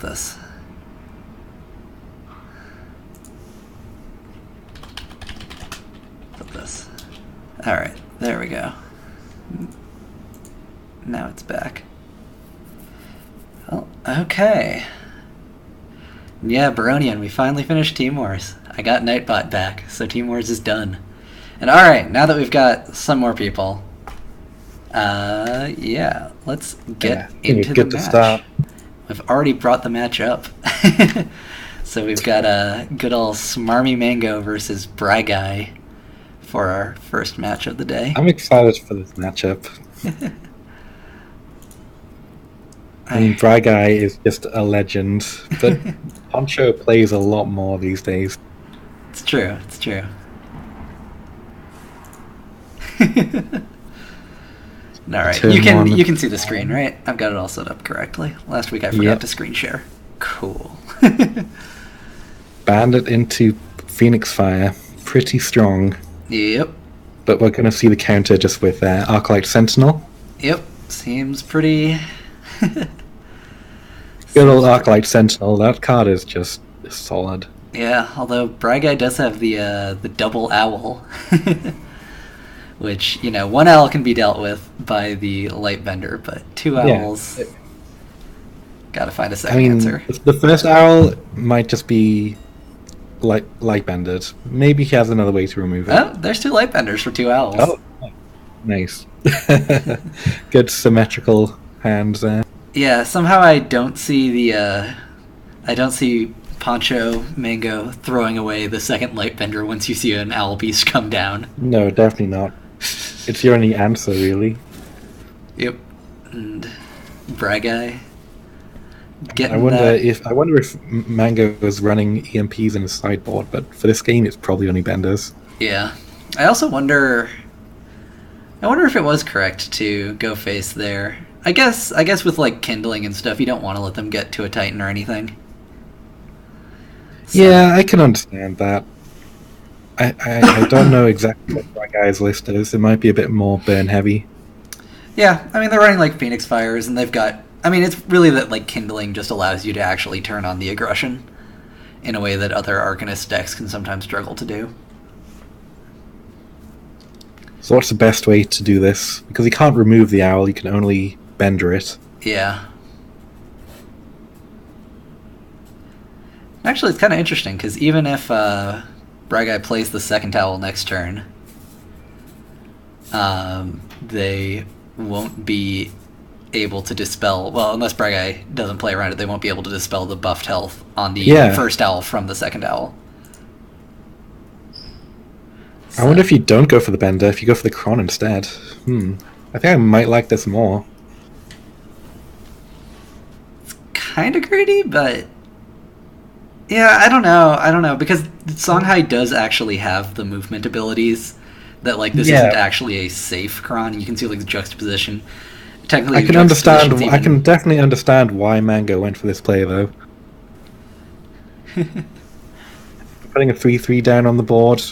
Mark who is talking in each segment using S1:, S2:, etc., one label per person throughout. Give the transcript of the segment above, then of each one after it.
S1: this? Flip this. Alright, there we go. Now it's back. Well, okay. Yeah, Baronian, we finally finished Team Wars. I got Nightbot back, so Team Wars is done. And alright, now that we've got some more people, yeah, let's get into the match. Start. We've already brought the match up. So we've got a good old Smarmy Mango versus Bry Guy for our first match of the day.
S2: I'm excited for this matchup. I mean, Bry Guy is just a legend, but Poncho plays a lot more these days.
S1: It's true, it's true. Alright, you can see the screen, right? I've got it all set up correctly. Last week I forgot to screen share. Cool.
S2: Bandit into Phoenix Fire. Pretty strong.
S1: Yep.
S2: But we're going to see the counter just with Arclight Sentinel.
S1: Yep. Seems pretty...
S2: Good old Arclight Sentinel. That card is just solid.
S1: Yeah, although Bry Guy does have the double owl. Which, one owl can be dealt with by the Lightbender, but two owls... Yeah. Gotta find a second answer.
S2: The first owl might just be light-bended. Maybe he has another way to remove it.
S1: Oh, there's two Lightbenders for two owls.
S2: Oh, nice. Good symmetrical hands there.
S1: Yeah, somehow I don't see I don't see Poncho Mango throwing away the second Lightbender once you see an owl beast come down.
S2: No, definitely not. It's your only answer, really.
S1: Yep. And Bry Guy.
S2: I wonder if Mango is running EMPs in his sideboard, but for this game it's probably only benders.
S1: Yeah. I also wonder if it was correct to go face there. I guess with like kindling and stuff, you don't want to let them get to a Titan or anything. So.
S2: Yeah, I can understand that. I don't know exactly what my guy's list is. It might be a bit more burn heavy.
S1: Yeah, I mean they're running like Phoenix Fires, and they've got. I mean, it's really that like kindling just allows you to actually turn on the aggression in a way that other Arcanist decks can sometimes struggle to do.
S2: So what's the best way to do this? Because you can't remove the owl, you can only bender it.
S1: Yeah. Actually, it's kind of interesting, because even if Bry Guy plays the second owl next turn, they won't be able to dispel, well, unless Bry Guy doesn't play around it, they won't be able to dispel the buffed health on the first owl from the second owl.
S2: So. I wonder if you don't go for the bender, if you go for the Kron instead. I think I might like this more.
S1: It's kind of greedy, but yeah, I don't know, because Songhai does actually have the movement abilities that, like, this isn't actually a safe Kron. You can see, like, the juxtaposition. Technically,
S2: I can definitely understand why Mango went for this play, though. Putting a 3/3 down on the board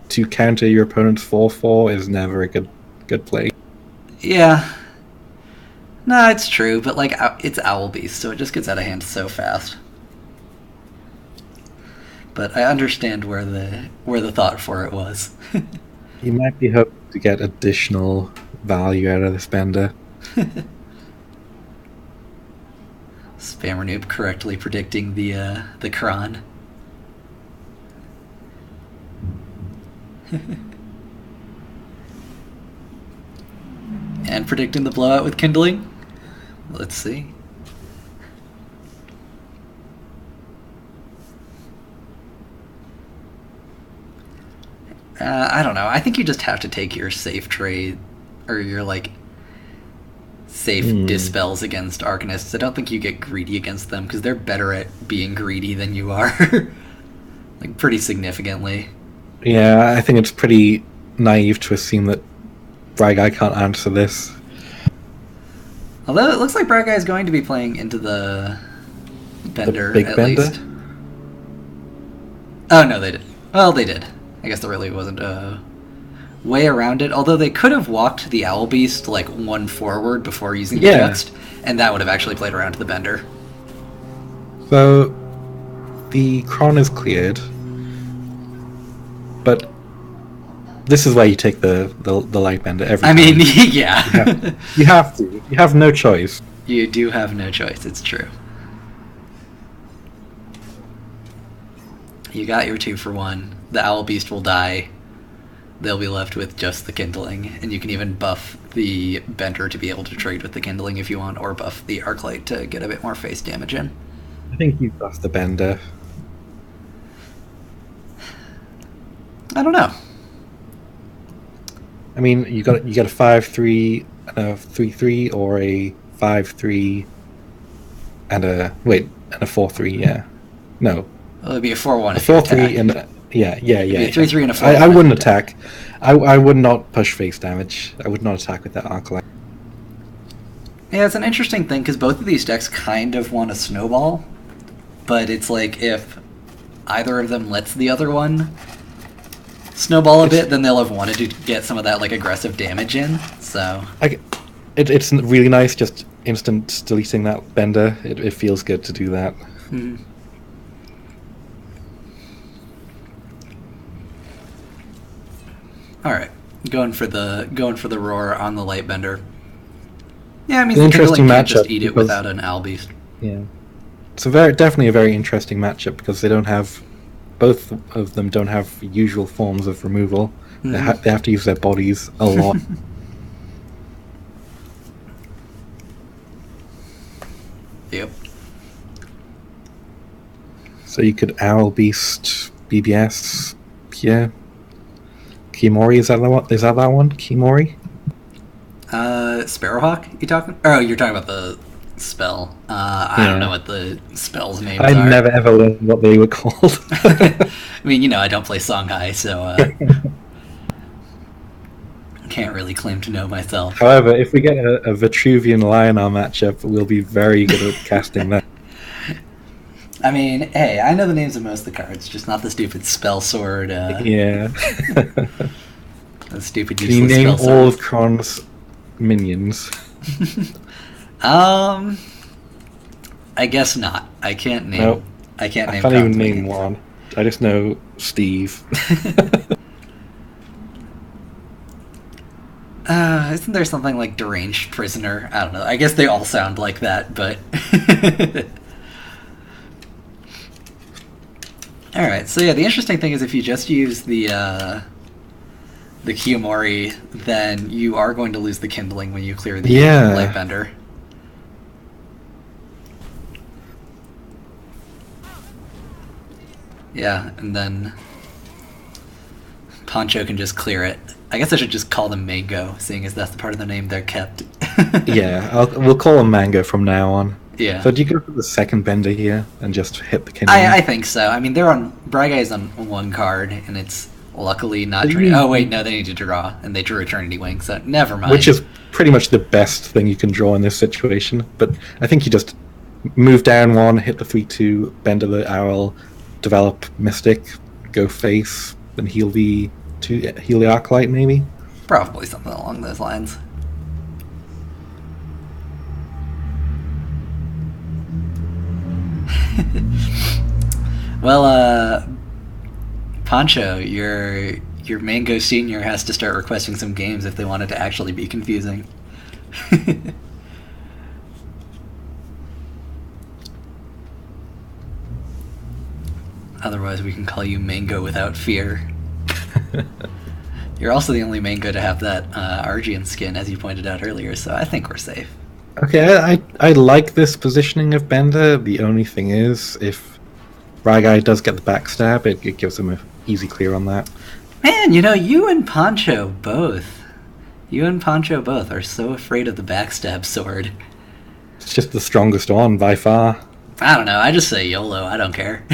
S2: to counter your opponent's 4/4 is never a good play.
S1: Yeah. No, it's true, but like it's Owl Beast, so it just gets out of hand so fast. But I understand where the thought for it was.
S2: You might be hoping to get additional value out of this bender.
S1: Spammer Noob correctly predicting the Kron. And predicting the blowout with kindling. Let's see. I don't know. I think you just have to take your safe trade, or your like safe dispels against Arcanists. I don't think you get greedy against them because they're better at being greedy than you are, like pretty significantly.
S2: Yeah, I think it's pretty naive to assume that Bry Guy can't answer this.
S1: Although it looks like Bry Guy is going to be playing into the bender,
S2: the big
S1: at
S2: bender?
S1: least. Oh no, they did. Well, they did. I guess there really wasn't a way around it. Although they could have walked the Owl Beast like one forward before using the text, and that would have actually played around to the bender.
S2: So the Kron is cleared, but this is where you take the Lightbender every time.
S1: I mean, yeah.
S2: You have to. You have no choice.
S1: You do have no choice, it's true. You got your 2-for-1. The Owl Beast will die. They'll be left with just the Kindling, and you can even buff the Bender to be able to trade with the Kindling if you want, or buff the Arclight to get a bit more face damage in.
S2: I think you buff the Bender.
S1: I don't know.
S2: I mean, you got a 5-3 and a 3-3, or a 5-3 and a 4-3. Yeah, no.
S1: Well, it'd be a 4-1.
S2: A 4-3 and yeah.
S1: A 3-3 and a 4-1.
S2: I wouldn't attack. I would not push face damage. I would not attack with that Arclight.
S1: Yeah, it's an interesting thing because both of these decks kind of want a snowball, but it's like if either of them lets the other one snowball a bit, then they'll have wanted to get some of that like aggressive damage in. So
S2: it's really nice just instant deleting that Bender. It feels good to do that.
S1: Mm-hmm. All right, going for the roar on the Lightbender. Yeah, I mean, the Kindling can't just eat it without an Owl Beast.
S2: Yeah, it's definitely a very interesting matchup because they don't have, both of them don't have usual forms of removal. Mm-hmm. They have to use their bodies a lot.
S1: Yep.
S2: So you could Owl Beast, BBS, yeah. Kimori, is that that one? Kimori?
S1: Sparrowhawk, you talking? Oh, you're talking about the spell. I don't know what the spell's names are.
S2: I never ever learned what they were called.
S1: I mean, I don't play Songhai, so can't really claim to know myself.
S2: However, if we get a Vitruvian Lionar matchup, we'll be very good at casting that.
S1: I mean, hey, I know the names of most of the cards, just not the stupid spell sword.
S2: Yeah.
S1: The stupid
S2: useless Can you name all of Kron's minions?
S1: I guess not. I can't name.
S2: Nope.
S1: I can't name.
S2: I can't even name one. I just know Steve.
S1: Isn't there something like deranged prisoner? I don't know. I guess they all sound like that, but. All right. So yeah, the interesting thing is if you just use the Kiyomori, then you are going to lose the Kindling when you clear the Lightbender. Yeah, and then Poncho can just clear it. I guess I should just call them Mango, seeing as that's the part of the name they're kept.
S2: Yeah, we'll call them Mango from now on.
S1: Yeah.
S2: So do you go for the second Bender here and just hit the Kindling?
S1: I think so. I mean, Braga is on one card, and it's luckily not... Oh, wait, no, they need to draw, and they drew Eternity Wing, so never mind.
S2: Which is pretty much the best thing you can draw in this situation, but I think you just move down one, hit the 3-2, Bender the Owl, develop Mystic, go face, then heal the Arclight, maybe?
S1: Probably something along those lines. Well, Poncho, your Mango Senior has to start requesting some games if they want it to actually be confusing. Otherwise, we can call you Mango without fear. You're also the only Mango to have that Argian skin, as you pointed out earlier, so I think we're safe.
S2: Okay, I like this positioning of Bender. The only thing is, if Ragai does get the backstab, it gives him an easy clear on that.
S1: Man, you and Poncho both are so afraid of the backstab sword.
S2: It's just the strongest one, by far.
S1: I don't know, I just say YOLO, I don't care.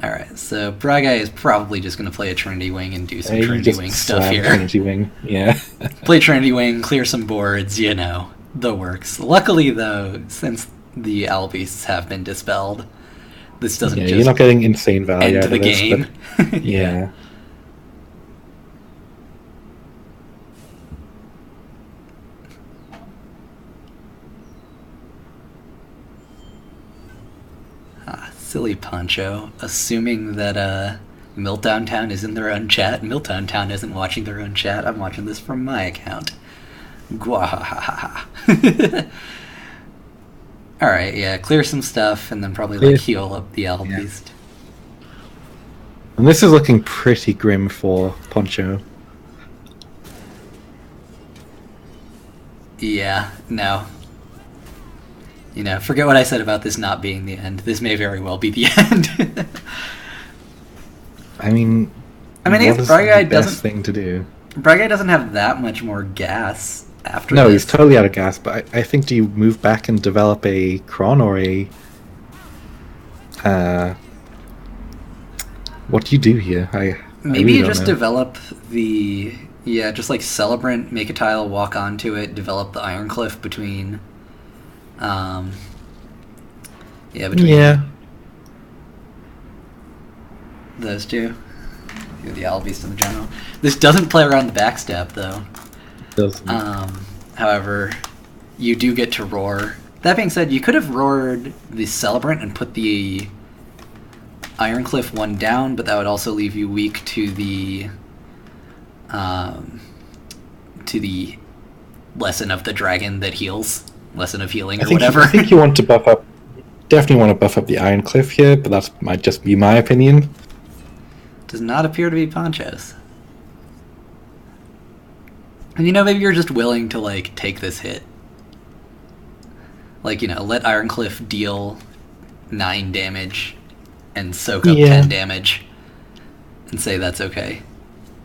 S1: Alright, so Braga is probably just going to play a Trinity Wing and do some Trinity Wing stuff here.
S2: Trinity Wing, yeah.
S1: Play Trinity Wing, clear some boards, the works. Luckily, though, since the Owl Beasts have been dispelled, This doesn't
S2: Yeah,
S1: just
S2: you're not getting insane value
S1: end
S2: out
S1: the
S2: of this,
S1: game.
S2: but yeah.
S1: Silly Poncho, assuming that Meltdown Town is in their own chat. Meltdown Town isn't watching their own chat. I'm watching this from my account. Gwahahaha. Alright, yeah, clear some stuff and then probably like heal up the Owl Beast.
S2: And this is looking pretty grim for Poncho.
S1: Yeah, no. You know, forget what I said about this not being the end. This may very well be the end.
S2: I mean,
S1: I guess Braga
S2: best thing to do.
S1: Braga doesn't have that much more gas after
S2: No,
S1: this.
S2: he's totally out of gas, but I think do you move back and develop a Kron or a... what do you do here?
S1: Maybe
S2: really
S1: you
S2: don't
S1: just
S2: know.
S1: develop the... Yeah, just like Celebrant, make a tile, walk onto it, develop the Iron Cliff between... between those two. You're the Owl Beast and the General. This doesn't play around the backstab, though.
S2: Doesn't.
S1: However, you do get to roar. That being said, you could have roared the Celebrant and put the Iron Cliff one down, but that would also leave you weak to the lesson of the dragon that heals. Lesson of healing or whatever.
S2: I think you want to buff up... Definitely want to buff up the Iron Cliff here, but that might just be my opinion.
S1: Does not appear to be Poncho's. And you know, maybe you're just willing to, like, take this hit. Like, you know, let Ironcliff deal 9 damage and soak up 10 damage and say that's okay.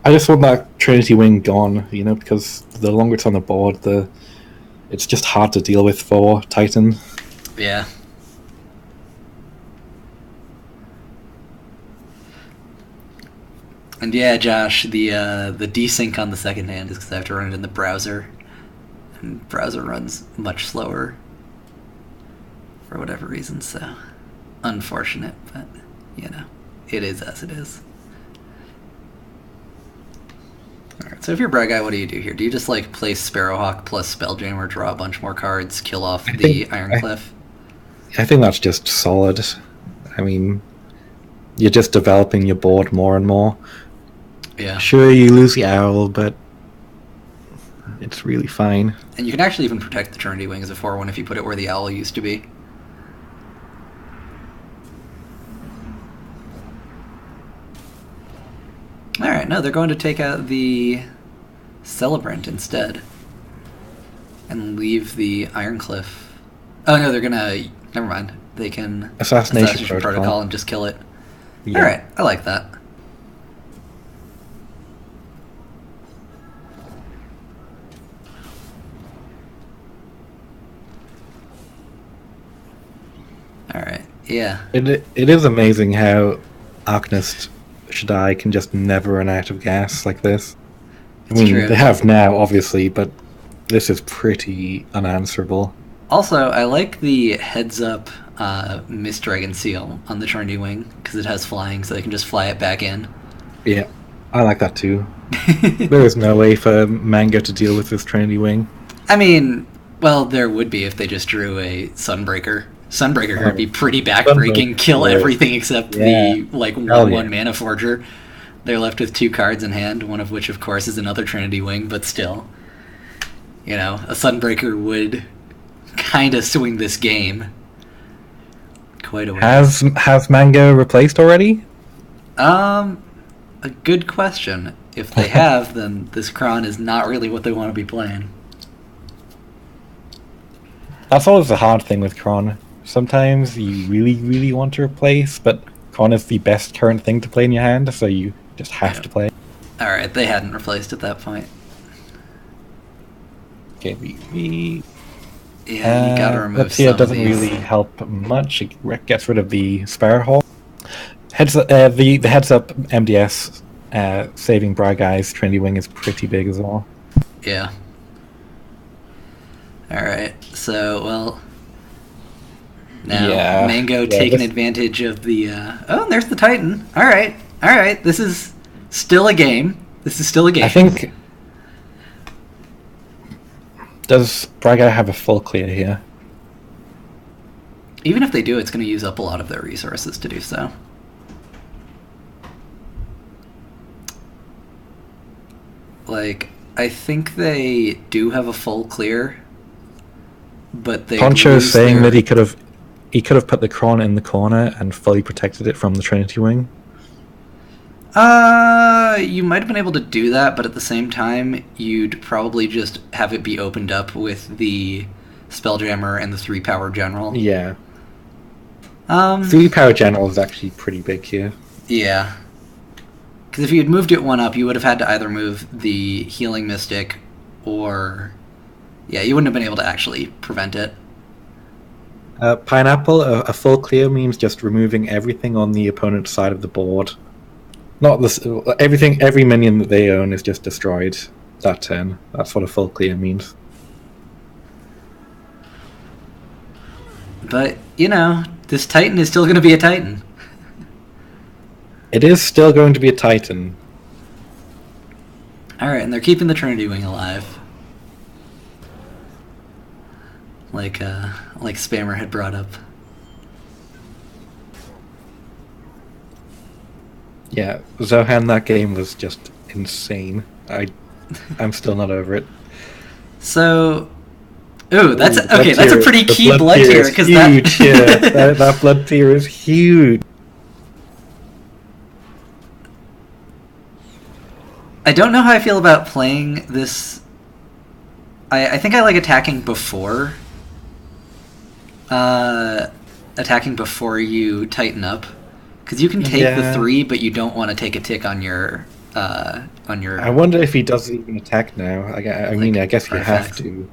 S2: I just want that Trinity Wing gone, you know, because the longer it's on the board, it's just hard to deal with for Titan.
S1: Yeah. And yeah, Josh, the desync on the second hand is because I have to run it in the browser. And browser runs much slower for whatever reason, so unfortunate, but you know, it is as it is. Alright, so if you're Brad Guy, what do you do here? Do you just like play Sparrowhawk plus Spelljammer, draw a bunch more cards, kill off the Ironcliff?
S2: I think that's just solid. I mean, you're just developing your board more and more.
S1: Yeah.
S2: Sure, you lose the owl, but it's really fine.
S1: And you can actually even protect the Trinity Wing as a 4-1 if you put it where the owl used to be. Alright, no, they're going to take out the Celebrant instead. And leave the Ironcliff. Oh no, they're gonna... Never mind. They can...
S2: Assassination
S1: Protocol and just kill it.
S2: Yeah.
S1: Alright, I like that. Alright, yeah.
S2: It is amazing how Arcanist Shaddai can just never run out of gas like this. I mean,
S1: true.
S2: they have now, obviously, but this is pretty unanswerable.
S1: Also, I like the heads-up Mist Dragon Seal on the Trinity Wing, because it has flying, so they can just fly it back in.
S2: Yeah, I like that too. There is no way for Mango to deal with this Trinity Wing.
S1: I mean, well, there would be if they just drew a Sunbreaker. Sunbreaker would be pretty backbreaking, kill everything except the, like, 1/1 Mana Forger. They're left with 2 cards in hand, one of which, of course, is another Trinity Wing, but still. You know, a Sunbreaker would kind of swing this game quite a way.
S2: Has Mango replaced already?
S1: A good question. If they have, then this Kron is not really what they want to be playing.
S2: That's always the hard thing with Kron. Sometimes you really, really want to replace, but Kron is the best current thing to play in your hand, so you just have to play.
S1: Alright, they hadn't replaced at that point.
S2: Okay,
S1: you gotta remove some
S2: it doesn't
S1: of these.
S2: really help much. It gets rid of the Sparrowhawk. The heads-up MDS saving Bry Guy's Trinity Wing is pretty big as well.
S1: Yeah. Alright, so, well... Now,
S2: Yeah.
S1: Mango
S2: Yeah,
S1: taking
S2: this-
S1: advantage of the. Oh, there's the Titan. All right. This is still a game.
S2: I think. Does Braga have a full clear here?
S1: Even if they do, it's going to use up a lot of their resources to do so. Like, I think they do have a full clear, but they
S2: Poncho's
S1: lose
S2: saying
S1: their-
S2: that he could have put the Kron in the corner and fully protected it from the Trinity Wing.
S1: You might have been able to do that, but at the same time, you'd probably just have it be opened up with the Spelljammer and the 3-power general.
S2: Yeah.
S1: 3
S2: 3-power general is actually pretty big here.
S1: Yeah. Because if you had moved it one up, you would have had to either move the Healing Mystic or... Yeah, you wouldn't have been able to actually prevent it.
S2: Pineapple, a full clear means just removing everything on the opponent's side of the board. Not this, everything. Every minion that they own is just destroyed that turn. That's what a full clear means.
S1: But, you know, this Titan is still going to be a Titan.
S2: It is still going to be a Titan.
S1: Alright, and they're keeping the Trinity Wing alive. Like Spammer had brought up.
S2: Yeah, Zohan, that game was just insane. I'm still not over it.
S1: So, that's
S2: Ooh,
S1: okay. That's a pretty
S2: the
S1: key blood tier
S2: is
S1: because
S2: huge.
S1: that
S2: Yeah, that blood tier is huge.
S1: I don't know how I feel about playing this. I think I like attacking before. Attacking before you tighten up, because you can take the
S2: Yeah.
S1: 3, but you don't want to take a tick on your.
S2: I wonder if he does even attack now. I mean, I guess you have
S1: artifacts.
S2: to.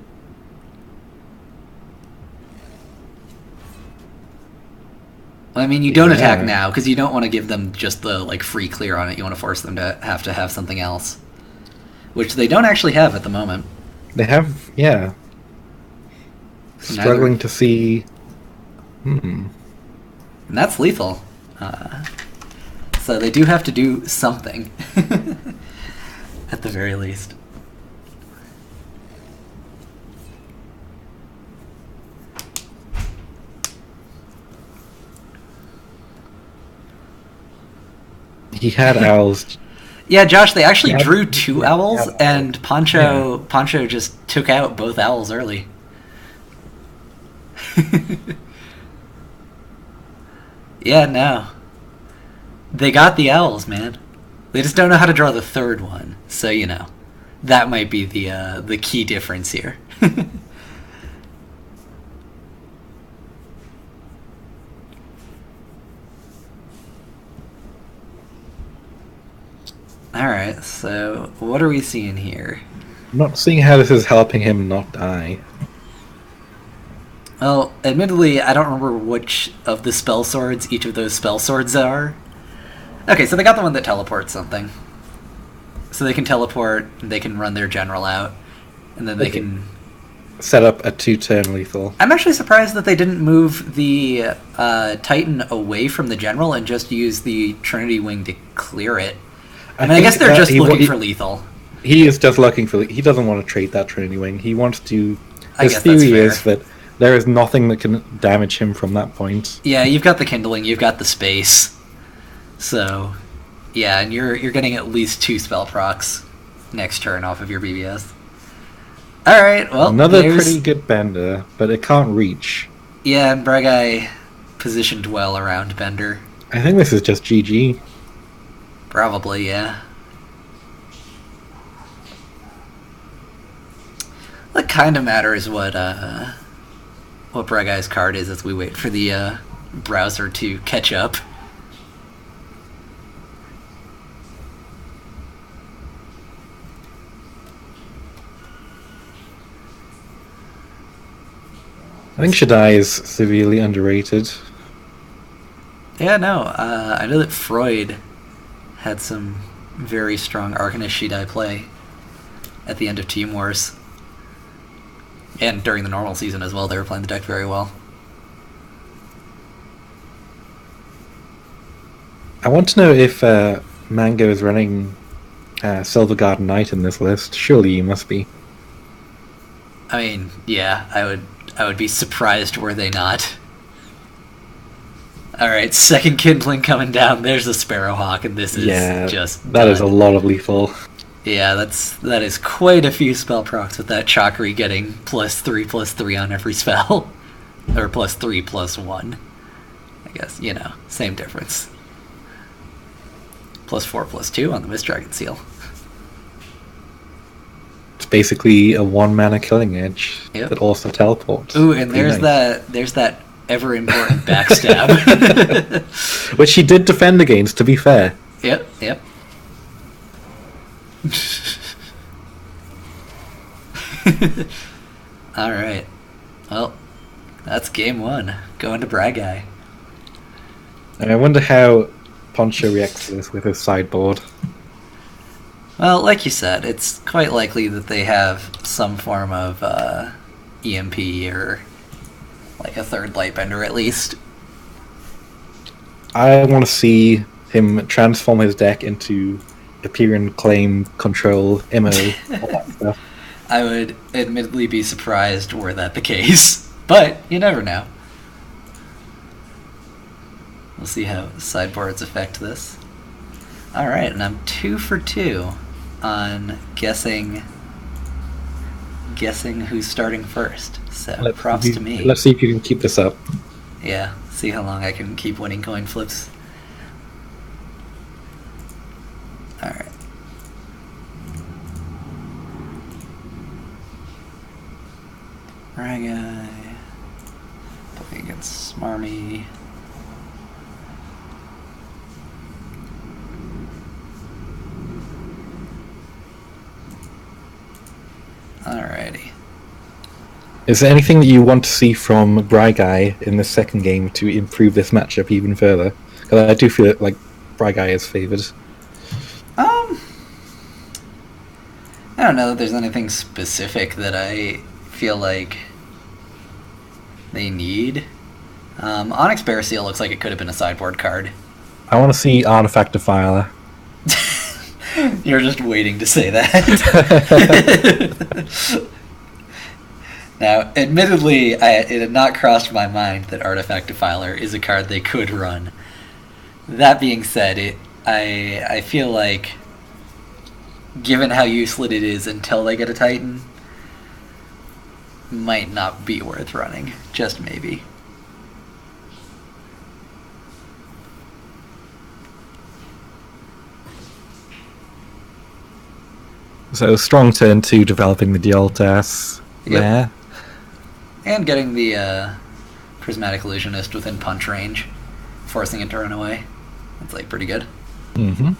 S1: Well, I mean, you don't attack
S2: Yeah.
S1: now because you don't want to give them just the free clear on it. You want to force them to have something else, which they don't actually have at the moment.
S2: They have, yeah. Struggling to see.
S1: And that's lethal. So they do have to do something. At the very least.
S2: He had owls.
S1: Yeah, Josh, they actually
S2: Yeah.
S1: drew 2 owls,
S2: Yeah.
S1: and Poncho just took out both owls early. Yeah, no. They got the owls, man. They just don't know how to draw the 3rd one. So, you know, that might be the key difference here. Alright, so what are we seeing here?
S2: I'm not seeing how this is helping him not die.
S1: Well, admittedly, I don't remember which of the spell swords each of those spell swords are. Okay, so they got the one that teleports something. So they can teleport, they can run their general out, and then they
S2: Okay.
S1: can...
S2: Set up a 2-turn lethal.
S1: I'm actually surprised that they didn't move the Titan away from the general and just use the Trinity Wing to clear it. I mean, I guess they're just looking for lethal.
S2: He is just looking for. He doesn't want to trade that Trinity Wing. He wants to.
S1: I
S2: His
S1: guess that's
S2: theory
S1: fair.
S2: is that there is nothing that can damage him from that point.
S1: Yeah, you've got the kindling, you've got the space. So, yeah, and you're getting at least 2 spell procs next turn off of your BBS. Alright, well,
S2: Another
S1: there's...
S2: pretty good bender, but it can't reach.
S1: Yeah, and Bragai positioned well around Bender.
S2: I think this is just GG.
S1: Probably, yeah. What kind of matters what Bragai's card is as we wait for the browser to catch up.
S2: I think Shaddai is severely underrated.
S1: Yeah, no, I know that Freud had some very strong Arcanist Shidai play at the end of Team Wars. And during the normal season as well, they were playing the deck very well.
S2: I want to know if Mango is running Silver Garden Knight in this list. Surely you must be.
S1: I mean, yeah, I would be surprised were they not. Alright, second kindling coming down. There's a Sparrowhawk, and this is just
S2: that
S1: done.
S2: is a lot of lethal.
S1: Yeah, that is quite a few spell procs with that Chakri getting +3/+3 on every spell. Or +3/+1. I guess, same difference. +4/+2 on the Mist Dragon Seal.
S2: It's basically a 1-mana Killing Edge that also teleports.
S1: Ooh, and there's that ever important backstab.
S2: Which he did defend against, to be fair.
S1: Yep. Alright. Well, that's game 1. Going to Bragai.
S2: And I wonder how Poncho reacts to this with his sideboard.
S1: Well, like you said, it's quite likely that they have some form of EMP or like a third Lightbender at least.
S2: I want to see him transform his deck into Hyperion Claim, Control, Immo, all that stuff.
S1: I would admittedly be surprised were that the case, but you never know. We'll see how sideboards affect this. Alright, and I'm 2 for 2 on guessing who's starting first. So props to me.
S2: Let's see if you can keep this up.
S1: Yeah, see how long I can keep winning coin flips. Alright. Bragai. Playing against Smarmy. Alrighty.
S2: Is there anything that you want to see from Bragai in the second game to improve this matchup even further? Because I do feel like Bragai is favoured.
S1: I don't know that there's anything specific that I feel like they need. Onyx Bear Seal looks like it could have been a sideboard card.
S2: I want to see Artifact Defiler.
S1: You're just waiting to say that. Now, admittedly, it had not crossed my mind that Artifact Defiler is a card they could run. That being said, I feel like, given how useless it is until they get a Titan, might not be worth running. Just maybe.
S2: So strong turn 2 developing the Dialtas.
S1: Yep.
S2: Yeah.
S1: And getting the Prismatic Illusionist within punch range, forcing it to run away. That's like pretty good.
S2: Mm-hmm.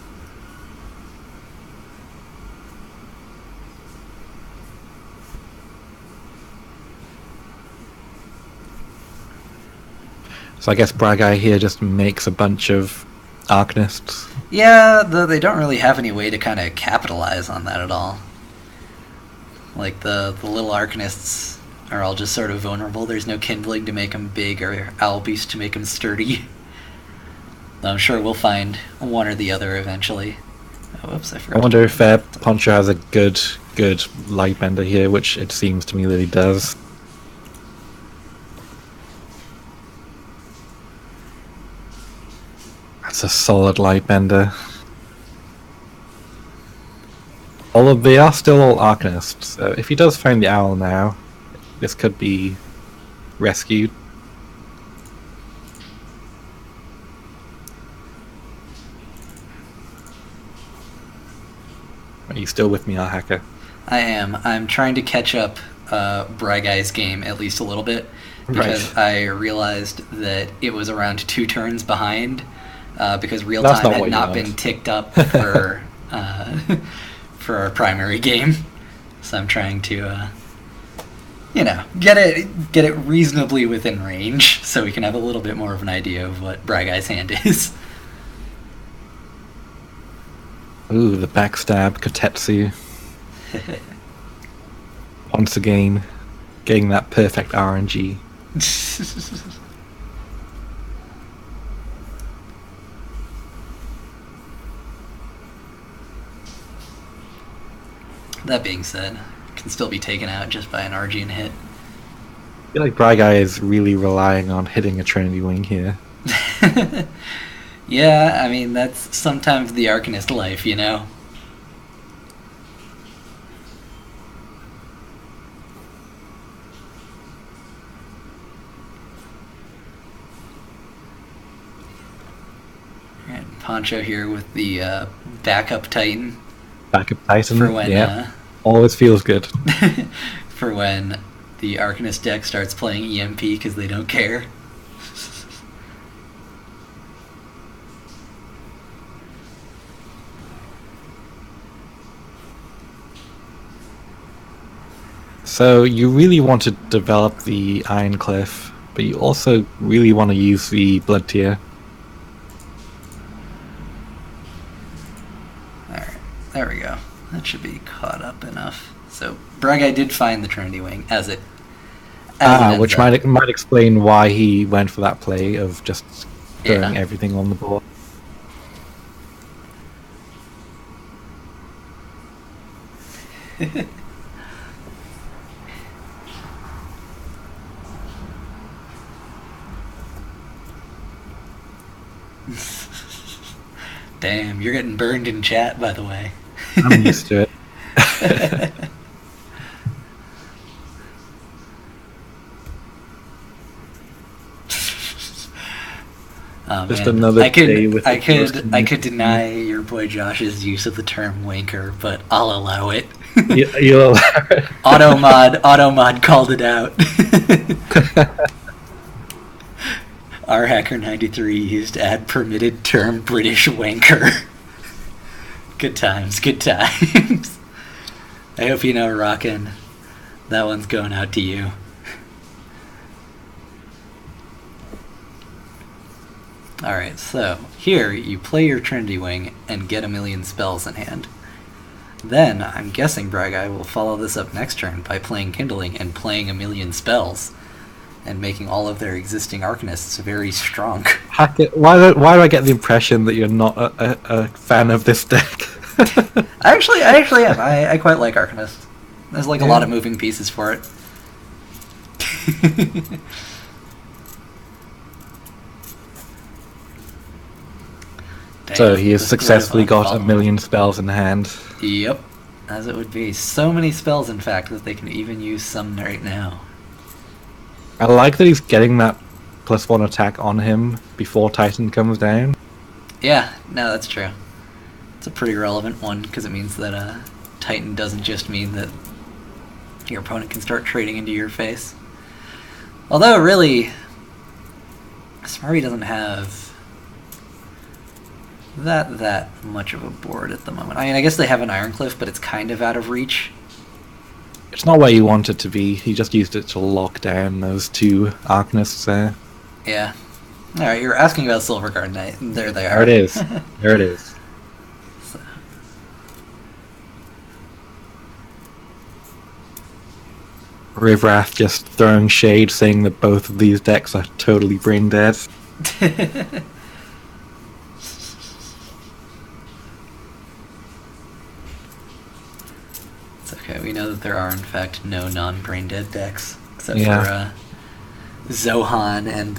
S2: So I guess Bragai here just makes a bunch of Arcanists.
S1: Yeah, though they don't really have any way to kind of capitalize on that at all. Like, the little Arcanists are all just sort of vulnerable. There's no Kindling to make them big or Owl Beast to make them sturdy. I'm sure we'll find one or the other eventually. Oh, whoops, I forgot.
S2: I wonder if Poncho has a good Lightbender here, which it seems to me that he does. That's a solid Lightbender. Although they are still all Arcanists, so if he does find the Owl now, this could be rescued. Are you still with me, Hacker?
S1: I am. I'm trying to catch up Brygai's game at least a little bit, because I realized that it was around 2 turns behind, because real time had not been ticked up for for our primary game. So I'm trying to get it reasonably within range, so we can have a little bit more of an idea of what Brygai's hand is.
S2: Ooh, the backstab, Kotetsu. Once again, getting that perfect RNG.
S1: that being said, can still be taken out just by an Argene hit.
S2: I feel like Bragai is really relying on hitting a Trinity Wing here.
S1: Yeah, I mean, that's sometimes the Arcanist life, you know? Alright, Poncho here with the backup Titan.
S2: Backup Titan,
S1: For when,
S2: yeah. Always feels good.
S1: For when the Arcanist deck starts playing EMP because they don't care.
S2: So you really want to develop the Iron Cliff, but you also really want to use the Blood Tier.
S1: Alright, there we go. That should be caught up enough. So Bragai did find the Trinity Wing as it
S2: which might explain why he went for that play of just throwing everything on the board.
S1: Damn, you're getting burned in chat, by the way.
S2: I'm used to it.
S1: Oh,
S2: just
S1: man.
S2: another day
S1: I
S2: with
S1: could deny your boy Josh's use of the term wanker, but I'll allow it.
S2: You'll allow it.
S1: Automod called it out. Our Hacker 93 used to add permitted term British wanker. Good times, good times. I hope you know, Rockin'. That one's going out to you. Alright, so here you play your Trinity Wing and get 1,000,000 spells in hand. Then, I'm guessing Bragai will follow this up next turn by playing Kindling and playing 1,000,000 spells, and making all of their existing Arcanists very strong.
S2: Why do I get the impression that you're not a fan of this deck?
S1: I actually am. I quite like Arcanist. There's like a lot of moving pieces for it.
S2: So he has successfully got 1,000,000 spells in hand.
S1: Yep, as it would be. So many spells, in fact, that they can even use some right now.
S2: I like that he's getting that +1 attack on him before Titan comes down.
S1: Yeah, no, that's true. It's a pretty relevant one, because it means that Titan doesn't just mean that your opponent can start trading into your face. Although, really, Smarty doesn't have that much of a board at the moment. I mean, I guess they have an Iron Cliff, but it's kind of out of reach.
S2: It's not where you want it to be. He just used it to lock down those two Arcanists there.
S1: Yeah. Alright, you're asking about Silver Guard Knight. There they are.
S2: There it is. There it is.
S1: So.
S2: Rivrath just throwing shade, saying that both of these decks are totally brain dead.
S1: Okay, we know that there are in fact no non-brain dead decks except for Zohan and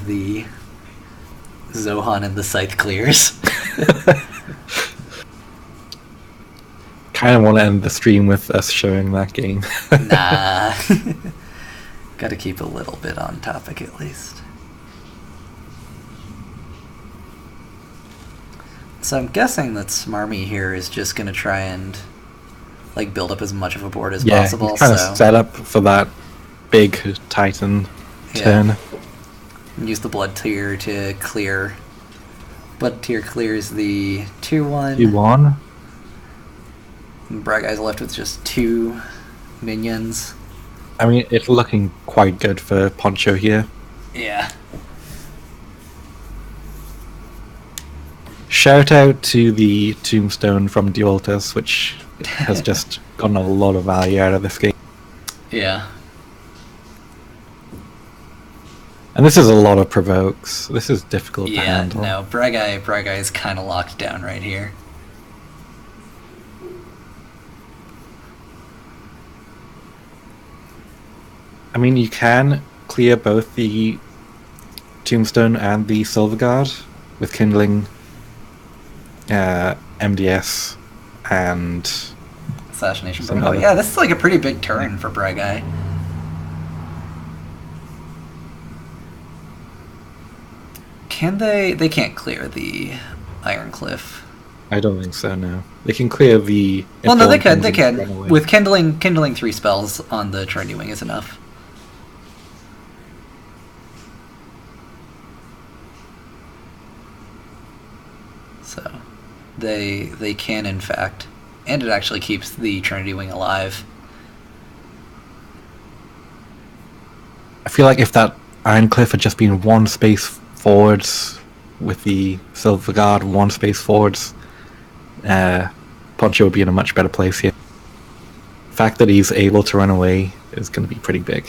S1: the Scythe Clears.
S2: Kind of want to end the stream with us showing that game.
S1: Nah. Gotta keep a little bit on topic at least. So I'm guessing that Smarmy here is just gonna try and build up as much of a board as possible.
S2: He's kind of set up for that big Titan turn.
S1: And use the Blood Tier to clear. Blood Tier clears the 2-1.
S2: 2-1.
S1: Bragai's left with just 2 minions.
S2: I mean, it's looking quite good for Poncho here.
S1: Yeah.
S2: Shout out to the Tombstone from Dualtus, which has just gotten a lot of value out of this game.
S1: Yeah.
S2: And this is a lot of provokes. This is difficult to handle.
S1: Yeah, no, Bragai is kind of locked down right here.
S2: I mean, you can clear both the Tombstone and the Silver Guard with Kindling, MDS, and
S1: Assassination
S2: some
S1: Protocol.
S2: other.
S1: Yeah, this is like a pretty big turn for Bragai. Can they? They can't clear the Iron Cliff.
S2: I don't think so. No, they can clear the.
S1: Well, no, they could.
S2: important
S1: They
S2: things and run
S1: can.
S2: away.
S1: With kindling 3 spells on the Trinity Wing is enough. So, they can in fact, and it actually keeps the Trinity Wing alive.
S2: I feel like if that Iron Cliff had just been one space forwards with the Silver Guard, one space forwards, Poncho would be in a much better place here. The fact that he's able to run away is going to be pretty big.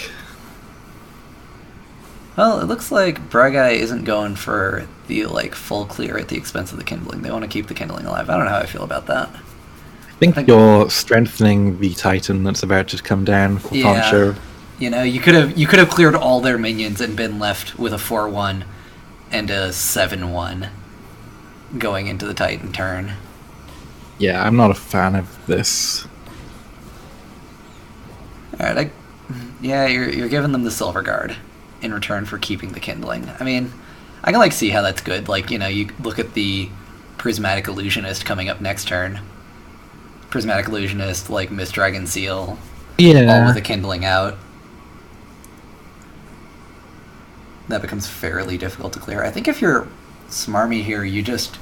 S1: Well, it looks like Bragai isn't going for the full clear at the expense of the kindling. They want to keep the kindling alive. I don't know how I feel about that.
S2: I think you're strengthening the Titan that's about to come down for Poncho.
S1: You know, you could have cleared all their minions and been left with a 4-1 and a 7-1 going into the Titan turn.
S2: Yeah, I'm not a fan of this.
S1: All right, you're giving them the Silver Guard in return for keeping the kindling. I mean, I can see how that's good. You look at the Prismatic Illusionist coming up next turn. Prismatic Illusionist, Mist Dragon Seal, all with the kindling out. That becomes fairly difficult to clear. I think if you're smarmy here, you just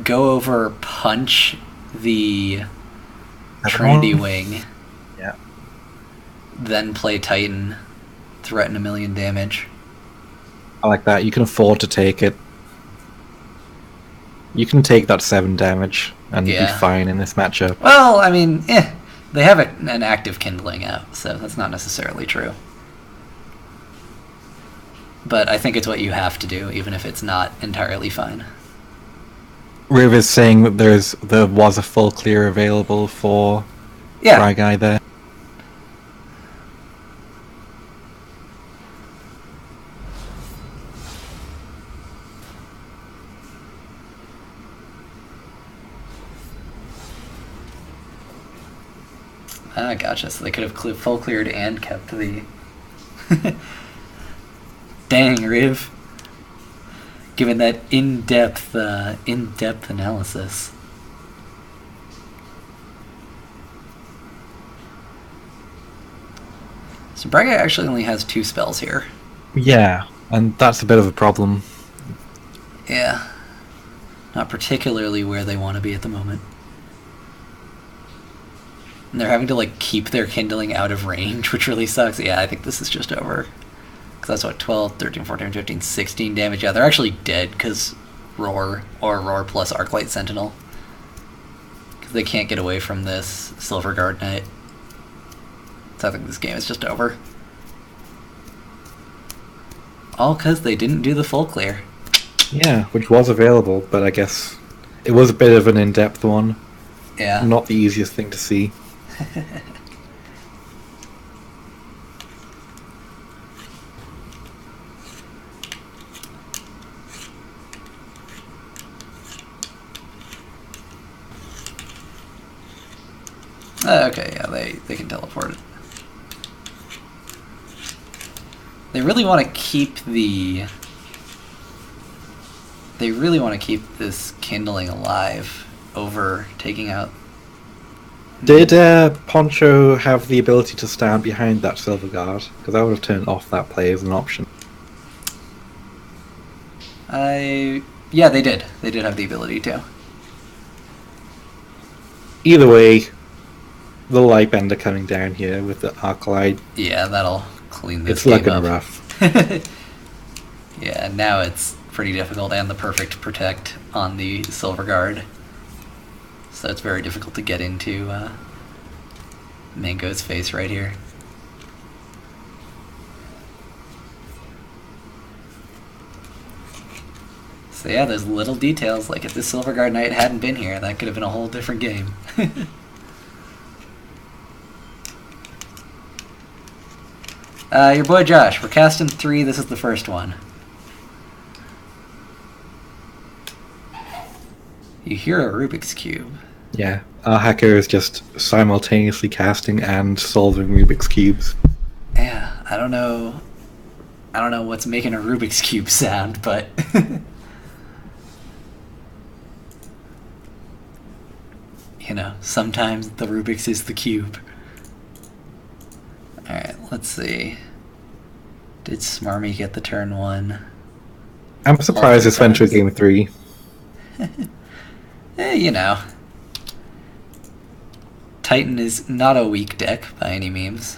S1: go over, punch the Trinity Wing, then play Titan, threaten 1,000,000 damage.
S2: I like that. You can afford to take it. You can take that 7 damage and be fine in this matchup.
S1: Well, I mean, they have an active kindling out, so that's not necessarily true. But I think it's what you have to do, even if it's not entirely fine.
S2: Riv is saying that there was a full clear available for Bragai there.
S1: Ah, gotcha. So they could have full cleared and kept the... Dang, Riv. Given that in-depth analysis. So Braga actually only has 2 spells here.
S2: Yeah, and that's a bit of a problem.
S1: Yeah. Not particularly where they want to be at the moment. And they're having to keep their kindling out of range, which really sucks. Yeah, I think this is just over. Because that's 12, 13, 14, 15, 16 damage. Yeah, they're actually dead because Roar, or Roar plus Arclight Sentinel. Because they can't get away from this Silver Guard Knight. So I think this game is just over. All because they didn't do the full clear.
S2: Yeah, which was available, but I guess it was a bit of an in-depth one.
S1: Yeah.
S2: Not the easiest thing to see.
S1: Okay, yeah, they can teleport it. They really want to keep the... They really want to keep this kindling alive over taking out...
S2: Did Poncho have the ability to stand behind that Silver Guard? Because I would have turned off that play as an option.
S1: Yeah, they did. They did have the ability to.
S2: Either way, the Lightbender coming down here with the Arclight.
S1: Yeah, that'll clean this
S2: It's
S1: game
S2: looking
S1: up.
S2: rough.
S1: Yeah, now it's pretty difficult, and the perfect protect on the Silver Guard. So it's very difficult to get into Mango's face right here. So yeah, there's little details, if this Silver Guard Knight hadn't been here, that could have been a whole different game. Your boy Josh. We're casting 3. This is the first one. You hear a Rubik's Cube.
S2: Yeah, our hacker is just simultaneously casting and solving Rubik's Cubes.
S1: Yeah, I don't know what's making a Rubik's Cube sound, but... you know, sometimes the Rubik's is the cube. Alright, let's see. Did Smarmy get the turn 1?
S2: I'm surprised this went to a game 3.
S1: You know. Titan is not a weak deck by any means.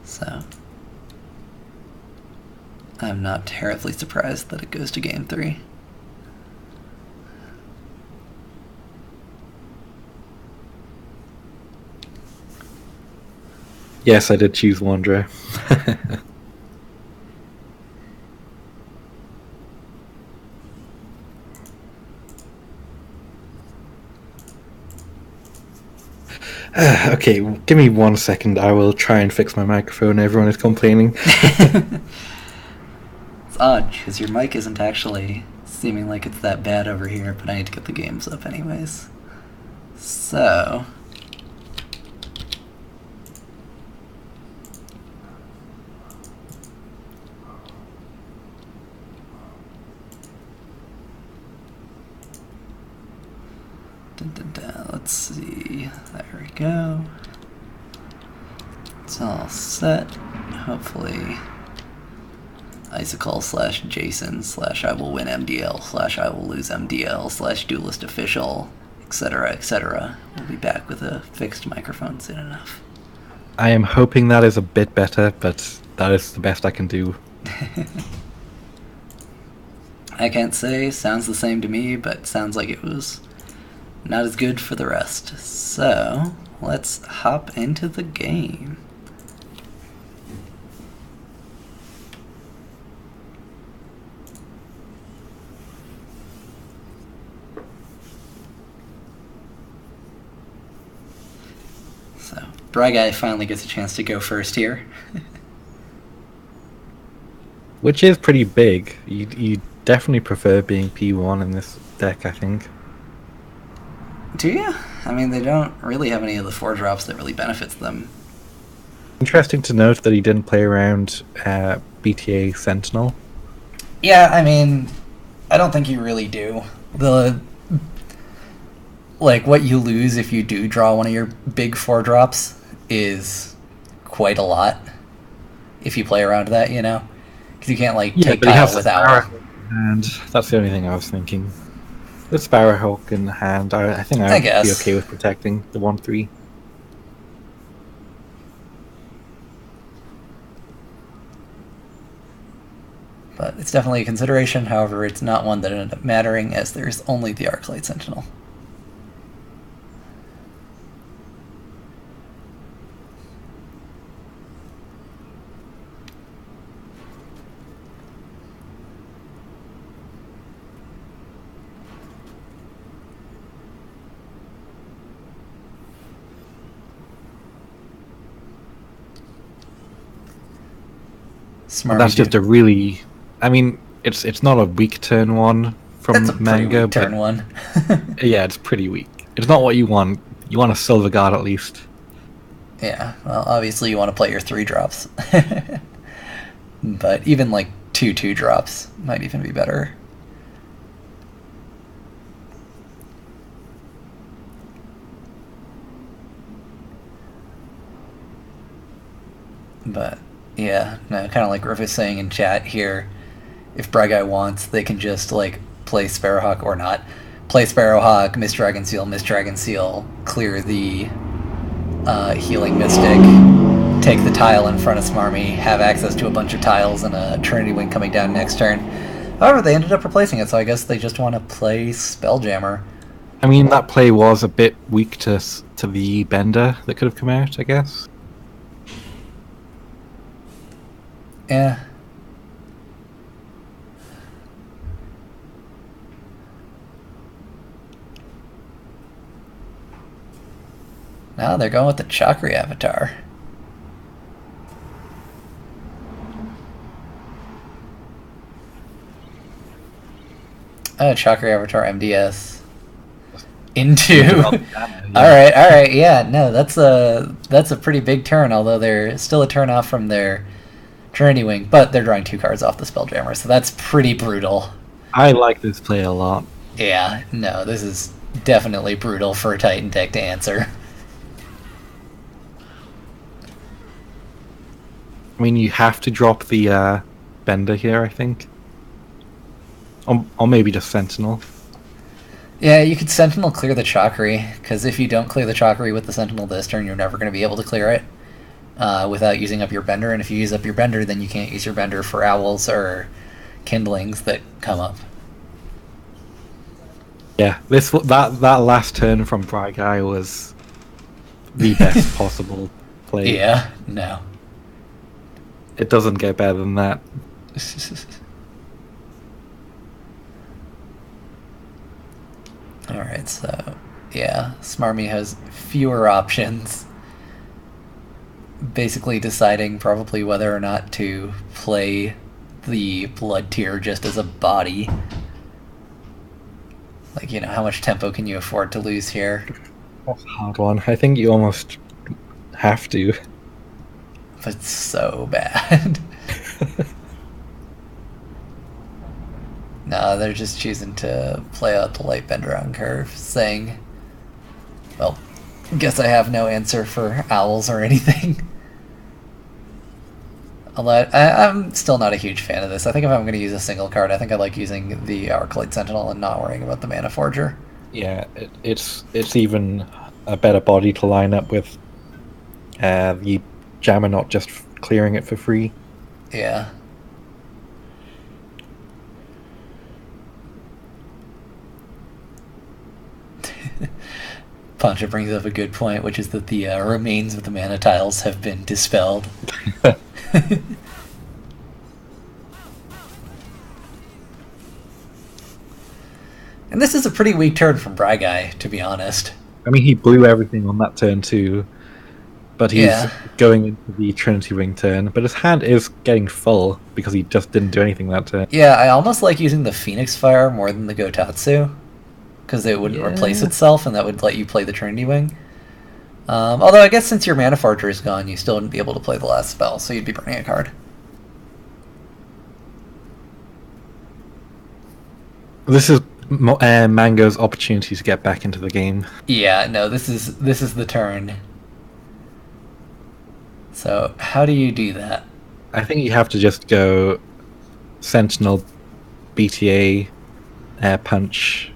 S1: So, I'm not terribly surprised that it goes to game 3.
S2: Yes, I did choose Wanderer. Okay, give me 1 second. I will try and fix my microphone. Everyone is complaining.
S1: It's odd, because your mic isn't actually seeming like it's that bad over here, but I need to get the games up anyways. So... let's see. There we go. It's all set. Hopefully... Icicle / Jason / I will win MDL / I will lose MDL / duelist official, etc., etc. We'll be back with a fixed microphone soon enough.
S2: I am hoping that is a bit better, but that is the best I can do.
S1: I can't say. Sounds the same to me, but sounds like it was not as good for the rest. So, let's hop into the game. So, Bry Guy finally gets a chance to go first here.
S2: Which is pretty big. You definitely prefer being P1 in this deck, I think.
S1: Do you? I mean, they don't really have any of the 4-drops that really benefits them.
S2: Interesting to note that he didn't play around BTA Sentinel.
S1: Yeah, I mean, I don't think you really do. What you lose if you do draw one of your big 4-drops is quite a lot. If you play around that, you know? Because you can't, take tile without...
S2: And that's the only thing I was thinking. With Sparrowhawk in hand, I think I would be okay with protecting the 1/3.
S1: But it's definitely a consideration, however, it's not one that ended up mattering, as there's only the Arclight Sentinel. Smart.
S2: That's just a really... I mean, it's not a weak turn 1 from
S1: That's a
S2: manga,
S1: weak turn 1.
S2: Yeah, it's pretty weak. It's not what you want. You want a Silver Guard at least.
S1: Yeah, well, obviously you want to play your 3-drops. But even 2 2-drops might even be better. But... yeah, no, kind of like Griff is saying in chat here, if Bry Guy wants, they can just, play Sparrowhawk or not. Play Sparrowhawk, Miss Dragon Seal, clear the Healing Mystic, take the tile in front of Smarmy, have access to a bunch of tiles and a Trinity Wing coming down next turn. However, they ended up replacing it, so I guess they just want to play Spelljammer.
S2: I mean, that play was a bit weak to the Bender that could have come out, I guess.
S1: Yeah. No, they're going with the Chakra avatar. Oh, Chakra avatar MDS. Into. All right, yeah, no, that's a pretty big turn, although they're still a turn off from their Trinity Wing, but they're drawing 2 cards off the Spelljammer, so that's pretty brutal.
S2: I like this play a lot.
S1: Yeah, no, this is definitely brutal for a Titan deck to answer.
S2: I mean, you have to drop the Bender here, I think. Or maybe just Sentinel.
S1: Yeah, you could Sentinel clear the Chakri, because if you don't clear the Chakri with the Sentinel this turn, you're never going to be able to clear it without using up your Bender, and if you use up your Bender, then you can't use your Bender for Owls or Kindlings that come up.
S2: Yeah, that last turn from Bright Guy was the best possible play.
S1: Yeah, no.
S2: It doesn't get better than that.
S1: Alright, so yeah, Smarmy has fewer options. Basically deciding probably whether or not to play the Blood Tier just as a body. Like, you know, how much tempo can you afford to lose here?
S2: That's a hard one. I think you almost have to.
S1: But it's so bad. No, they're just choosing to play out the Lightbender on curve, saying, well, guess I have no answer for Owls or anything. Although I'm still not a huge fan of this. I think if I'm going to use a single card, I think I like using the Arclight Sentinel and not worrying about the Mana Forger.
S2: Yeah, it's even a better body to line up with the Jammer not just clearing it for free.
S1: Yeah. Pancha brings up a good point, which is that the remains of the mana tiles have been dispelled. And this is a pretty weak turn from Guy, to be honest.
S2: I mean, he blew everything on that turn too, but he's going into the Trinity Ring turn. But his hand is getting full because he just didn't do anything that turn.
S1: Yeah, I almost like using the Phoenix Fire more than the Gotatsu, because it wouldn't replace itself, and that would let you play the Trinity Wing. Although I guess since your Mana Forger is gone, you still wouldn't be able to play the last spell, so you'd be burning a card.
S2: This is Mango's opportunity to get back into the game.
S1: Yeah, no, this is the turn. So how do you do that?
S2: I think you have to just go Sentinel, BTA, Air Punch,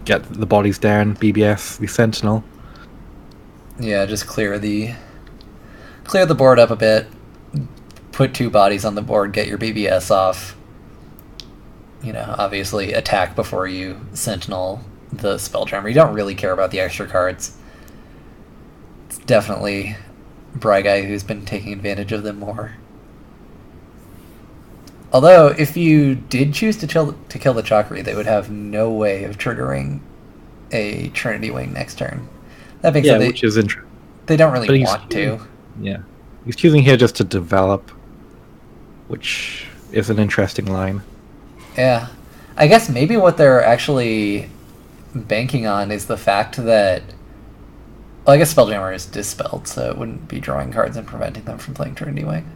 S2: get the bodies down, BBS, the Sentinel.
S1: Yeah, just clear the board up a bit, put 2 bodies on the board, get your BBS off. You know, obviously attack before you Sentinel the Spelljammer. You don't really care about the extra cards. It's definitely Guy who's been taking advantage of them more. Although, if you did choose to kill the Chakri, they would have no way of triggering a Trinity Wing next turn. That being said,
S2: which is interesting.
S1: They don't really want to.
S2: Yeah. He's choosing here just to develop, which is an interesting line.
S1: Yeah. I guess maybe what they're actually banking on is the fact that... Well, I guess Spelljammer is dispelled, so it wouldn't be drawing cards and preventing them from playing Trinity Wing.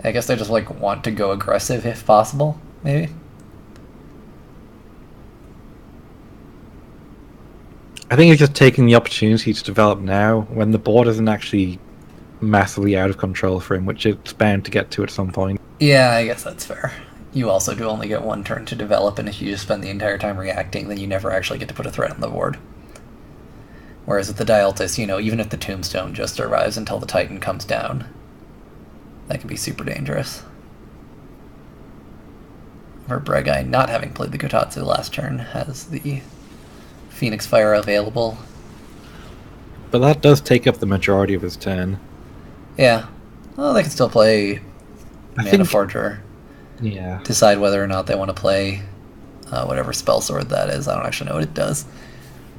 S1: I guess they just want to go aggressive if possible, maybe.
S2: I think he's just taking the opportunity to develop now when the board isn't actually massively out of control for him, which it's bound to get to at some point.
S1: Yeah, I guess that's fair. You also do only get 1 turn to develop, and if you just spend the entire time reacting, then you never actually get to put a threat on the board. Whereas with the Dialtis, you know, even if the Tombstone just survives until the Titan comes down, that can be super dangerous. Where Guy, not having played the Kotatsu last turn, has the Phoenix Fire available.
S2: But that does take up the majority of his turn.
S1: Yeah. Well, they can still play Mana Forger.
S2: Yeah.
S1: Decide whether or not they want to play whatever spell sword that is. I don't actually know what it does.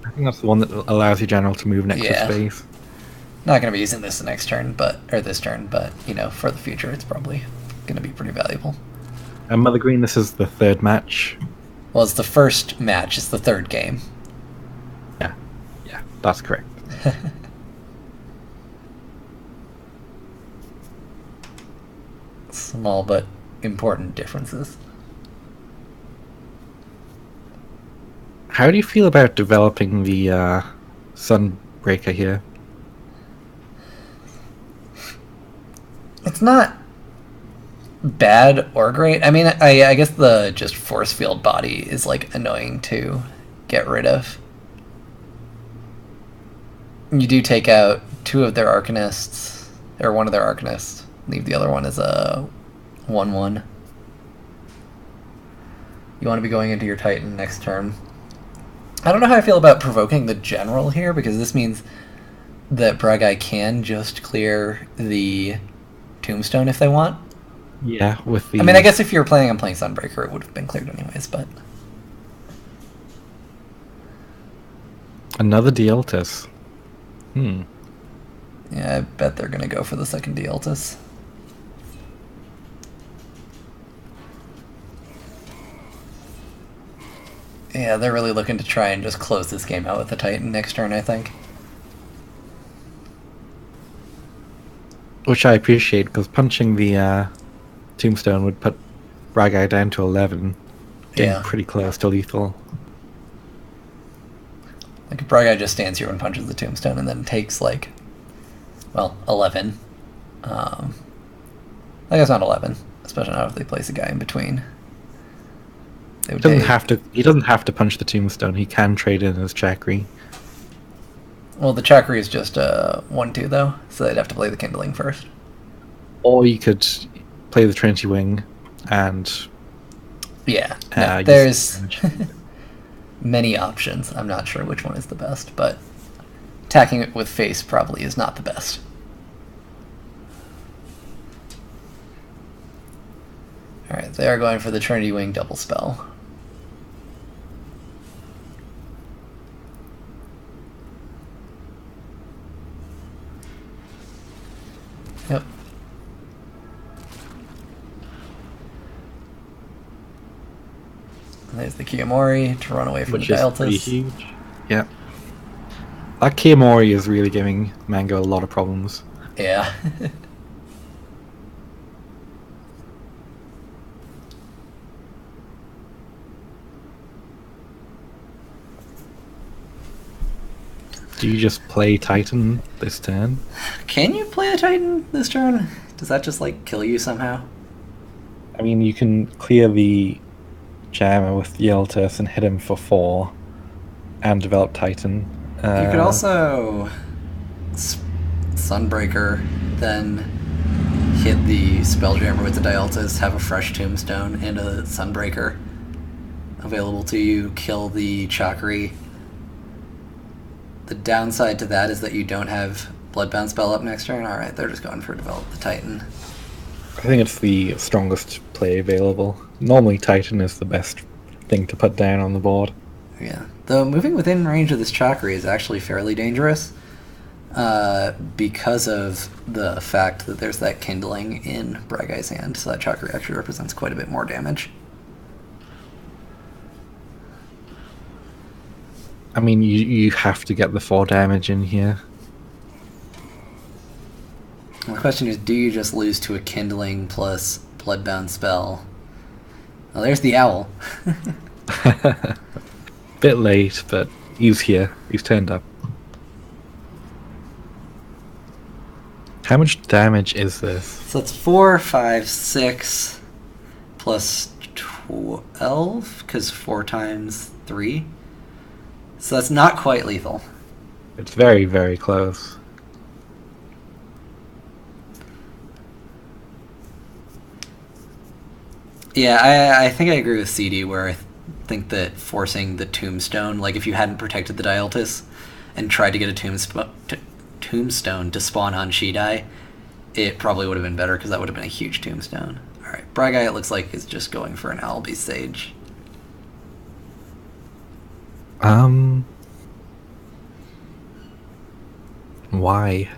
S2: I think that's the one that allows your general to move an extra
S1: Yeah.
S2: space.
S1: Not going to be using this the next turn, or this turn, but for the future, it's probably going to be pretty valuable.
S2: And Mother Green, this is the third match.
S1: Well, it's the first match. It's the third game.
S2: Yeah, that's correct.
S1: Small but important differences.
S2: How do you feel about developing the Sunbreaker here?
S1: It's not bad or great. I mean, I guess the just force field body is like annoying to get rid of. You do take out 2 of their Arcanists, or 1 of their Arcanists. Leave the other one as a 1/1. You want to be going into your Titan next turn. I don't know how I feel about provoking the general here, because this means that Bragai can just clear the Tombstone if they want.
S2: Yeah, with the...
S1: I mean, I guess if you were planning on playing Sunbreaker, it would have been cleared anyways, but...
S2: Another Dieltis.
S1: Yeah, I bet they're going to go for the second Dieltis. Yeah, they're really looking to try and just close this game out with the Titan next turn, I think.
S2: Which I appreciate, because punching the Tombstone would put Bragai down to 11. Getting pretty close to lethal.
S1: Like, if Bragai just stands here and punches the Tombstone and then takes, like, well, 11. I guess not 11, especially not if they place a guy in between.
S2: He doesn't have to punch the Tombstone. He can trade in his Chakri.
S1: Well, the Chakri is just 1/2 though, so they'd have to play the Kindling first.
S2: Or you could play the Trinity Wing and
S1: there's many options. I'm not sure which one is the best, but attacking it with face probably is not the best. Alright, they are going for the Trinity Wing double spell. Yep. And there's the Kiyomori to run away from
S2: which
S1: the
S2: is
S1: Dieltis.
S2: pretty huge. Yeah. That Kiyomori is really giving Mango a lot of problems.
S1: Yeah.
S2: Do you just play Titan this turn?
S1: Can you play a Titan this turn? Does that just, like, kill you somehow?
S2: I mean, you can clear the Jammer with Yeltus and hit him for 4 and develop Titan.
S1: You could also Sunbreaker, then hit the Spelljammer with the Dieltis, have a fresh Tombstone and a Sunbreaker available to you, kill the Chakri. The downside to that is that you don't have Bloodbound spell up next turn. Alright, they're just going for develop the Titan.
S2: I think it's the strongest play available. Normally Titan is the best thing to put down on the board.
S1: Yeah. Though moving within range of this Chakri is actually fairly dangerous because of the fact that there's that Kindling in Bragai's hand, so that Chakri actually represents quite a bit more damage.
S2: I mean, you have to get the 4 damage in here.
S1: The question is, do you just lose to a Kindling plus Bloodbound spell? Well, there's the Owl.
S2: Bit late, but he's here. He's turned up. How much damage is this?
S1: So it's 4, 5, 6 plus 12, because 4 times 3. So that's not quite lethal.
S2: It's very, very close.
S1: Yeah, I think I agree with CD, where I think that forcing the Tombstone, like if you hadn't protected the Dieltis and tried to get a Tombstone to spawn on Shidai, it probably would have been better, because that would have been a huge Tombstone. Alright, Bragai, it looks like, is just going for an Albi Sage.
S2: Why?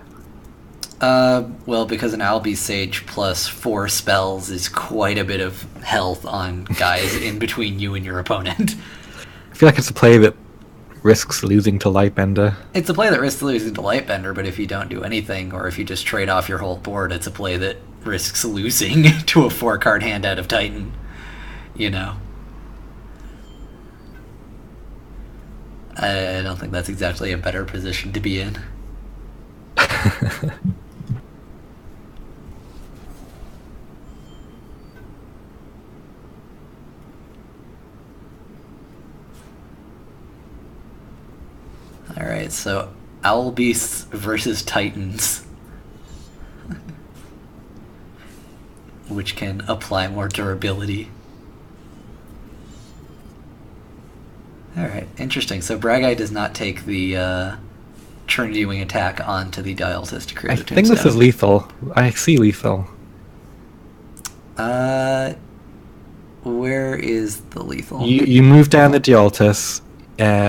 S1: Well, because an Albie Sage plus 4 spells is quite a bit of health on guys in between you and your opponent.
S2: I feel like it's a play that risks losing to Lightbender.
S1: It's a play that risks losing to Lightbender, but if you don't do anything, or if you just trade off your whole board, it's a play that risks losing to a 4-card hand out of Titan. You know? I don't think that's exactly a better position to be in. Alright, so Owl Beasts versus Titans. Which can apply more durability. Alright, interesting. So Bragai does not take the Trinity Wing attack onto the Dialtist to create
S2: I
S1: a
S2: think this
S1: tombstone.
S2: is lethal. I see lethal.
S1: Where is the lethal?
S2: You move down the Dialtis,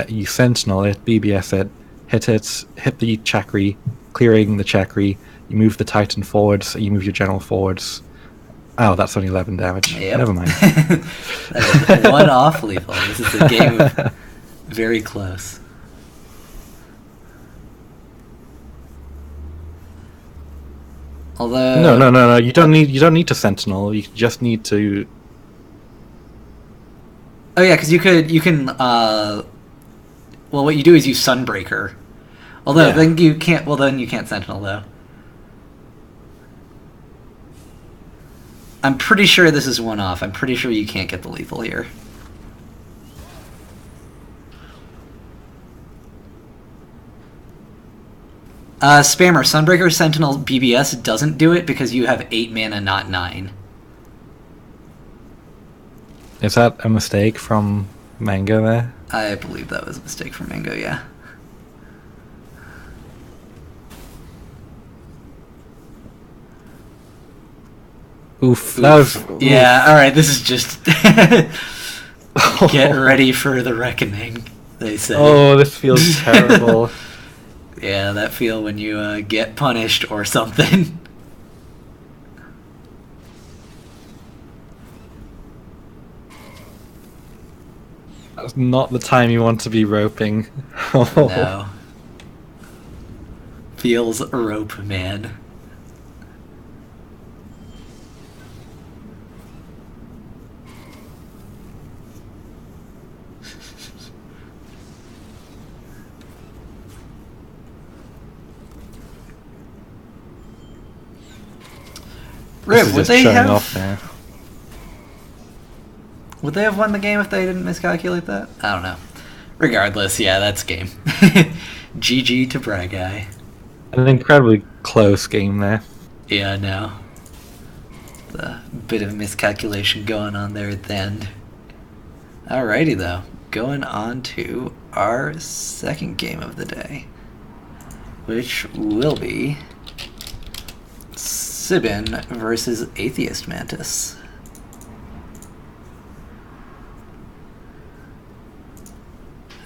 S2: you Sentinel it, BBS it, hit the Chakri, clearing the Chakri, you move the Titan forwards, you move your General forwards. Oh, that's only 11 damage.
S1: Yep.
S2: Never mind.
S1: That is one off lethal. This is a game of very close. Although
S2: No. You don't need to Sentinel. You just need to.
S1: Oh yeah, because you can. Well, what you do is you Sunbreaker. Although then you can't. Well, then you can't Sentinel though. I'm pretty sure this is one off. I'm pretty sure you can't get the lethal here. Spammer, Sunbreaker Sentinel BBS doesn't do it because you have 8 mana, not 9.
S2: Is that a mistake from Mango there?
S1: I believe that was a mistake from Mango, yeah.
S2: Oof. That was.
S1: Yeah, alright, this is just. Get ready for the reckoning, they say.
S2: Oh, this feels terrible.
S1: Yeah, that feel when you get punished or something.
S2: That's not the time you want to be roping.
S1: No. Feels rope, man. Riv, would they have? Would they have won the game if they didn't miscalculate that? I don't know. Regardless, yeah, that's game. GG to Bragai.
S2: An incredibly close game there.
S1: Yeah, I know. A bit of miscalculation going on there at the end. Alrighty though, going on to our second game of the day, which will be Sibin versus Atheist Mantis.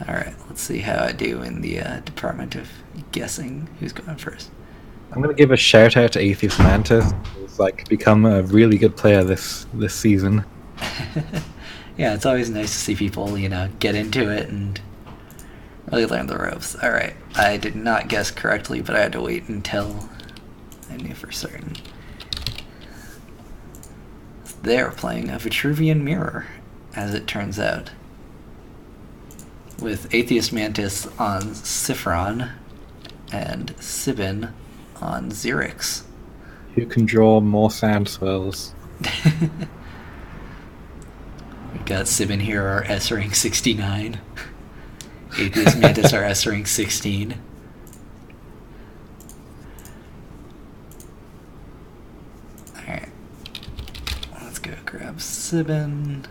S1: Alright, let's see how I do in the department of guessing who's going first.
S2: I'm going to give a shout out to Atheist Mantis, who's become a really good player this season.
S1: Yeah, it's always nice to see people, get into it and really learn the ropes. Alright, I did not guess correctly, but I had to wait until I knew for certain. They're playing a Vitruvian Mirror, as it turns out, with Atheist Mantis on Siphron and Sibin on Xerix.
S2: Who can draw more sand swirls?
S1: We've got Sibin here, our S rank 69. Atheist Mantis, our S rank 16. Alright. Let's go grab Sibin.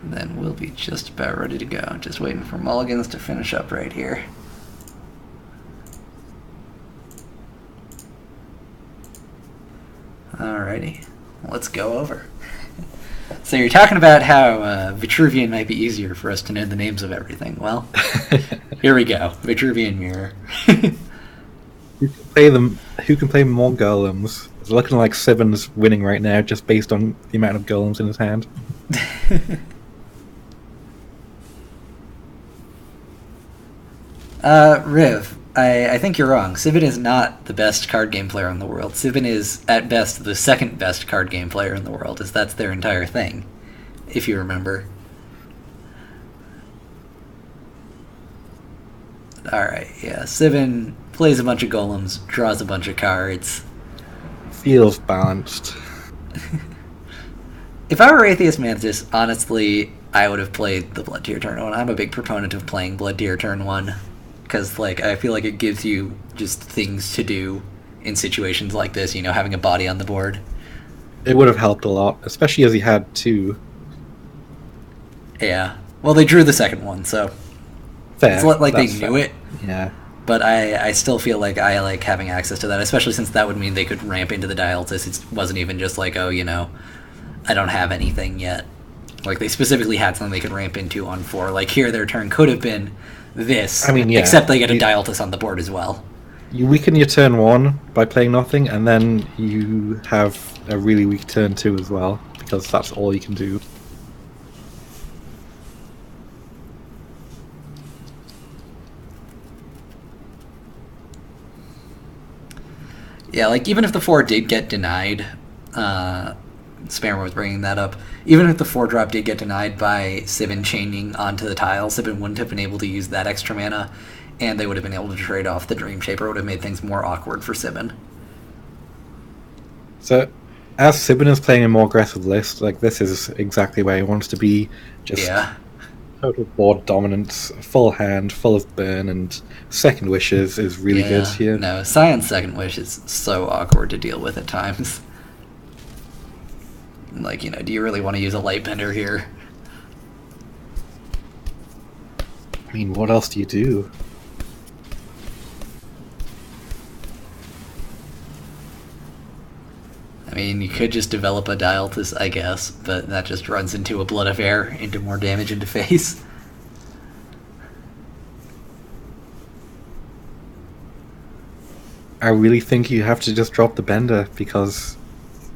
S1: Then we'll be just about ready to go. Just waiting for mulligans to finish up right here. Alrighty, let's go over. So you're talking about how Vitruvian might be easier for us to know the names of everything. Well, here we go. Vitruvian Mirror.
S2: Who can play more golems? It's looking like Sibben's winning right now, just based on the amount of golems in his hand.
S1: Riv, I think you're wrong. Sibben is not the best card game player in the world. Sibben is, at best, the second best card game player in the world, as that's their entire thing, if you remember. Alright, yeah. Sibben plays a bunch of golems, draws a bunch of cards.
S2: Feels balanced.
S1: If I were Atheist Mantis, honestly, I would have played the Blood Tier turn 1. I'm a big proponent of playing Blood Tier turn 1, because I feel like it gives you just things to do in situations like this, having a body on the board.
S2: It would have helped a lot, especially as he had 2.
S1: Yeah. Well, they drew the second one, so
S2: Fair.
S1: it's like they
S2: That's
S1: knew
S2: fair.
S1: it.
S2: Yeah.
S1: But I still feel like I like having access to that, especially since that would mean they could ramp into the Dialtis. It wasn't even just like, oh, I don't have anything yet. Like, they specifically had something they could ramp into on 4. Like, here, their turn could have been this.
S2: I mean, yeah.
S1: Except they get a Dialtis on the board as well.
S2: You weaken your turn 1 by playing nothing, and then you have a really weak turn 2 as well, because that's all you can do.
S1: Yeah, like, even if the 4 did get denied, Spammer was bringing that up, even if the 4-drop did get denied by Sibben chaining onto the tile, Sibben wouldn't have been able to use that extra mana, and they would have been able to trade off the Dream Shaper. It would have made things more awkward for Sibben.
S2: So, as Sibben is playing a more aggressive list, like, this is exactly where he wants to be. Just total board dominance, full hand, full of burn, and Second Wishes is really good here.
S1: No, Scion's Second Wish is so awkward to deal with at times. Like, do you really want to use a Lightbender here?
S2: I mean, what else do you do?
S1: I mean, you could just develop a Dialtis, I guess, but that just runs into a Blood of Air, into more damage into face.
S2: I really think you have to just drop the Bender, because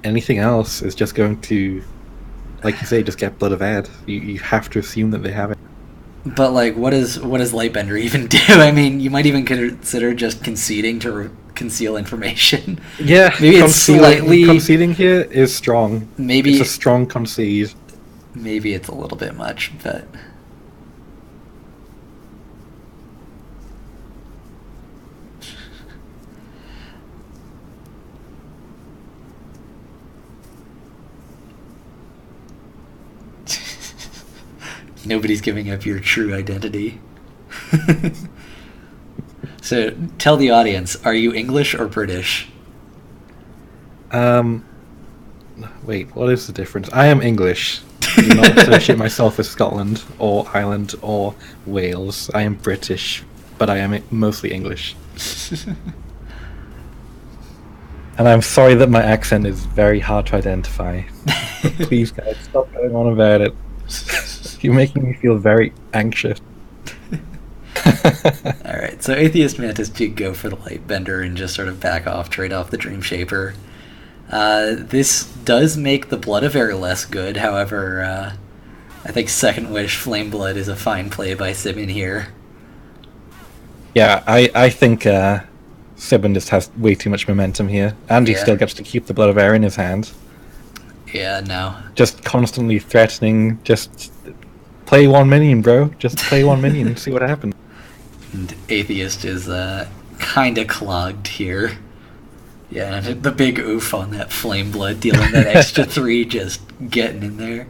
S2: anything else is just going to, like you say, just get Blood of Air. You have to assume that they have it.
S1: But, like, what does Lightbender even do? I mean, you might even consider just conceding to conceal information.
S2: Yeah,
S1: maybe it's slightly...
S2: Conceding here is strong.
S1: Maybe
S2: it's a strong concede.
S1: Maybe it's a little bit much, but... Nobody's giving up your true identity. So, tell the audience, are you English or British?
S2: Wait, what is the difference? I am English. I do not associate myself with Scotland, or Ireland, or Wales. I am British, but I am mostly English. And I'm sorry that my accent is very hard to identify. But please, guys, stop going on about it. You're making me feel very anxious.
S1: Alright, so Atheist Mantis did go for the Lightbender and just sort of back off, trade off the Dream Shaper. This does make the Blood of Air less good, however, I think Second Wish Flame Blood is a fine play by Sibben here.
S2: Yeah, I think Sibben just has way too much momentum here, and he still gets to keep the Blood of Air in his hand.
S1: Yeah, no.
S2: Just constantly threatening, just play one minion, bro. Just play one minion and see what happens.
S1: And Atheist is kinda clogged here. Yeah, and the big oof on that Flame Blood, dealing that extra 3, just getting in there.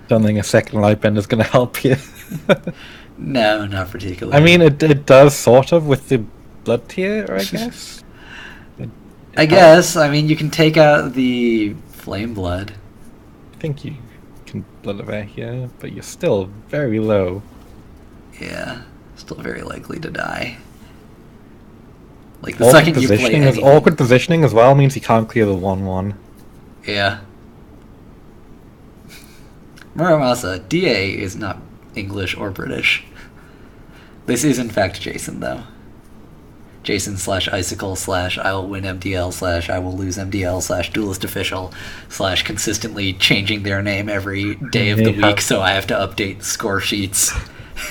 S2: Don't think a second Lightbender is going to help you.
S1: No, not particularly.
S2: I mean, it does sort of with the Blood Tier, I guess.
S1: I guess. I mean, you can take out the Flame Blood.
S2: think you can blood over here, but you're still very low.
S1: Yeah, still very likely to die. Like the second you play anything,
S2: awkward positioning as well means you can't clear the 1/1.
S1: Yeah. Muramasa, DA is not English or British. This is in fact Jason, though. Jason / Icicle / I will win MDL / I will lose MDL / Duelist Official / consistently changing their name every day of the week, so I have to update score sheets.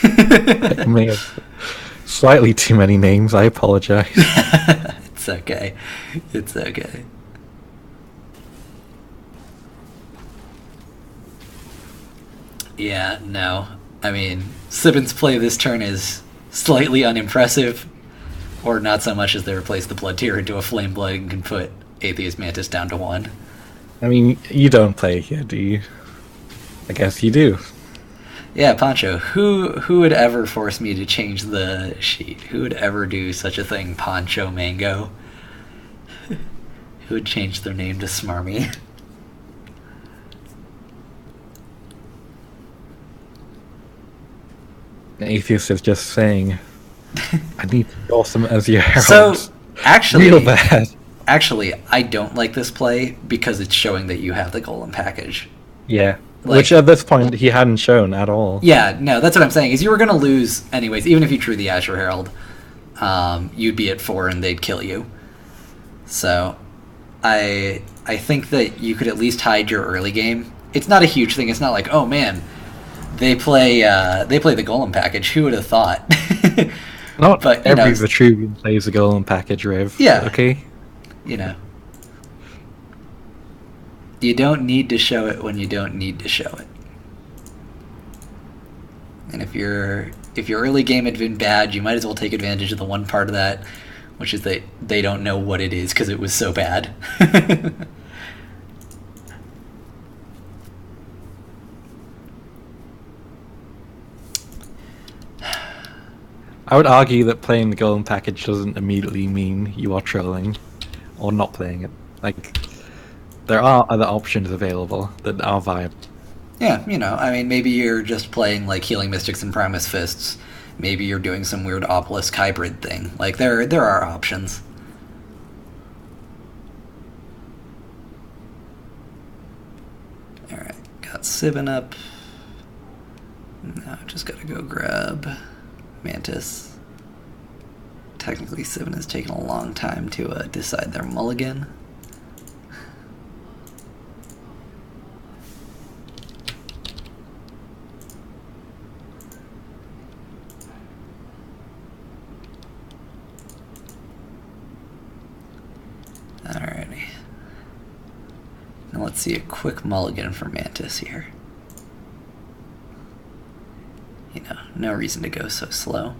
S2: I may have slightly too many names, I apologize.
S1: It's okay. It's okay. Yeah, no. I mean, Sibin's play this turn is slightly unimpressive, or not so much as they replace the Blood Tier into a Flame Blood and can put Atheist Mantis down to 1.
S2: I mean, you don't play here, do you? I guess you do.
S1: Yeah, Poncho, who would ever force me to change the sheet? Who would ever do such a thing, Poncho Mango? Who would change their name to Smarmy?
S2: Atheist is just saying, I need to be awesome as your herald.
S1: So, actually,
S2: real bad.
S1: Actually, I don't like this play because it's showing that you have the Golem package.
S2: Yeah. Which at this point he hadn't shown at all.
S1: Yeah, no, that's what I'm saying, is you were going to lose anyways. Even if you drew the Azure Herald, you'd be at 4 and they'd kill you. So, I think that you could at least hide your early game. It's not a huge thing. It's not like, oh man, they play the Golem package. Who would have thought?
S2: Not but, every Vitruvian plays the Golem package, Riv.
S1: Yeah.
S2: Okay?
S1: You know. You don't need to show it when you don't need to show it. And if your early game had been bad, you might as well take advantage of the one part of that, which is that they don't know what it is because it was so bad.
S2: I would argue that playing the Golem package doesn't immediately mean you are trolling or not playing it. Like, there are other options available that are viable.
S1: Yeah, you know, I mean, maybe you're just playing, like, Healing Mystics and Primus Fists. Maybe you're doing some weird Obelisk hybrid thing. Like, there are options. Alright, got Sibin up. Now just gotta go grab Mantis. Technically, Sibin has taken a long time to decide their mulligan. Alrighty. Now let's see a quick mulligan for Mantis here. You know, no reason to go so slow.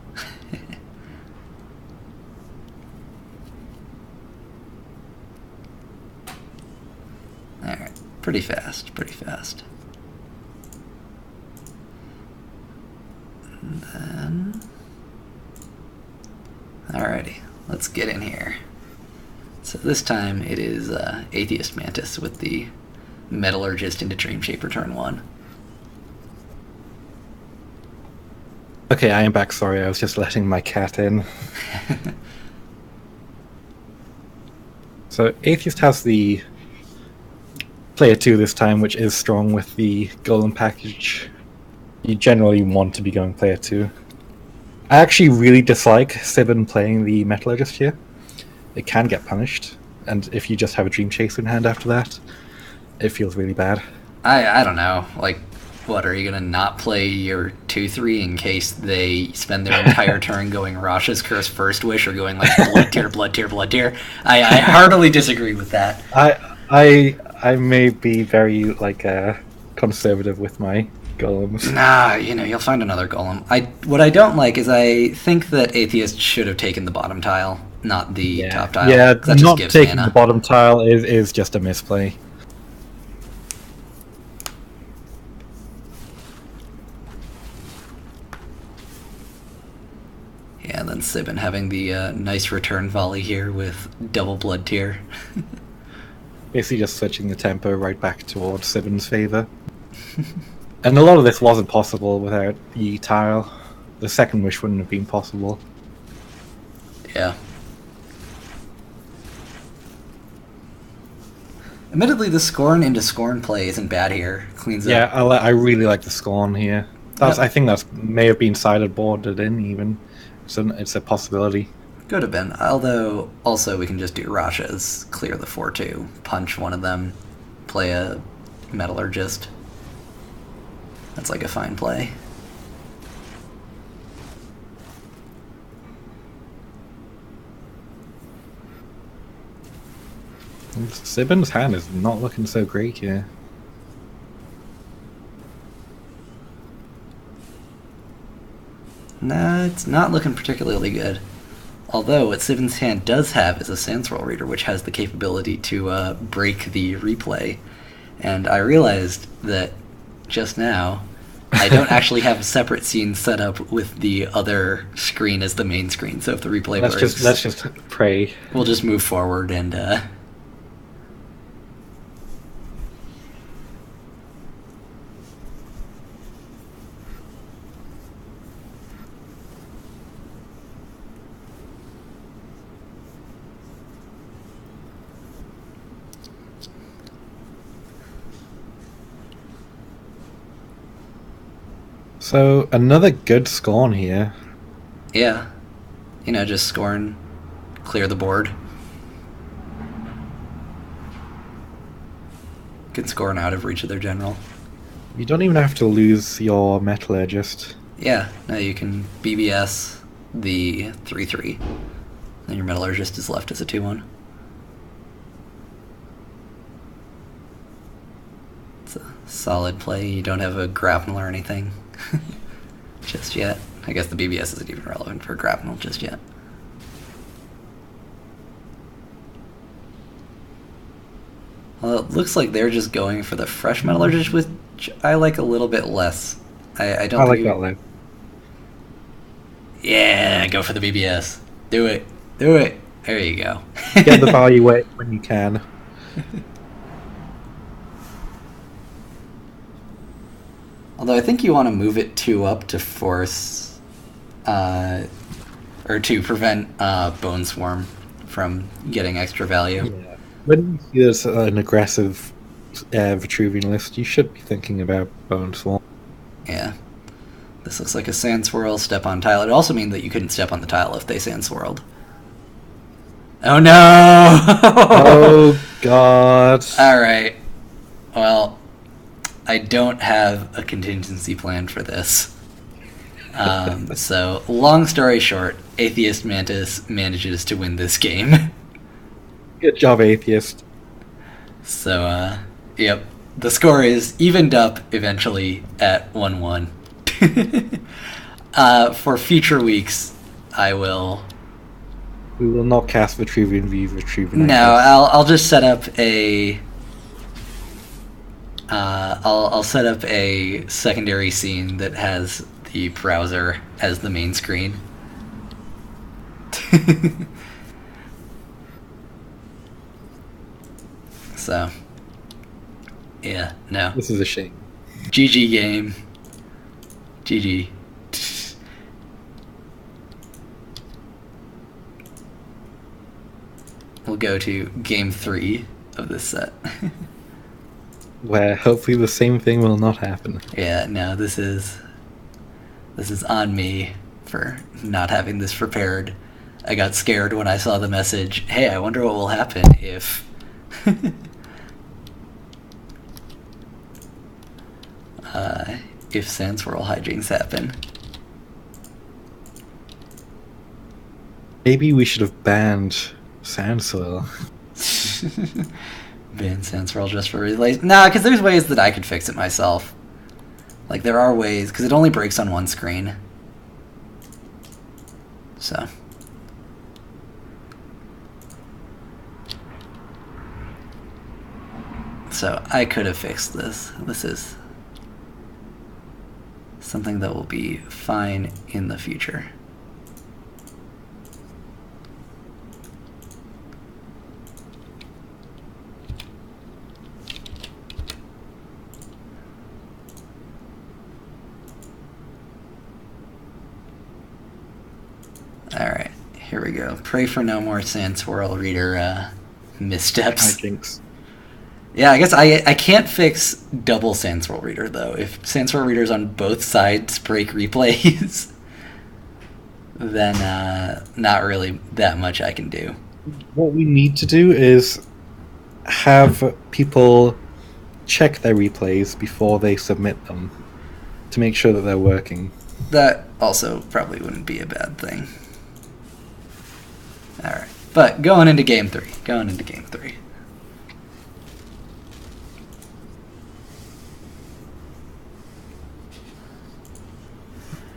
S1: Alright, pretty fast, pretty fast. And then... Alrighty, let's get in here. So this time it is Atheist Mantis with the Metallurgist into Dreamshaper turn 1.
S2: Okay, I am back. Sorry, I was just letting my cat in. So Atheist has the player 2 this time, which is strong with the Golem package. You generally want to be going player 2. I actually really dislike Sibin playing the Metallurgist here. It can get punished, and if you just have a Dream Chaser in hand after that, it feels really bad.
S1: I don't know, like, what, are you going to not play your 2-3 in case they spend their entire turn going Rasha's Curse First Wish or going, like, Blood Tier, Blood Tier, Blood Tier? I heartily disagree with that.
S2: I may be very, like, conservative with my golems.
S1: Nah, you know, you'll find another golem. What I don't like is I think that Atheist should have taken the bottom tile, not the top tile.
S2: Yeah,
S1: that
S2: not
S1: just
S2: taking
S1: mana.
S2: the bottom tile is just a misplay.
S1: Yeah, and then Sibin having the nice return volley here with double Blood Tier.
S2: Basically just switching the tempo right back towards Sibben's favour. And a lot of this wasn't possible without Yi Tile. The second wish wouldn't have been possible.
S1: Yeah. Admittedly, the Scorn into Scorn play isn't bad here. Cleans
S2: Yeah,
S1: up.
S2: I really like the Scorn here. That's, I think that may have been sideboarded in even. So it's a possibility.
S1: Could have been. Although, also, we can just do Rashas, clear the 4-2, punch one of them, play a Metallurgist. That's like a fine play.
S2: Sibben's hand is not looking so great here.
S1: Nah, it's not looking particularly good. Although, what Sibben's hand does have is a Sandswirl Reader, which has the capability to break the replay. And I realized that just now, I don't actually have a separate scene set up with the other screen as the main screen. So if the replay breaks,
S2: let's just pray.
S1: We'll just move forward and
S2: So another good Scorn here.
S1: yeah, just Scorn, clear the board. Can Scorn out of reach of their general.
S2: You don't even have to lose your Metallurgist.
S1: Yeah, no, you can BBS the 3-3. Then your Metallurgist is left as a 2-1. It's a solid play. You don't have a grapnel or anything just yet. I guess the BBS isn't even relevant for grapnel just yet. Well, it looks like they're just going for the fresh Metallurgist, which I like a little bit less. I don't.
S2: I like that though.
S1: Yeah, go for the BBS. Do it. Do it. There you go.
S2: Get the value when you can.
S1: Although I think you want to move it 2 up to force, or to prevent Bone Swarm from getting extra value.
S2: Yeah. When you see there's an aggressive Vitruvian list, you should be thinking about Bone Swarm.
S1: Yeah. This looks like a Sand Swirl, step on tile. It also means that you couldn't step on the tile if they Sand Swirled. Oh no!
S2: Oh god.
S1: Alright. Well, I don't have a contingency plan for this. So, long story short, Atheist Mantis manages to win this game.
S2: Good job, Atheist.
S1: So, yep. The score is evened up eventually at 1-1. For future weeks, I will...
S2: We will not cast Vitruvian v Vitruvian.
S1: No, I'll just set up a... I'll set up a secondary scene that has the browser as the main screen. So, yeah, no.
S2: This is a shame.
S1: GG game. GG. We'll go to game 3 of this set.
S2: Where hopefully the same thing will not happen.
S1: Yeah, no, this is on me for not having this prepared. I got scared when I saw the message, hey, I wonder what will happen if... if Sand Swirl hijinks happen.
S2: Maybe we should have banned Sandswirl.
S1: Ban Sand Swirl just for relays. Nah, because there's ways that I could fix it myself. Like, there are ways, because it only breaks on one screen. So. So, I could have fixed this. This is something that will be fine in the future. we go. Pray for no more Sand Swirl Reader missteps.
S2: Hijinks.
S1: Yeah, I guess I can't fix double Sand Swirl Reader, though. If Sand Swirl Readers on both sides break replays, then not really that much I can do.
S2: What we need to do is have people check their replays before they submit them to make sure that they're working.
S1: That also probably wouldn't be a bad thing. Alright. But going into game 3.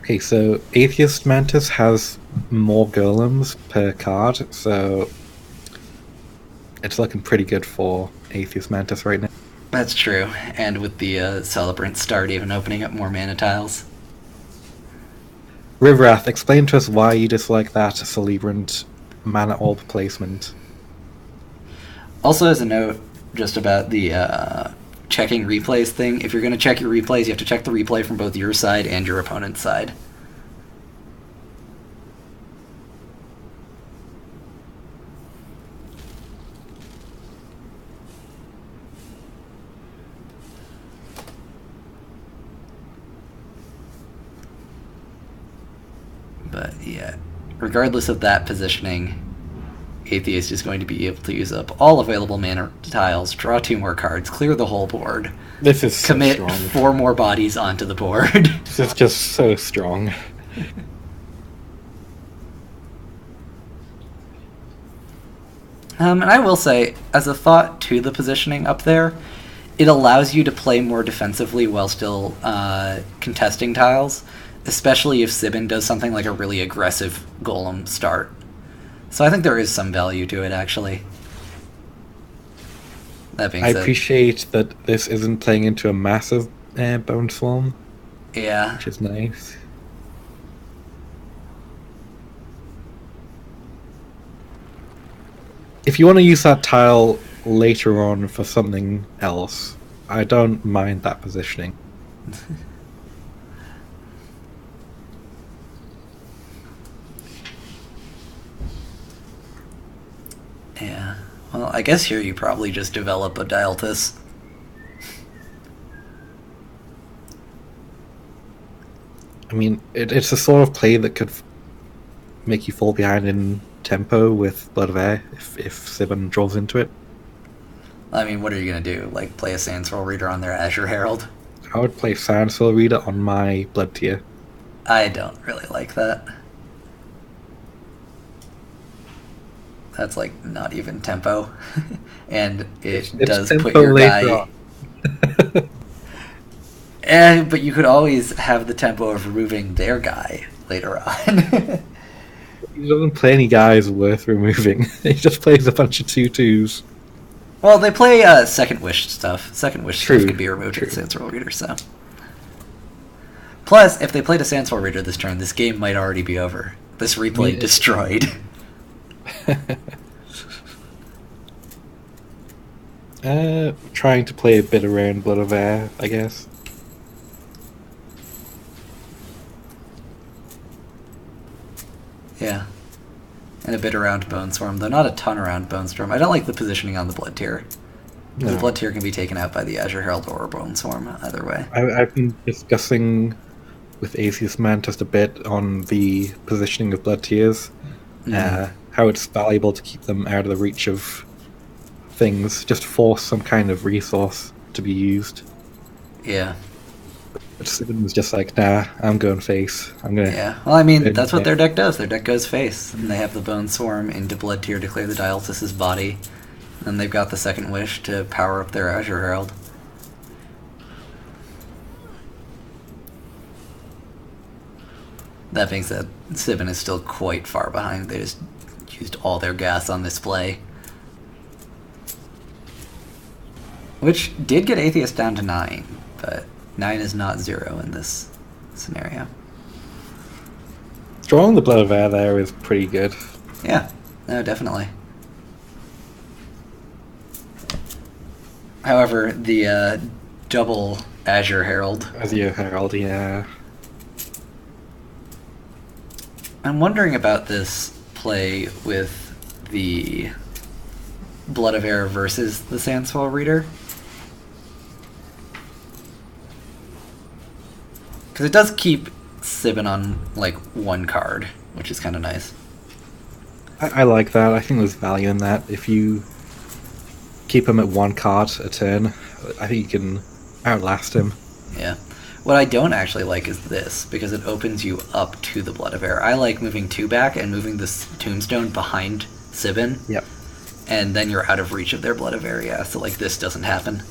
S2: Okay, so Atheist Mantis has more golems per card, so it's looking pretty good for Atheist Mantis right now.
S1: That's true. And with the Celebrant Start even opening up more mana tiles.
S2: Rivrath, explain to us why you dislike that Celebrant mana orb placement.
S1: Also, as a note, just about the checking replays thing, if you're going to check your replays, you have to check the replay from both your side and your opponent's side. But yeah, regardless of that positioning, Atheist is going to be able to use up all available mana tiles, draw 2 more cards, clear the whole board.
S2: This is so
S1: commit
S2: strong.
S1: 4 more bodies onto the board.
S2: This is just so strong.
S1: And I will say, as a thought to the positioning up there, it allows you to play more defensively while still contesting tiles, especially if Sibin does something like a really aggressive Golem start. So I think there is some value to it, actually. That being
S2: I
S1: said,
S2: appreciate that this isn't playing into a massive Bone Swarm,
S1: yeah.
S2: which is nice. If you want to use that tile later on for something else, I don't mind that positioning.
S1: Yeah. Well, I guess here you probably just develop a Dialtus.
S2: I mean, it's a sort of play that could make you fall behind in tempo with Blood of Air if Sibin draws into it.
S1: I mean, what are you going to do? Like, play a Sand Swirl Reader on their Azure Herald?
S2: I would play Sand Soul Reader on my Blood tier.
S1: I don't really like that. That's, like, not even tempo. And it
S2: It's
S1: does
S2: tempo
S1: put your
S2: later
S1: guy...
S2: on.
S1: But you could always have the tempo of removing their guy later on.
S2: He doesn't play any guys worth removing. He just plays a bunch of 2/2s.
S1: Well, they play Second Wish stuff. Second Wish
S2: True,
S1: stuff can be removed
S2: true.
S1: with Sand Swirl Reader, so... Plus, if they played a Sand Swirl Reader this turn, this game might already be over. This replay
S2: Yeah.
S1: destroyed.
S2: Trying to play a bit around Blood of Air, I guess.
S1: Yeah. And a bit around Bone Swarm, though not a ton around Bone Swarm. I don't like the positioning on the Blood Tier. The
S2: No.
S1: Blood Tier can be taken out by the Azure Herald or Bone Swarm, either way.
S2: I've been discussing with Atheist Mantis a bit on the positioning of Blood Tiers, how it's valuable to keep them out of the reach of things, just force some kind of resource to be used.
S1: Yeah.
S2: But Sibin was just like, nah, I'm going face. I'm gonna.
S1: Yeah. Well, I mean, that's what
S2: Yeah.
S1: their deck does. Their deck goes face. And they have the Bone Swarm into Blood Tier to clear the Dialtus' body. And they've got the Second Wish to power up their Azure Herald. That being said, Sibin is still quite far behind. They just used all their gas on this play. Which did get Atheist down to 9, but 9 is not 0 in this scenario.
S2: Drawing the Blood of Air there is pretty good.
S1: Yeah, no, definitely. However, the double Azure Herald.
S2: Azure Herald, yeah.
S1: I'm wondering about this play with the Blood of Air versus the Sandsfall Reader. Because it does keep Sibin on, like, one card, which is kind of nice.
S2: I like that. I think there's value in that. If you keep him at one card a turn, I think you can outlast him.
S1: Yeah. What I don't actually like is this, because it opens you up to the Blood of Air. I like moving 2 back and moving this Tombstone behind Sibin.
S2: Yep.
S1: And then you're out of reach of their Blood of Air, yeah, so, like, this doesn't happen.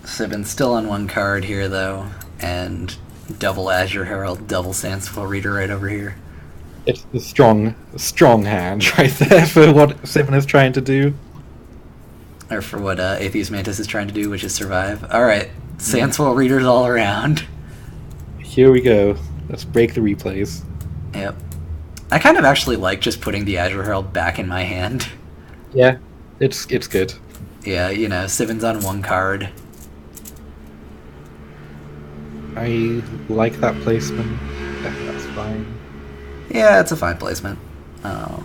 S1: Sibin's still on one card here, though, and double Azure Herald, double Sandsfall Reader right over here.
S2: It's a strong hand right there for what Sibin is trying to do.
S1: Or for what Atheist Mantis is trying to do, which is survive. Alright, Sandsfall Readers all around.
S2: Here we go. Let's break the replays.
S1: Yep. I kind of actually like just putting the Azure Herald back in my hand.
S2: Yeah, it's good.
S1: Yeah, you know, Sibin's on one card.
S2: I like that placement. That's fine.
S1: Yeah, it's a fine placement. I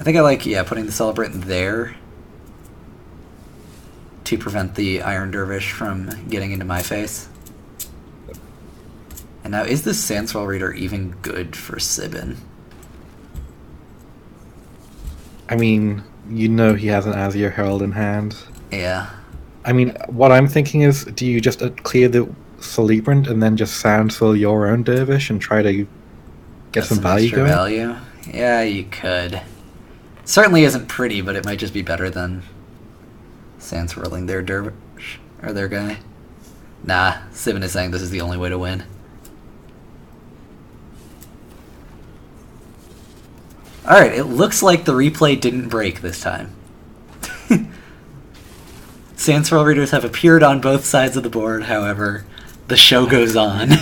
S1: think I like, putting the Celebrant there to prevent the Iron Dervish from getting into my face. And now, is this Sandsfall Reader even good for Sibin?
S2: I mean, you know he has an Azure Herald in hand.
S1: Yeah.
S2: I mean, what I'm thinking is, do you just clear the Celebrant and then just Sandsfall your own Dervish and try to get some value
S1: extra
S2: going?
S1: Value? Yeah, you could. Certainly isn't pretty, but it might just be better than Sandswirling their Dervish, or their guy. Nah, Sibin is saying this is the only way to win. Alright, it looks like the replay didn't break this time. Sandsfall Readers have appeared on both sides of the board, however, the show goes on.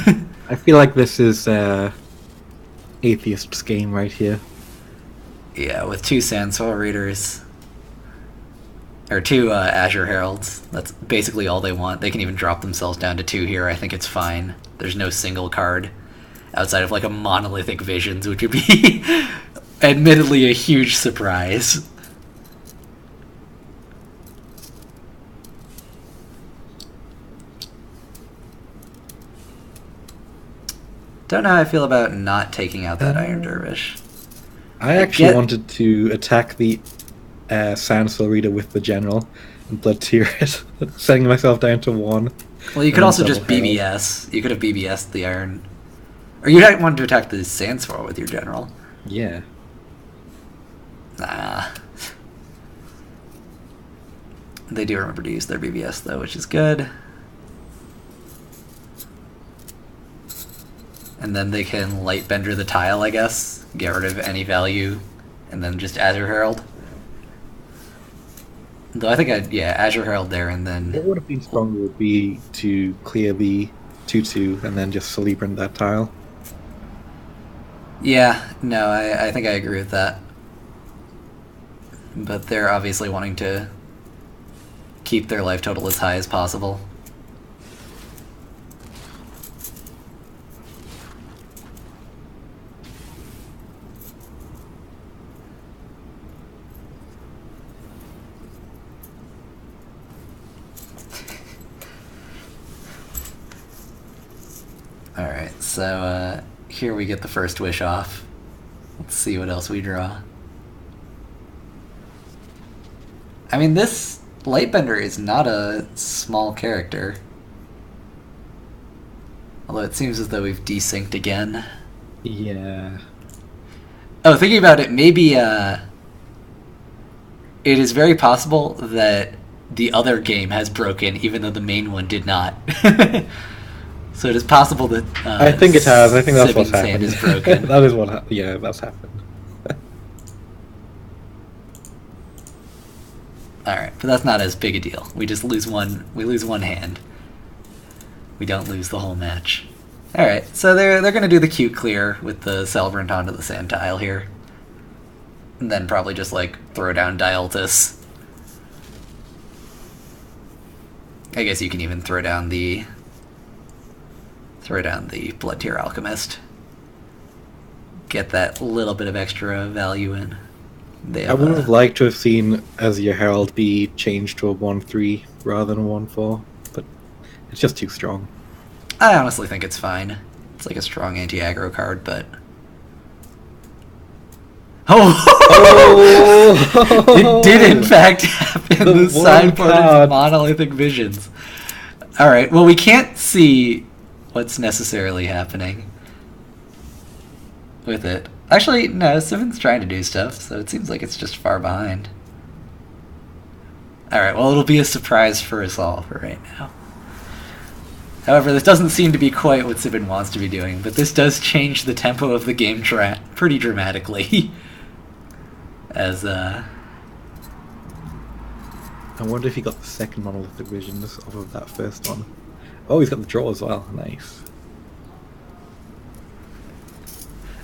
S2: I feel like this is Atheist's game right here.
S1: Yeah, with 2 Sandsfall Readers. Or 2 Azure Heralds. That's basically all they want. They can even drop themselves down to 2 here. I think it's fine. There's no single card outside of like a Monolithic Visions, which would be admittedly a huge surprise. Don't know how I feel about not taking out that Iron Dervish.
S2: I actually wanted to attack the Sandsfall Reader with the General and Blood Tier it, setting myself down to 1.
S1: Well, you could also just BBS. You could have BBS'd the Iron... Or you might want to attack the Sandsfall with your General.
S2: Yeah.
S1: Nah. They do remember to use their BBS, though, which is good. And then they can Lightbender the tile, I guess. Get rid of any value. And then just Azure Herald. Though I think Azure Herald there and then...
S2: What would have been stronger would be to clear the 2-2 and then just Celebrant that tile.
S1: Yeah, no, I think I agree with that. But they're obviously wanting to keep their life total as high as possible. Alright, so here we get the first wish off. Let's see what else we draw. I mean, this Lightbender is not a small character. Although it seems as though we've desynced again.
S2: Yeah.
S1: Oh, thinking about it, maybe it is very possible that the other game has broken, even though the main one did not. So it is possible that
S2: I think it has. I think that's what's
S1: Sibin's
S2: happened.
S1: hand is broken.
S2: That is what. Yeah, that's happened.
S1: All right, but that's not as big a deal. We just lose one. We lose one hand. We don't lose the whole match. All right, so they're gonna do the cute clear with the Celebrant onto the sand tile here, and then probably just like throw down Dialtus I guess you can even throw down the Blood Tier Alchemist. Get that little bit of extra value in.
S2: I would have liked to have seen Azure Herald be changed to a 1/3 rather than a 1/4, but it's just too strong.
S1: I honestly think it's fine. It's like a strong anti-aggro card, but... It did in fact happen. The sideboard is Monolithic Visions. Alright, well we can't see what's necessarily happening with it. Actually, no, Simon's trying to do stuff, so it seems like it's just far behind. Alright, well it'll be a surprise for us all for right now. However, this doesn't seem to be quite what Sibin wants to be doing, but this does change the tempo of the game pretty dramatically. As,
S2: I wonder if he got the second Monolithic Visions off of that first one. Oh, he's got the draw as well. Nice.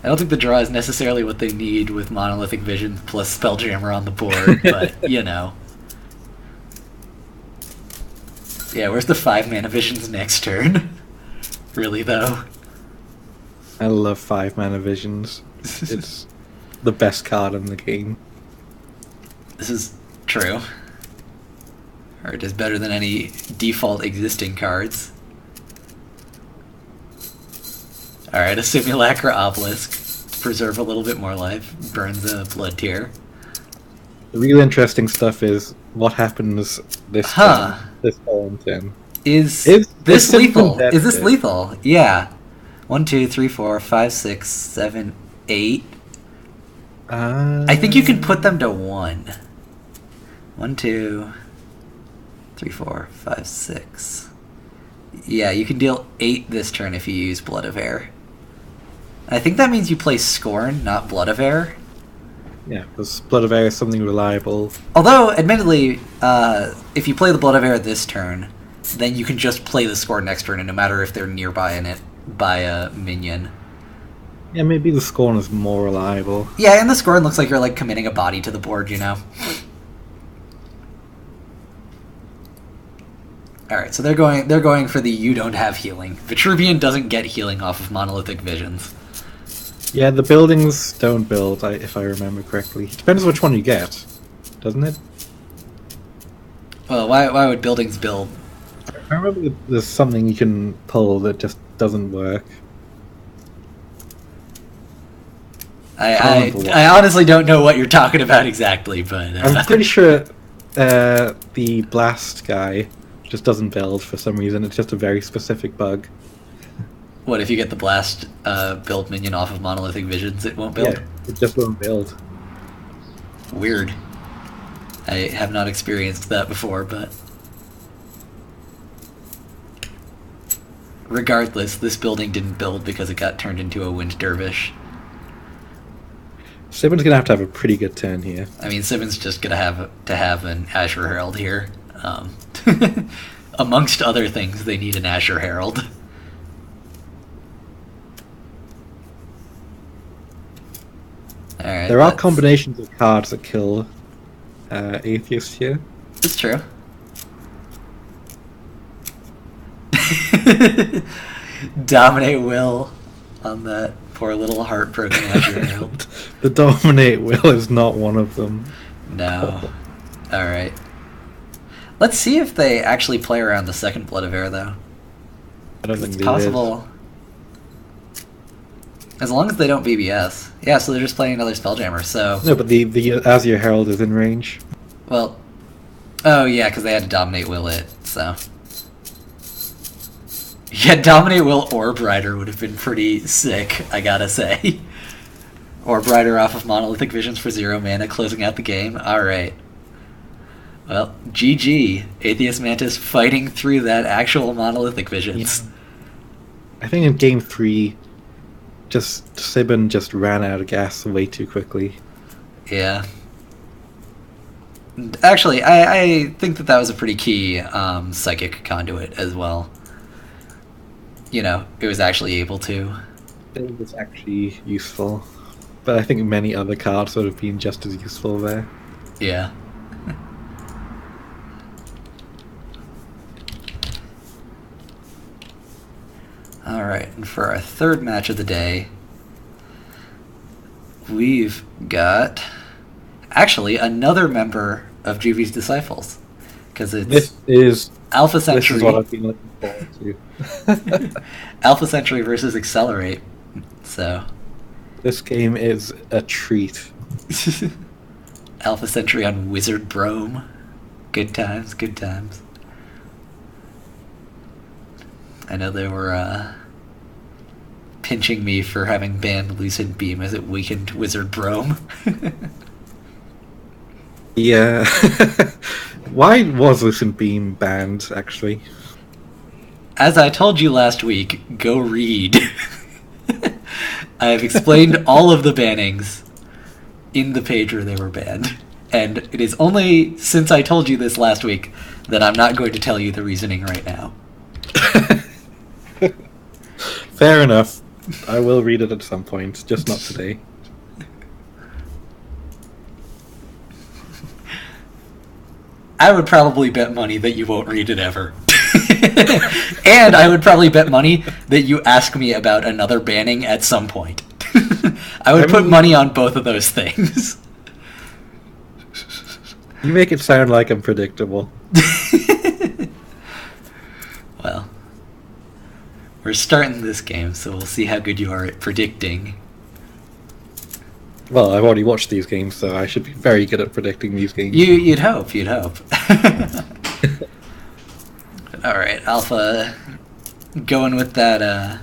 S1: I don't think the draw is necessarily what they need with Monolithic Visions plus Spelljammer on the board, but, you know. Yeah, where's the 5-mana Visions next turn? Really, though?
S2: I love 5-mana Visions. It's the best card in the game.
S1: This is true. Or it is better than any default existing cards. Alright, a Simulacra Obelisk to preserve a little bit more life. Burns a Blood Tier.
S2: The real interesting stuff is what happens this turn. This whole turn.
S1: Is this lethal? Is this lethal? Yeah. 1, 2, 3, 4, 5, 6, 7, 8. I think you can put them to 1. 1, 2, 3, 4, 5, 6. Yeah, you can deal 8 this turn if you use Blood of Air. I think that means you play Scorn, not Blood of Air.
S2: Yeah, because Blood of Air is something reliable.
S1: Although, admittedly, if you play the Blood of Air this turn, then you can just play the Scorn next turn, and no matter if they're nearby in it by a minion.
S2: Yeah, maybe the Scorn is more reliable.
S1: Yeah, and the Scorn looks like you're like committing a body to the board, you know? Alright, so they're going for the you don't have healing. Vitruvian doesn't get healing off of Monolithic Visions.
S2: Yeah, the buildings don't build, if I remember correctly. It depends which one you get, doesn't it?
S1: Well, why would buildings build?
S2: I remember there's something you can pull that just doesn't work.
S1: I honestly don't know what you're talking about exactly, but...
S2: I'm pretty sure the blast guy just doesn't build for some reason. It's just a very specific bug.
S1: What, if you get the blast build minion off of Monolithic Visions, it won't build?
S2: Yeah, it just won't build.
S1: Weird. I have not experienced that before, but... Regardless, this building didn't build because it got turned into a Wind Dervish.
S2: Simon's gonna have a pretty good turn here.
S1: I mean, Simon's just gonna have to have an Azure Herald here. Amongst other things, they need an Azure Herald. Alright,
S2: there are combinations of cards that kill Atheist here.
S1: It's true. Dominate Will on that poor little heartbroken Azure Herald.
S2: The Dominate Will is not one of them.
S1: No. Alright. Let's see if they actually play around the second Blood of Air, though.
S2: I don't think
S1: it's possible. As long as they don't BBS. Yeah, so they're just playing another Spelljammer, so...
S2: No, but the Azure Herald is in range.
S1: Well... Oh, yeah, because they had to Dominate Will it, so... Yeah, Dominate Will Orb Rider would have been pretty sick, I gotta say. Orb Rider off of Monolithic Visions for 0 mana, closing out the game. Alright. Well, GG. Atheist Mantis fighting through that actual Monolithic Visions.
S2: I think in Game 3, Sibin just ran out of gas way too quickly.
S1: Yeah. Actually, I think that was a pretty key Psychic Conduit as well. You know, it was actually able to.
S2: It was actually useful. But I think many other cards would have been just as useful there.
S1: Yeah. Alright, and for our third match of the day, we've got actually another member of Juvi's Disciples. Because it's Alpha Century.
S2: This is what I've been looking forward to.
S1: Alpha Century versus Accelerate. So
S2: this game is a treat.
S1: Alpha Century on Wizard Brome. Good times, good times. I know they were pinching me for having banned Lucid Beam as it weakened Wizard Brome.
S2: Yeah. Why was Lucid Beam banned, actually?
S1: As I told you last week, go read. I have explained all of the bannings in the page where they were banned. And it is only since I told you this last week that I'm not going to tell you the reasoning right now.
S2: Fair enough. I will read it at some point, just not today.
S1: I would probably bet money that you won't read it ever. And I would probably bet money that you ask me about another banning at some point. I would put money on both of those things.
S2: You make it sound like I'm predictable.
S1: Well, we're starting this game, so we'll see how good you are at predicting.
S2: Well, I've already watched these games, so I should be very good at predicting these games.
S1: You'd hope. Alright, Alpha, going with that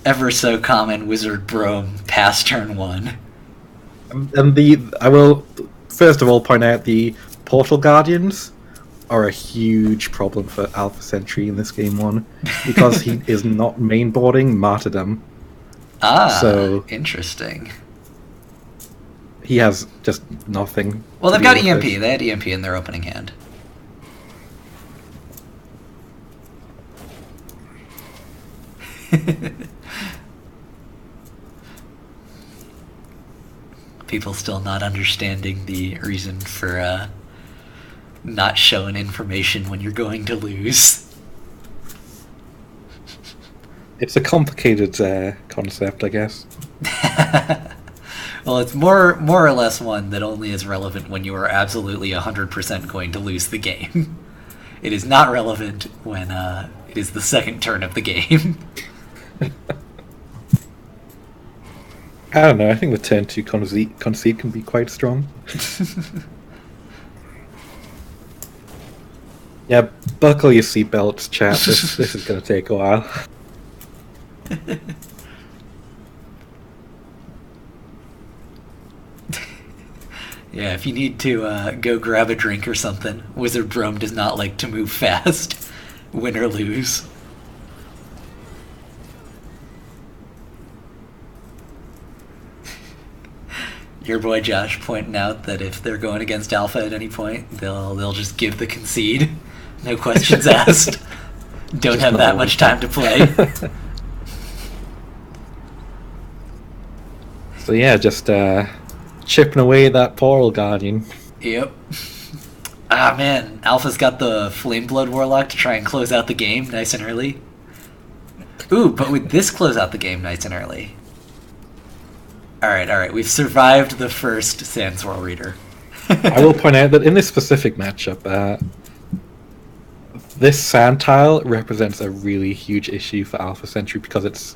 S1: ever so common Wizard Brome past turn 1.
S2: And I will first of all point out the Portal Guardians are a huge problem for Alpha Sentry in this game 1, because he is not mainboarding Martyrdom.
S1: So interesting.
S2: He has just nothing.
S1: Well, they've got EMP. They had EMP in their opening hand. People still not understanding the reason for not showing information when you're going to lose.
S2: It's a complicated concept, I guess.
S1: Well, it's more or less one that only is relevant when you are absolutely 100% going to lose the game. It is not relevant when it is the second turn of the game.
S2: I don't know, I think the turn 2 concede can be quite strong. Yeah, buckle your seatbelts, chat. This is going to take a while.
S1: Yeah, if you need to go grab a drink or something, Wizard Brome does not like to move fast, win or lose. Your boy Josh pointing out that if they're going against Alpha at any point, they'll just give the concede, no questions asked. Don't have that much time to play.
S2: So yeah, just chipping away at that Portal Guardian.
S1: Yep. Ah man, Alpha's got the Flameblood Warlock to try and close out the game nice and early. Ooh, but would this close out the game nice and early? Alright, we've survived the first Sandswirl Reader.
S2: I will point out that in this specific matchup, this sand tile represents a really huge issue for Alpha Sentry because its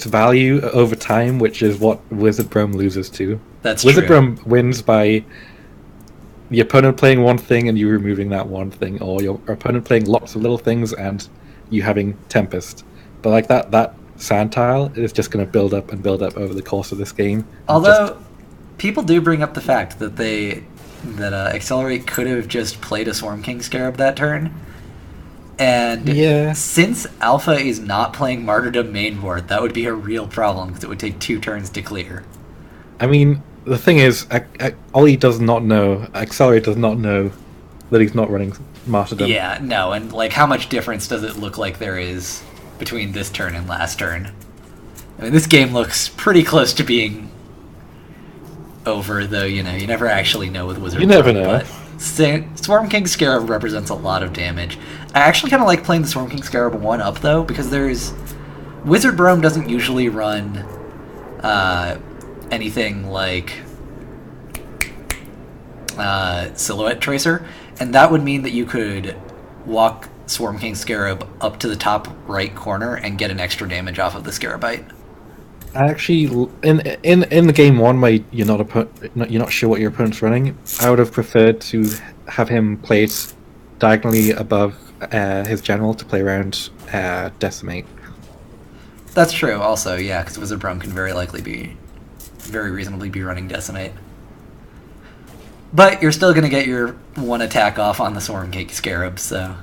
S2: value over time, which is what Wizard Brome loses to.
S1: That's
S2: Wizard
S1: true.
S2: Brome wins by the opponent playing one thing and you removing that one thing, or your opponent playing lots of little things and you having Tempest. But like that sand tile is just going to build up over the course of this game.
S1: Although people do bring up the fact that Accelerate could have just played a Swarm King Scarab that turn. And since Alpha is not playing Martyrdom mainboard, that would be a real problem because it would take 2 turns to clear.
S2: I mean, the thing is, Ollie does not know, Accelerate does not know that he's not running Martyrdom.
S1: Yeah, no, and like how much difference does it look like there is between this turn and last turn? I mean, this game looks pretty close to being over, though, you never actually know with Wizard.
S2: You never know.
S1: But Swarm King Scarab represents a lot of damage. I actually kind of like playing the Swarm King Scarab 1-up, though, because there's... Wizard Brome doesn't usually run anything like Silhouette Tracer, and that would mean that you could walk Swarm King Scarab up to the top right corner and get an extra damage off of the Scarabite.
S2: Actually, in the game one where you're not sure what your opponent's running, I would have preferred to have him placed diagonally above his general to play around Decimate.
S1: That's true, also, yeah, because Wizard Brome can very reasonably be running Decimate. But you're still going to get your one attack off on the Swarm King Scarab, so...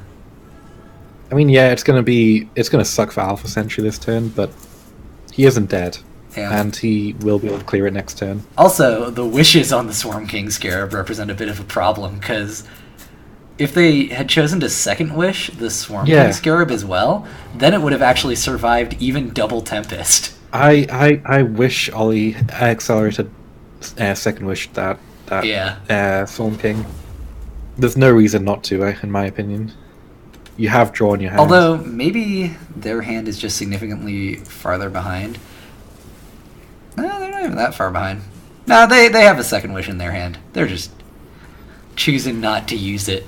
S2: I mean, yeah, it's going to suck for Alpha Sentry this turn, but he isn't dead, and he will be able to clear it next turn.
S1: Also, the wishes on the Swarm King Scarab represent a bit of a problem, because if they had chosen to second wish the Swarm King Scarab as well, then it would have actually survived even double Tempest.
S2: I wish Ollie accelerated second wish that Swarm King. There's no reason not to, in my opinion. You have drawn your hand.
S1: Although, maybe their hand is just significantly farther behind. No, they're not even that far behind. No, they have a second wish in their hand. They're just choosing not to use it.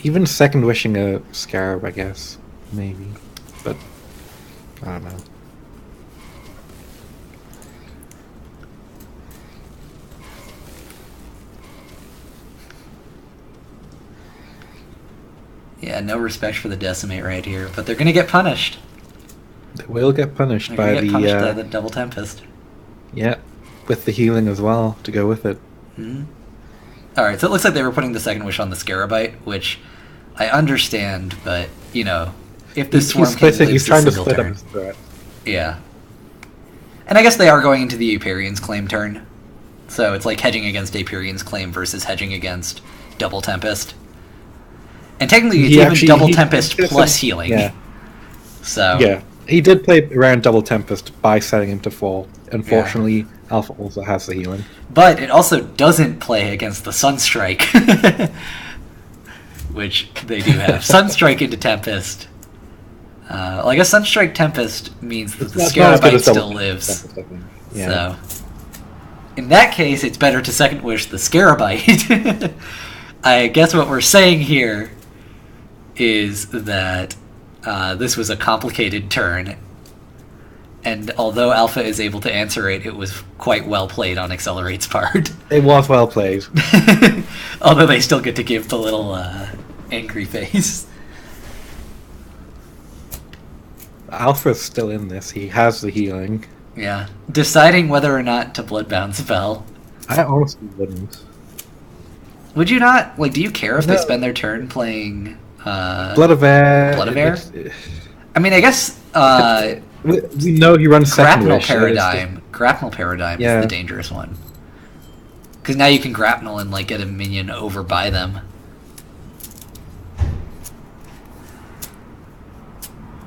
S2: Even second wishing a Scarab, I guess. Maybe. But, I don't know.
S1: Yeah, no respect for the Decimate right here, but they're going to get punished.
S2: They will get punished by
S1: the Double Tempest.
S2: Yeah, with the healing as well to go with it.
S1: Mm-hmm. Alright, so it looks like they were putting the second wish on the Scarabite, which I understand, but, you know, if this Swarm King lives
S2: he's trying to
S1: single
S2: split
S1: turn...
S2: up his threat.
S1: Yeah. And I guess they are going into the Aperion's Claim turn. So it's like hedging against Aperion's Claim versus hedging against Double Tempest. And technically, it's even Double Tempest plus healing.
S2: Yeah.
S1: So
S2: yeah, he did play around Double Tempest by setting him to fall. Unfortunately, Alpha also has the healing.
S1: But it also doesn't play against the Sunstrike, which they do have. Sunstrike into Tempest. Well, I guess Sunstrike Tempest means that the Scarabite still lives. So, in that case, it's better to second wish the Scarabite. I guess what we're saying here is that this was a complicated turn, and although Alpha is able to answer it, it was quite well played on Accelerate's part.
S2: It was well played.
S1: Although they still get to give the little angry face.
S2: Alpha's still in this. He has the healing.
S1: Yeah. Deciding whether or not to Bloodbound spell.
S2: I honestly wouldn't.
S1: Would you not? Like, do you care if they spend their turn playing...
S2: Blood of Air?
S1: Blood of Air? I mean, I guess...
S2: we know he runs second wish.
S1: Grapnel Paradigm is the dangerous one. Because now you can grapnel and, like, get a minion over by them.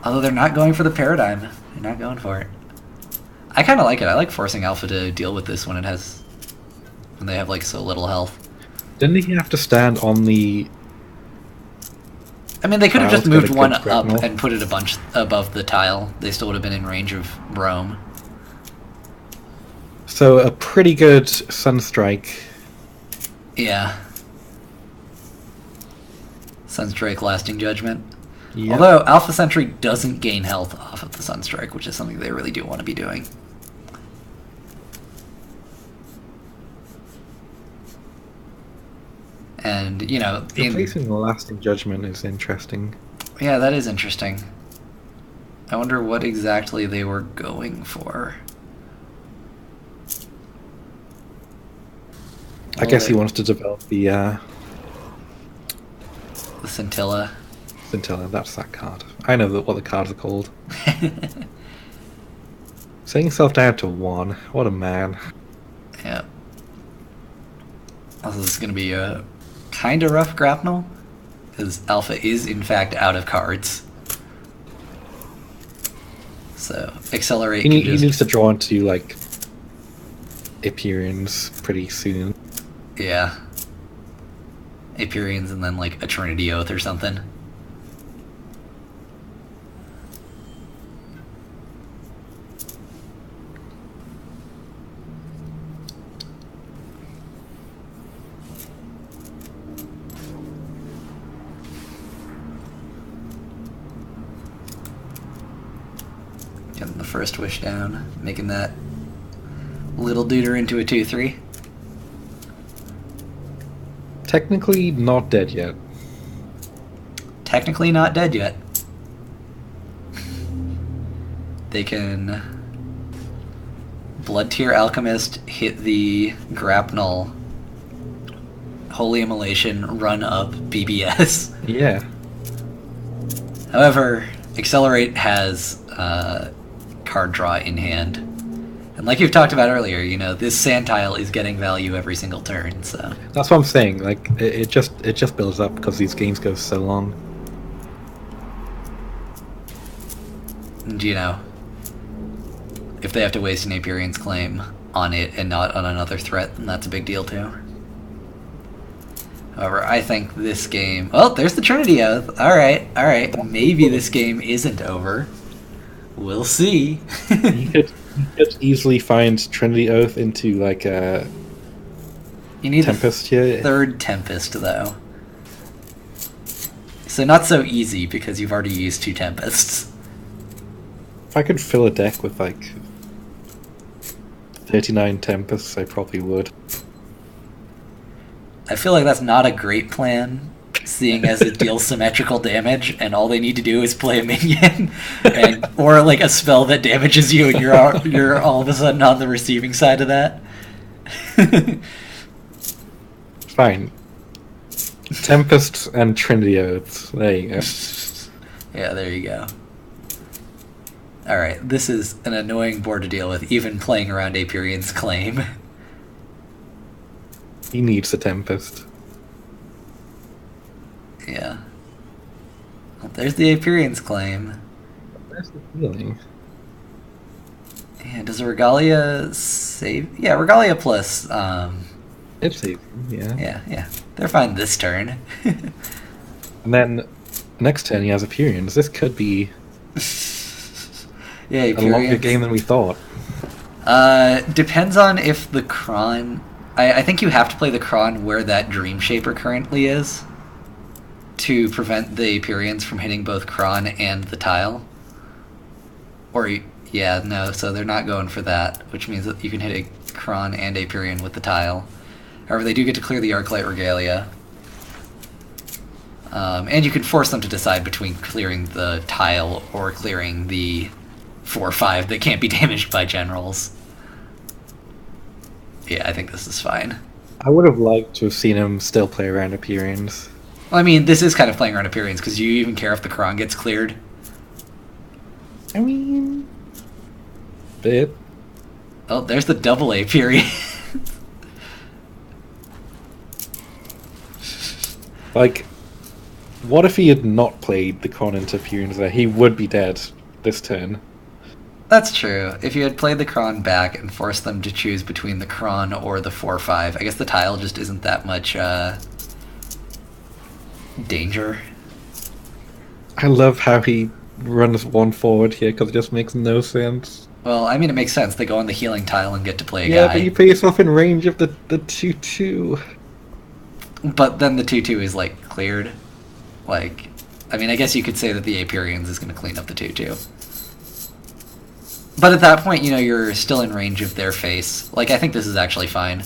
S1: Although they're not going for the Paradigm. They're not going for it. I kind of like it. I like forcing Alpha to deal with this when they have, like, so little health.
S2: Didn't he have to stand on the...
S1: I mean, they could have just moved one up and put it a bunch above the tile. They still would have been in range of Rome.
S2: So, a pretty good Sunstrike.
S1: Yeah. Sunstrike Lasting Judgment.
S2: Yep.
S1: Although, Alpha Sentry doesn't gain health off of the Sunstrike, which is something they really do want to be doing. And, you know...
S2: Replacing the Lasting Judgment is interesting.
S1: Yeah, that is interesting. I wonder what exactly they were going for.
S2: I guess he wants to develop the
S1: Scintilla.
S2: Scintilla, that's that card. I know what the cards are called. Setting himself down to 1. What a man.
S1: Yeah. Also, this is going to be a kind of rough grapnel, because Alpha is, in fact, out of cards. So, Accelerate
S2: he needs to draw into, like, Hyperions pretty soon.
S1: Yeah. Aperions and then like a Trinity Oath or something. Getting the first wish down, making that little duder into a 2/3.
S2: Technically not dead yet.
S1: Technically not dead yet. They can Blood Tier Alchemist, hit the Grapnel, Holy Immolation, run up BBS.
S2: Yeah.
S1: However, Accelerate has card draw in hand. And like you've talked about earlier, you know, this sand tile is getting value every single turn, so...
S2: That's what I'm saying, like, it just builds up because these games go so long.
S1: And, you know, if they have to waste an Aperion's Claim on it and not on another threat, then that's a big deal too. However, I think this game... Oh, there's the Trinity Oath. Alright. Maybe this game isn't over. We'll see.
S2: You could easily find Trinity Oath into, like, a...
S1: You need
S2: Tempest
S1: the
S2: here.
S1: third Tempest, though. So not so easy, because you've already used 2 Tempests.
S2: If I could fill a deck with, like, 39 Tempests, I probably would.
S1: I feel like that's not a great plan, seeing as it deals symmetrical damage, and all they need to do is play a minion, or like a spell that damages you, and you're all of a sudden on the receiving side of that.
S2: Fine. Tempest and Trinity Oaths. There you go.
S1: Yeah, there you go. Alright, this is an annoying board to deal with, even playing around Aperion's Claim.
S2: He needs a Tempest.
S1: Yeah. Well, there's the Aperion's Claim.
S2: Where's the healing?
S1: Yeah, does a Regalia save? Yeah, Regalia plus,
S2: It saves him, yeah.
S1: Yeah. They're fine this turn.
S2: And then, next turn he has Aperions. This could be
S1: Yeah,
S2: a longer game than we thought.
S1: Depends on if the Kron... I think you have to play the Kron where that Dream Shaper currently is to prevent the Aperions from hitting both Kron and the tile. Or, yeah, no, so they're not going for that, which means that you can hit a Kron and Aperion with the tile. However, they do get to clear the Arclight Regalia. And you can force them to decide between clearing the tile or clearing the 4/5 that can't be damaged by generals. Yeah, I think this is fine.
S2: I would have liked to have seen him still play around Aperions.
S1: Well, I mean, this is kind of playing around Aperions, because do you even care if the Kron gets cleared?
S2: I mean... bit.
S1: Oh, there's the double Aperion.
S2: Like, what if he had not played the Kron into Aperions there? He would be dead this turn.
S1: That's true. If you had played the Kron back and forced them to choose between the Kron or the 4/5, I guess the tile just isn't that much danger.
S2: I love how he runs one forward here because it just makes no sense.
S1: Well, I mean, it makes sense. They go on the healing tile and get to play a
S2: Yeah,
S1: guy.
S2: but you put yourself in range of the 2/2.
S1: But then the 2/2 is, like, cleared. Like, I mean, I guess you could say that the Aperions is going to clean up the 2/2. But at that point, you know, you're still in range of their face. Like, I think this is actually fine.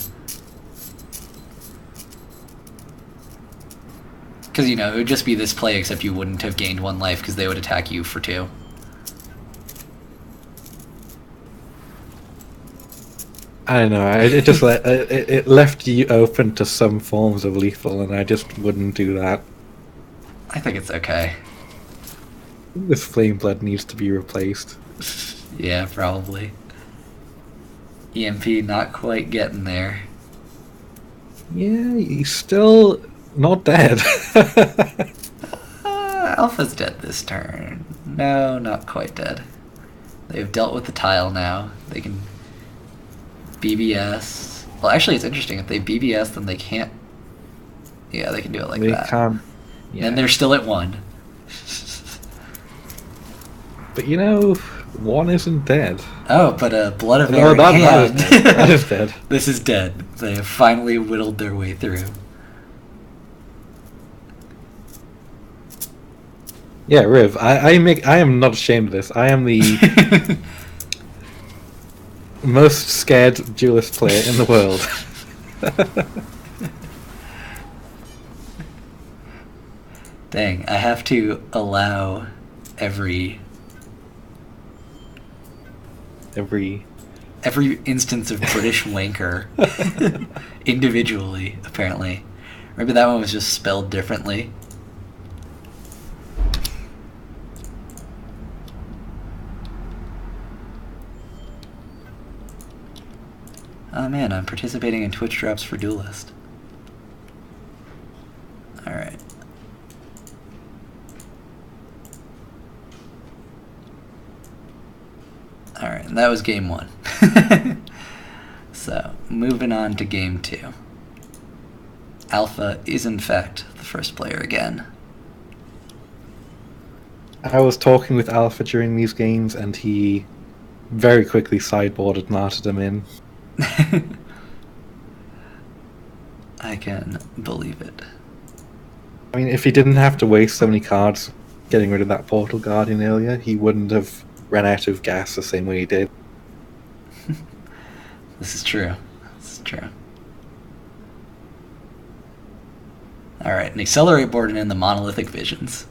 S1: Because, you know, it would just be this play, except you wouldn't have gained 1 life because they would attack you for 2.
S2: I don't know. It just it left you open to some forms of lethal, and I just wouldn't do that.
S1: I think it's okay.
S2: This flame blood needs to be replaced.
S1: Yeah, probably. EMP not quite getting there.
S2: Yeah, he's still not dead.
S1: Alpha's dead this turn. No, not quite dead. They've dealt with the tile now. They can BBS. Well, actually, it's interesting. If they BBS, then they can't... Yeah, they can do it like
S2: they
S1: that.
S2: can't. Yeah.
S1: And they're still at 1.
S2: But you know, 1 isn't dead.
S1: Oh, but Blood of
S2: No,
S1: Every
S2: that
S1: Hand.
S2: is dead. That is dead.
S1: This is dead. They have finally whittled their way through.
S2: Yeah, Riv, I am not ashamed of this. I am the most scared duelist player in the world.
S1: Dang, I have to allow every instance of British wanker individually, apparently. Maybe that one was just spelled differently. Oh man, I'm participating in Twitch drops for Duelist. Alright. Alright, and that was game 1. So, moving on to game 2. Alpha is in fact the first player again.
S2: I was talking with Alpha during these games, and he very quickly sideboarded martyrdom in.
S1: I can believe it.
S2: I mean, if he didn't have to waste so many cards getting rid of that Portal Guardian earlier, he wouldn't have ran out of gas the same way he did.
S1: This is true. This is true. Alright, and Accelerate boarding in the Monolithic Visions.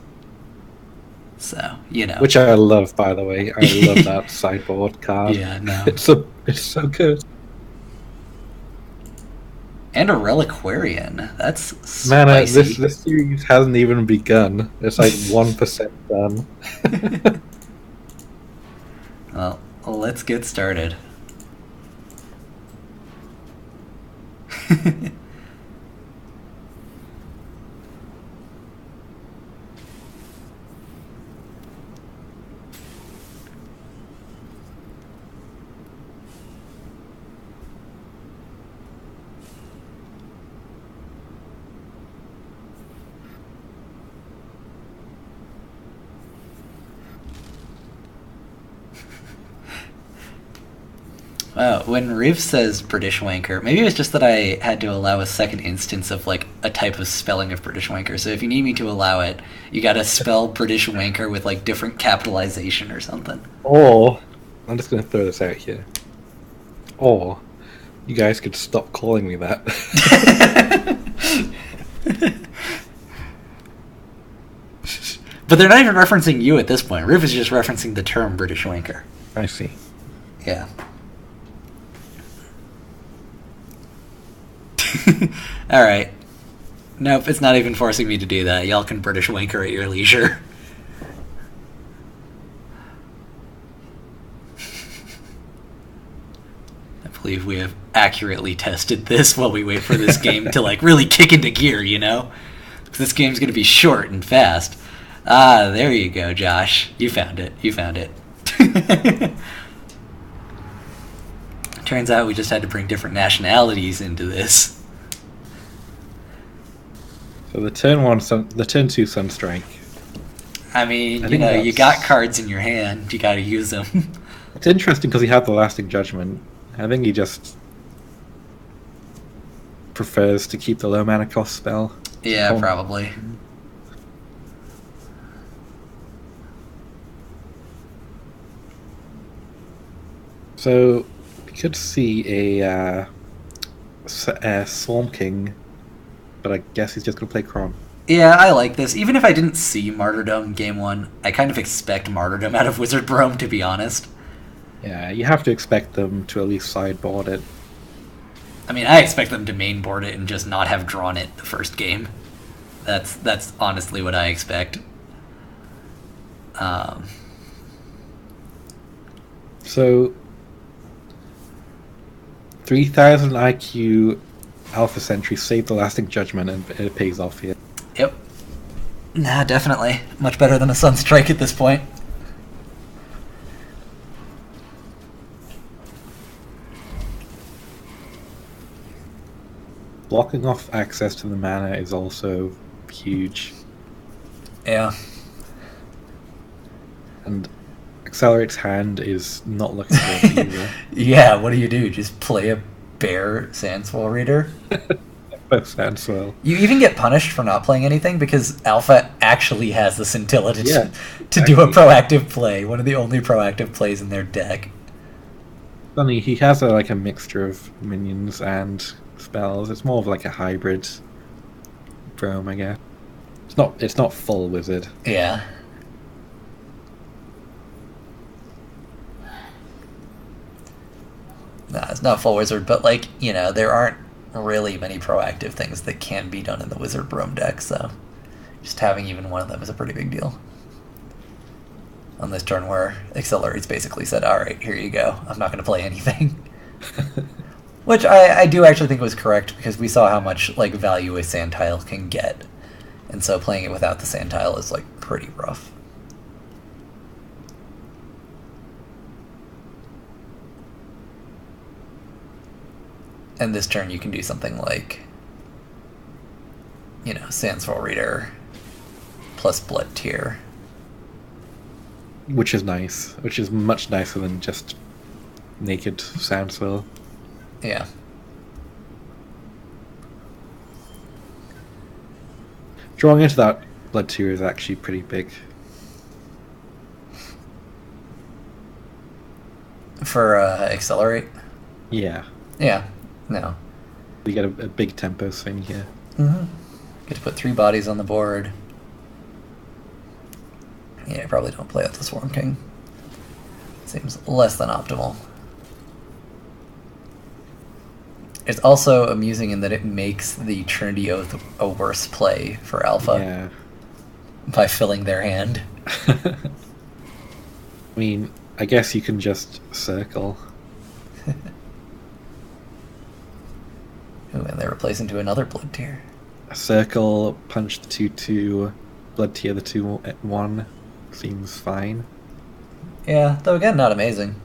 S1: So, you know.
S2: Which I love, by the way. I love that sideboard card.
S1: Yeah, no.
S2: It's so good.
S1: And a Reliquarian. That's
S2: Man,
S1: spicy.
S2: this series hasn't even begun. It's like 1% done.
S1: Well, let's get started. When Riv says British wanker, maybe it was just that I had to allow a second instance of like a type of spelling of British wanker. So if you need me to allow it, you gotta spell British wanker with like different capitalization or something.
S2: Or, I'm just gonna throw this out here. Or, you guys could stop calling me that.
S1: But they're not even referencing you at this point. Riv is just referencing the term British wanker.
S2: I see.
S1: Yeah. Alright. Nope, it's not even forcing me to do that. Y'all can British wanker at your leisure. I believe we have accurately tested this while we wait for this game to like really kick into gear, you know? Because this game's going to be short and fast. Ah, there you go, Josh. You found it. You found it. Turns out we just had to bring different nationalities into this.
S2: So the turn 2 Sunstrike.
S1: I mean, you know, you got cards in your hand. You got to use them.
S2: It's interesting because he had the Lasting Judgment. I think he just prefers to keep the low mana cost spell.
S1: Yeah, probably.
S2: So we could see a Swarm King, but I guess he's just going to play Kron.
S1: Yeah, I like this. Even if I didn't see Martyrdom game 1, I kind of expect Martyrdom out of Wizard Brome, to be honest.
S2: Yeah, you have to expect them to at least sideboard it.
S1: I mean, I expect them to mainboard it and just not have drawn it the first game. That's honestly what I expect.
S2: So 3000 IQ Alpha Sentry saved the Lasting Judgment, and it pays off here.
S1: Yep. Nah, definitely. Much better than a Sunstrike at this point.
S2: blocking off access to the mana is also huge.
S1: Yeah.
S2: And Accelerate's hand is not looking good either.
S1: Yeah, what do? Just play a bear Sandswell Reader?
S2: Both Sandswell.
S1: You even get punished for not playing anything because Alpha actually has the Scintilla to
S2: exactly.
S1: do a proactive play. One of the only proactive plays in their deck.
S2: Funny, he has a mixture of minions and spells. It's more of like a hybrid drome, I guess. It's not full wizard.
S1: Yeah. No, it's not full wizard, but there aren't really many proactive things that can be done in the wizard Brome deck, so just having even one of them is a pretty big deal. On this turn where Accelerate's basically said, alright, here you go. I'm not going to play anything. Which I do actually think was correct, because we saw how much value a sand tile can get. And so playing it without the sand tile is pretty rough. And this turn you can do something like, Sandswell Reader plus Blood Tear.
S2: Which is nice. Which is much nicer than just naked Sandswell.
S1: Yeah.
S2: Drawing into that Blood Tear is actually pretty big.
S1: For Accelerate?
S2: Yeah.
S1: Yeah. No.
S2: You get a big tempo swing here.
S1: Mm-hmm. Get to put 3 bodies on the board. Yeah, probably don't play out the Swarm King. Seems less than optimal. It's also amusing in that it makes the Trinity Oath a worse play for Alpha.
S2: Yeah.
S1: By filling their hand.
S2: I mean, I guess you can just circle.
S1: Ooh, and they replace into another Blood Tear.
S2: Circle, punch the 2/2, Blood Tear the 2/1. Seems fine.
S1: Yeah, though again, not amazing.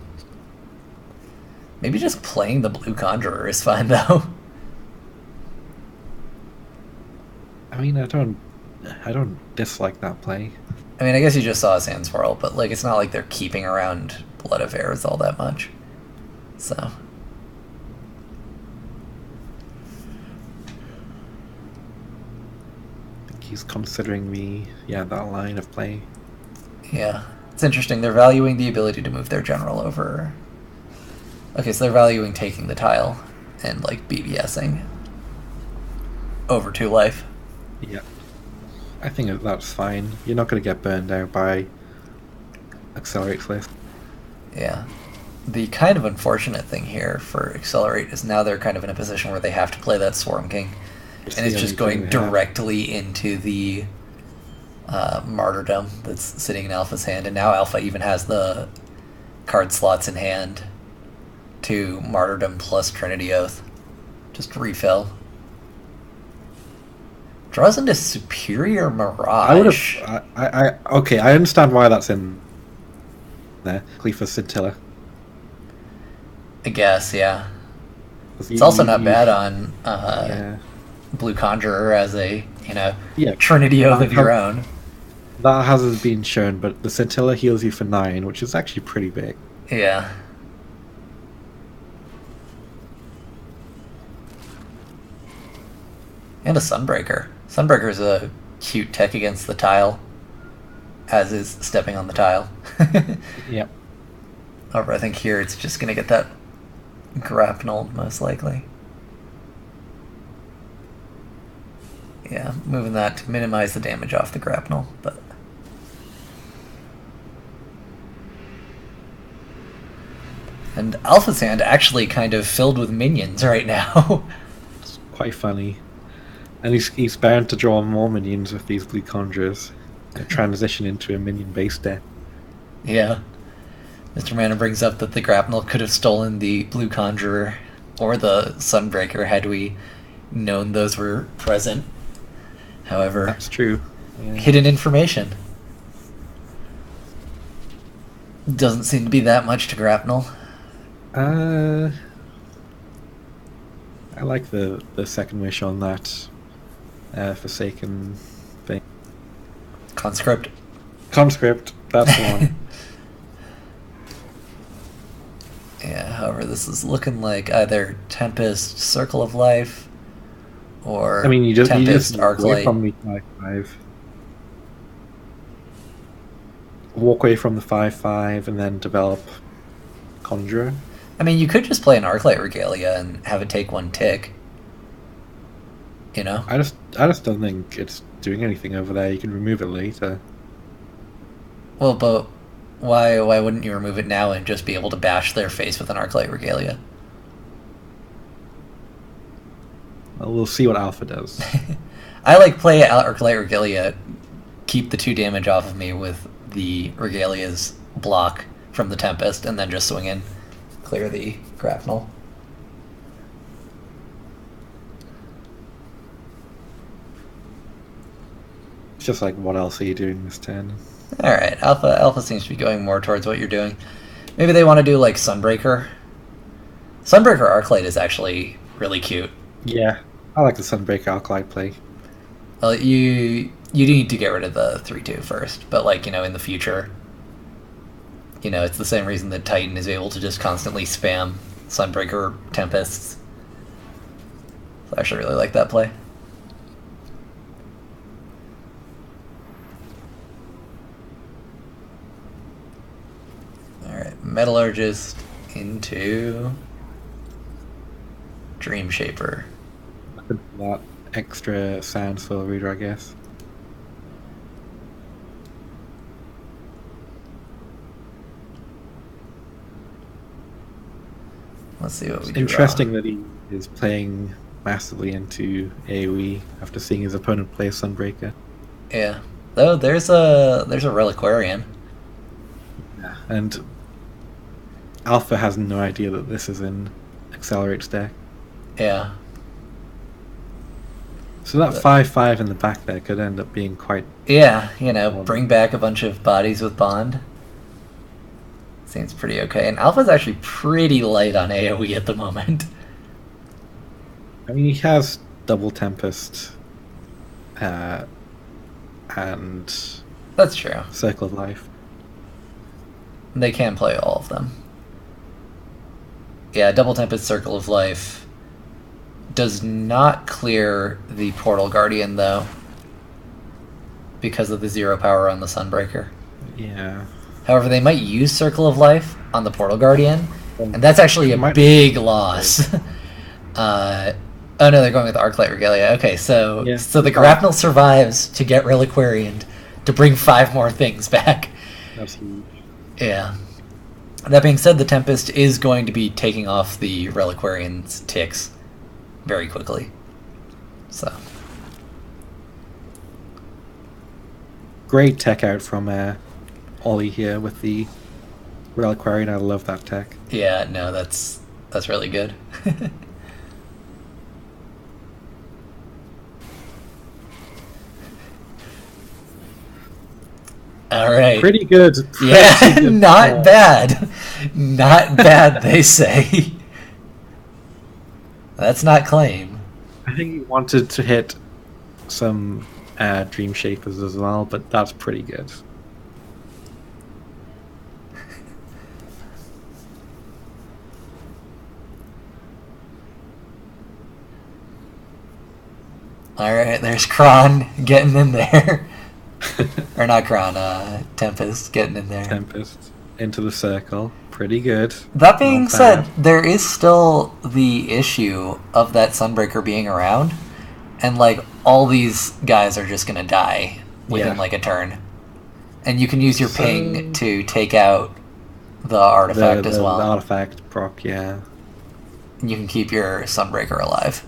S1: Maybe just playing the Blue Conjurer is fine, though.
S2: I mean, I don't dislike that play.
S1: I mean, I guess you just saw a Sand Swirl, but it's not like they're keeping around Blood of Ares all that much. So.
S2: I think he's considering that line of play.
S1: Yeah. It's interesting. They're valuing the ability to move their general over. Okay, so they're valuing taking the tile and BBSing over 2 life.
S2: Yeah. I think that's fine. You're not going to get burned out by Accelerate's list.
S1: Yeah. The kind of unfortunate thing here for Accelerate is now they're kind of in a position where they have to play that Swarm King. And it's just going directly into the Martyrdom that's sitting in Alpha's hand. And now Alpha even has the card slots in hand to Martyrdom plus Trinity Oath. Just refill. Draws into Superior Mirage.
S2: I would have. Okay, I understand why that's in there. Cleaver's Scintilla.
S1: I guess, yeah. It's also not bad on Blue Conjurer as a Trinity Oath of your own.
S2: That hasn't been shown, but the Scintilla heals you for 9, which is actually pretty big.
S1: Yeah. And a Sunbreaker. Sunbreaker is a cute tech against the tile, as is stepping on the tile.
S2: Yep.
S1: However, I think here it's just going to get that grapnelled, most likely. Yeah, moving that to minimize the damage off the grapnel, but... And Alpha's hand actually kind of filled with minions right now.
S2: It's quite funny. And he's bound to draw more minions with these Blue Conjurers. They transition into a minion-based deck.
S1: Yeah. Mr. Mana brings up that the grapnel could have stolen the Blue Conjurer or the Sunbreaker had we known those were present. However,
S2: that's true. Yeah.
S1: Hidden information. Doesn't seem to be that much to grapnel.
S2: I I like the second wish on that Forsaken thing.
S1: Conscript.
S2: Conscript, that's the one.
S1: Yeah, however, this is looking like either Tempest, Circle of Life, or
S2: I mean, you just walk away
S1: Arclight.
S2: from the 5/5. Walk away from the 5/5 and then develop Conjurer.
S1: I mean, you could just play an Arclight Regalia and have it take 1 tick. You know?
S2: I just don't think it's doing anything over there. You can remove it later.
S1: Well, but why wouldn't you remove it now and just be able to bash their face with an Arclight Regalia?
S2: Well, we'll see what Alpha does.
S1: I like play Arclight Regalia, keep the 2 damage off of me with the Regalia's block from the Tempest, and then just swing in, clear the Grapnel.
S2: It's just like, what else are you doing this turn?
S1: Alright, Alpha seems to be going more towards what you're doing. Maybe they want to do like Sunbreaker. Sunbreaker Arclight is actually really cute.
S2: Yeah, I like the Sunbreaker Arclight play.
S1: Well, you need to get rid of the 3/2 first, but like, in the future, it's the same reason that Titan is able to just constantly spam Sunbreaker Tempests. So I actually really like that play. Alright, Metallurgist into Dream Shaper.
S2: That extra sound soul reader, I guess.
S1: Let's see what we
S2: It's
S1: do.
S2: interesting that he is playing massively into AoE after seeing his opponent play Sunbreaker.
S1: Yeah. Though there's a Reliquarian.
S2: Yeah. And Alpha has no idea that this is in Accelerate's deck.
S1: Yeah.
S2: So that 5/5 in the back there could end up being quite...
S1: Yeah, bring back a bunch of bodies with Bond. Seems pretty okay. And Alpha's actually pretty light on AoE at the moment.
S2: I mean, he has Double Tempest and
S1: That's true.
S2: Circle of Life.
S1: They can play all of them. Yeah, Double Tempest, Circle of Life does not clear the Portal Guardian, though, because of the 0 power on the Sunbreaker.
S2: Yeah.
S1: However, they might use Circle of Life on the Portal Guardian, and that's actually a big loss. Oh no, they're going with Arclight Regalia. Okay, so the Grapnel survives to get Reliquarian to bring 5 more things back.
S2: That's huge.
S1: Yeah. That being said, the Tempest is going to be taking off the Reliquarian's ticks very quickly. So.
S2: Great tech out from Ollie here with the Reliquarian. I love that tech.
S1: Yeah, no, that's really good. All right.
S2: Pretty good.
S1: Yeah, not bad. Not bad, they say. That's not claim.
S2: I think he wanted to hit some Dream Shapers as well, but that's pretty good.
S1: Alright, there's Kron getting in there. Or not Kron, Tempest getting in there.
S2: Tempest into the circle. Pretty good.
S1: That being said, there is still the issue of that Sunbreaker being around, and like all these guys are just gonna die within like a turn. And you can use your ping to take out the artifact as well.
S2: The artifact proc, yeah.
S1: And you can keep your Sunbreaker alive.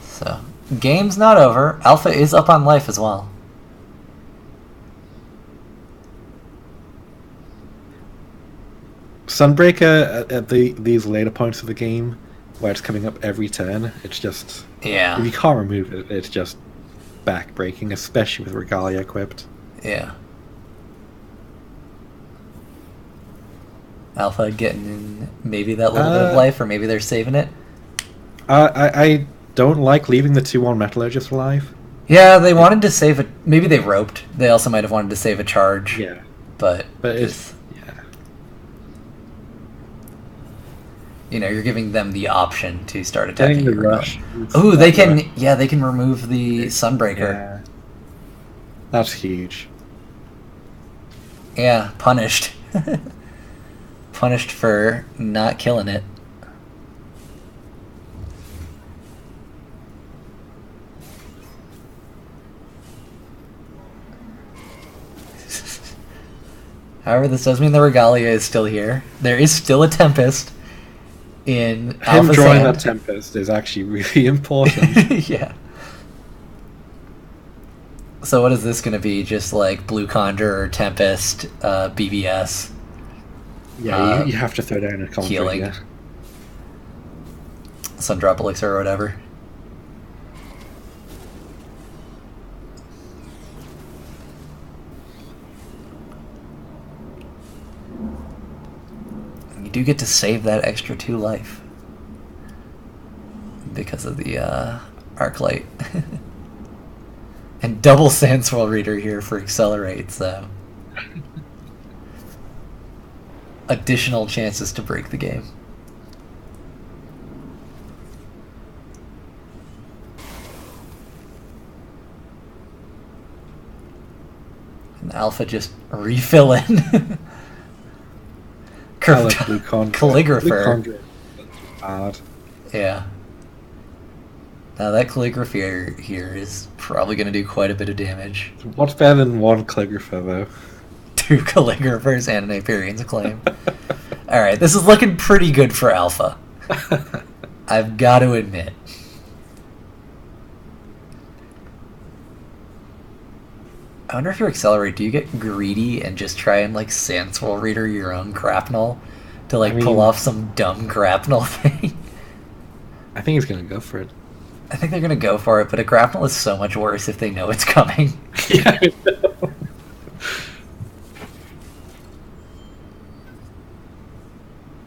S1: So, game's not over. Alpha is up on life as well.
S2: Sunbreaker at these later points of the game, where it's coming up every turn, it's just...
S1: Yeah.
S2: If you can't remove it, it's just back-breaking, especially with Regalia equipped.
S1: Yeah. Alpha getting in maybe that little bit of life, or maybe they're saving it.
S2: I don't like leaving the 2-1 Metallurgist alive.
S1: Yeah, they wanted to save it. Maybe they roped. They also might have wanted to save a charge.
S2: Yeah.
S1: But
S2: it's... Yeah.
S1: You're giving them the option to start attacking
S2: the rush.
S1: Oh, they can... Rush. Yeah, they can remove the Sunbreaker.
S2: Yeah. That's huge.
S1: Yeah, punished. Punished for not killing it. However, this does mean the Regalia is still here. There is still a Tempest in Alpha's
S2: Him drawing
S1: hand.
S2: that Tempest is actually really important.
S1: Yeah. So what is this going to be? Just like Blue Conjure, Tempest, BBS?
S2: Yeah, you have to throw down a Conjure.
S1: Healing.
S2: Yeah.
S1: Sundrop Elixir or whatever. You do get to save that extra 2 life because of the Arclight. And double Sandswell Reader here for Accelerate, so additional chances to break the game. And Alpha just refilling. Calligrapher.
S2: Hard.
S1: Yeah. Now that Calligrapher here is probably going to do quite a bit of damage.
S2: What's better than 1 Calligrapher, though?
S1: 2 Calligraphers and an Aperion's Acclaim. Alright, this is looking pretty good for Alpha. I've got to admit. I wonder if you Accelerate, do you get greedy and just try and like Sandswell Reader your own Grapnel to pull off some dumb Grapnel thing?
S2: I think he's going to go for it.
S1: I think they're going to go for it, but a Grapnel is so much worse if they know it's coming.
S2: Yeah, I know.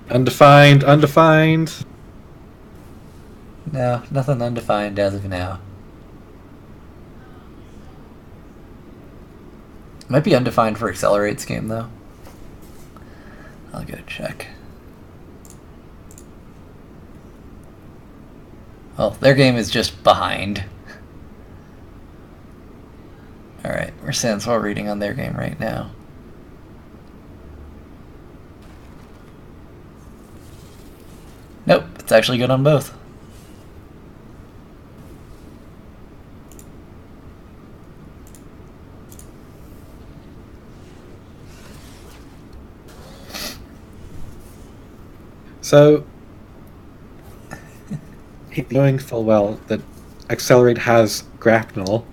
S2: Undefined.
S1: No, nothing undefined as of now. Might be undefined for Accelerate's game, though. I'll go check. Well, their game is just behind. Alright, we're Sandswell reading on their game right now. Nope, it's actually good on both.
S2: So, knowing full well that Accelerate has Grapnel,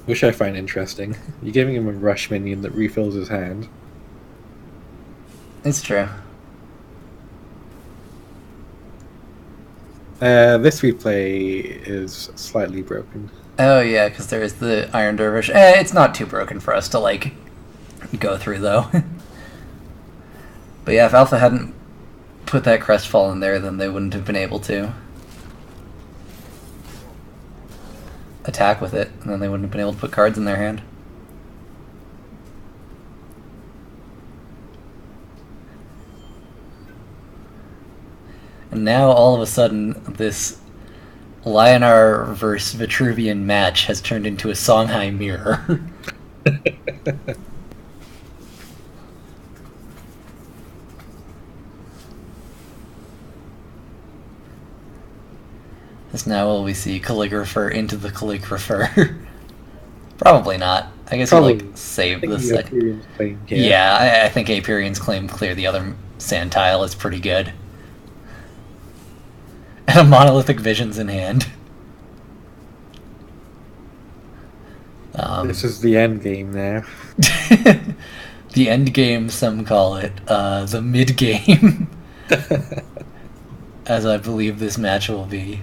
S2: which I find interesting. You're giving him a rush minion that refills his hand.
S1: It's true.
S2: This replay is slightly broken.
S1: Oh yeah, because there is the Iron Dervish. It's not too broken for us to go through though. But yeah, if Alpha hadn't put that Crestfall in there, then they wouldn't have been able to attack with it, and then they wouldn't have been able to put cards in their hand. And now all of a sudden this Lionar versus Vitruvian match has turned into a Songhai mirror. As now will we see Calligrapher into the Calligrapher? Probably not. I guess we'll save this. Yeah, I think Aperion's Claim clear the other sand tile is pretty good. And a Monolithic Visions in hand.
S2: This is the end game now.
S1: The end game, some call it. The mid game. As I believe this match will be.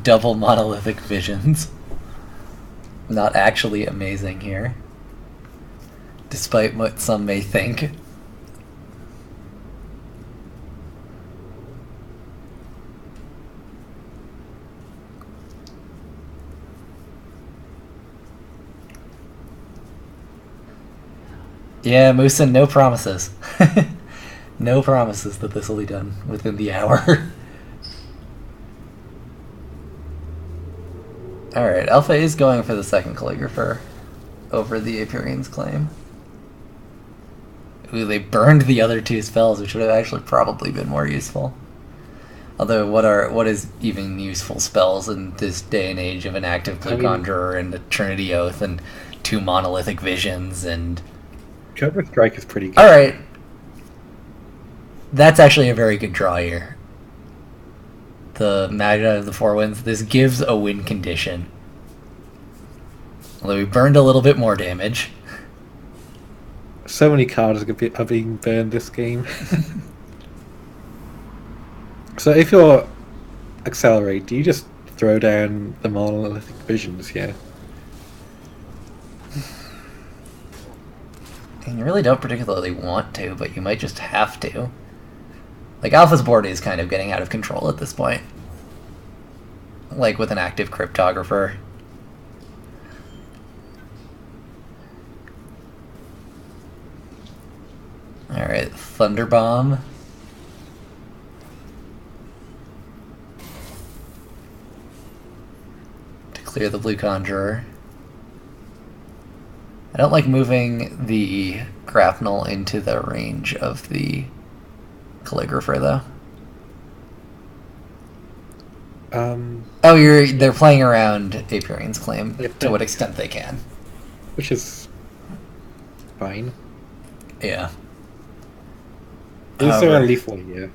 S1: Double monolithic visions. Not actually amazing here, despite what some may think. Yeah, Moosin, no promises. No promises that this will be done within the hour. Alright, Alpha is going for the second Calligrapher over the Apurian's claim. Ooh, they burned the other two spells, which would have actually probably been more useful. Although, what is even useful spells in this day and age of an active Blue Conjurer and a Trinity Oath and 2 Monolithic Visions and...
S2: Cobra Strike is pretty good.
S1: Alright. That's actually a very good draw here. The Magna of the Four Winds. This gives a win condition. Although we burned a little bit more damage.
S2: So many cards are being burned this game. So if you're Accelerate, do you just throw down the Monolithic Visions here?
S1: And you really don't particularly want to, but you might just have to. Like, Alpha's board is kind of getting out of control at this point. Like with an active Cryptographer. Alright, Thunder Bomb. To clear the Blue Conjurer. I don't like moving the Grapnel into the range of the Calligrapher, though. They're playing around Apurian's claim to what extent they can.
S2: Which is fine.
S1: Yeah.
S2: Is there a lethal here?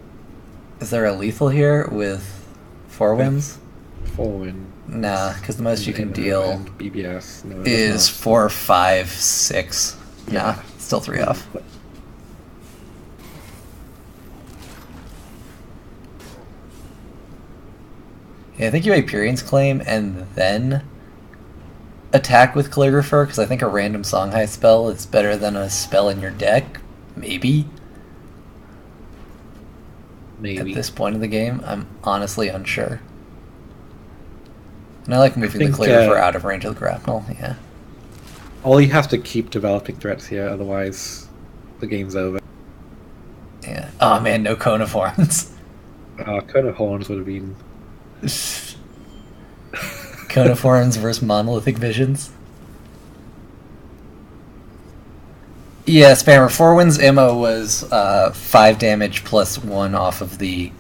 S1: Is there a lethal here with 4 wins?
S2: 4 win.
S1: Nah, because the most you can deal
S2: BBS
S1: is 4, 5, 6. Yeah. Nah, still 3 off. Yeah, I think you Apurian's claim and then attack with Calligrapher, because I think a random Songhai spell is better than a spell in your deck. Maybe. At this point in the game, I'm honestly unsure. And I like moving the Calligrapher out of range of the Grapnel, yeah.
S2: Ollie has to keep developing threats here, otherwise the game's over.
S1: Yeah. Oh man, no Cone of Horns.
S2: Cone of Horns would have been...
S1: Cone of Horns versus Monolithic Visions. Yeah, Spammer. 4 wins Immo was 5 damage plus 1 off of the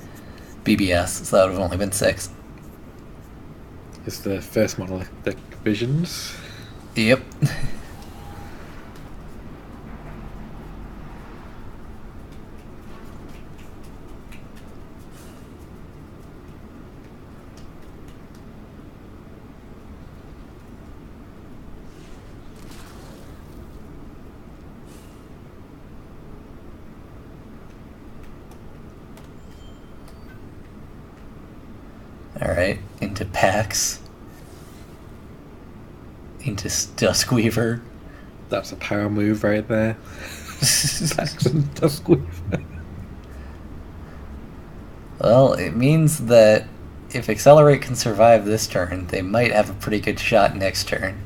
S1: BBS, so that would have only been 6.
S2: It's the first Monolithic Visions.
S1: Yep. Alright, into Pax. Into Duskweaver.
S2: That's a power move right there. Pax and Duskweaver.
S1: Well, it means that if Accelerate can survive this turn, they might have a pretty good shot next turn.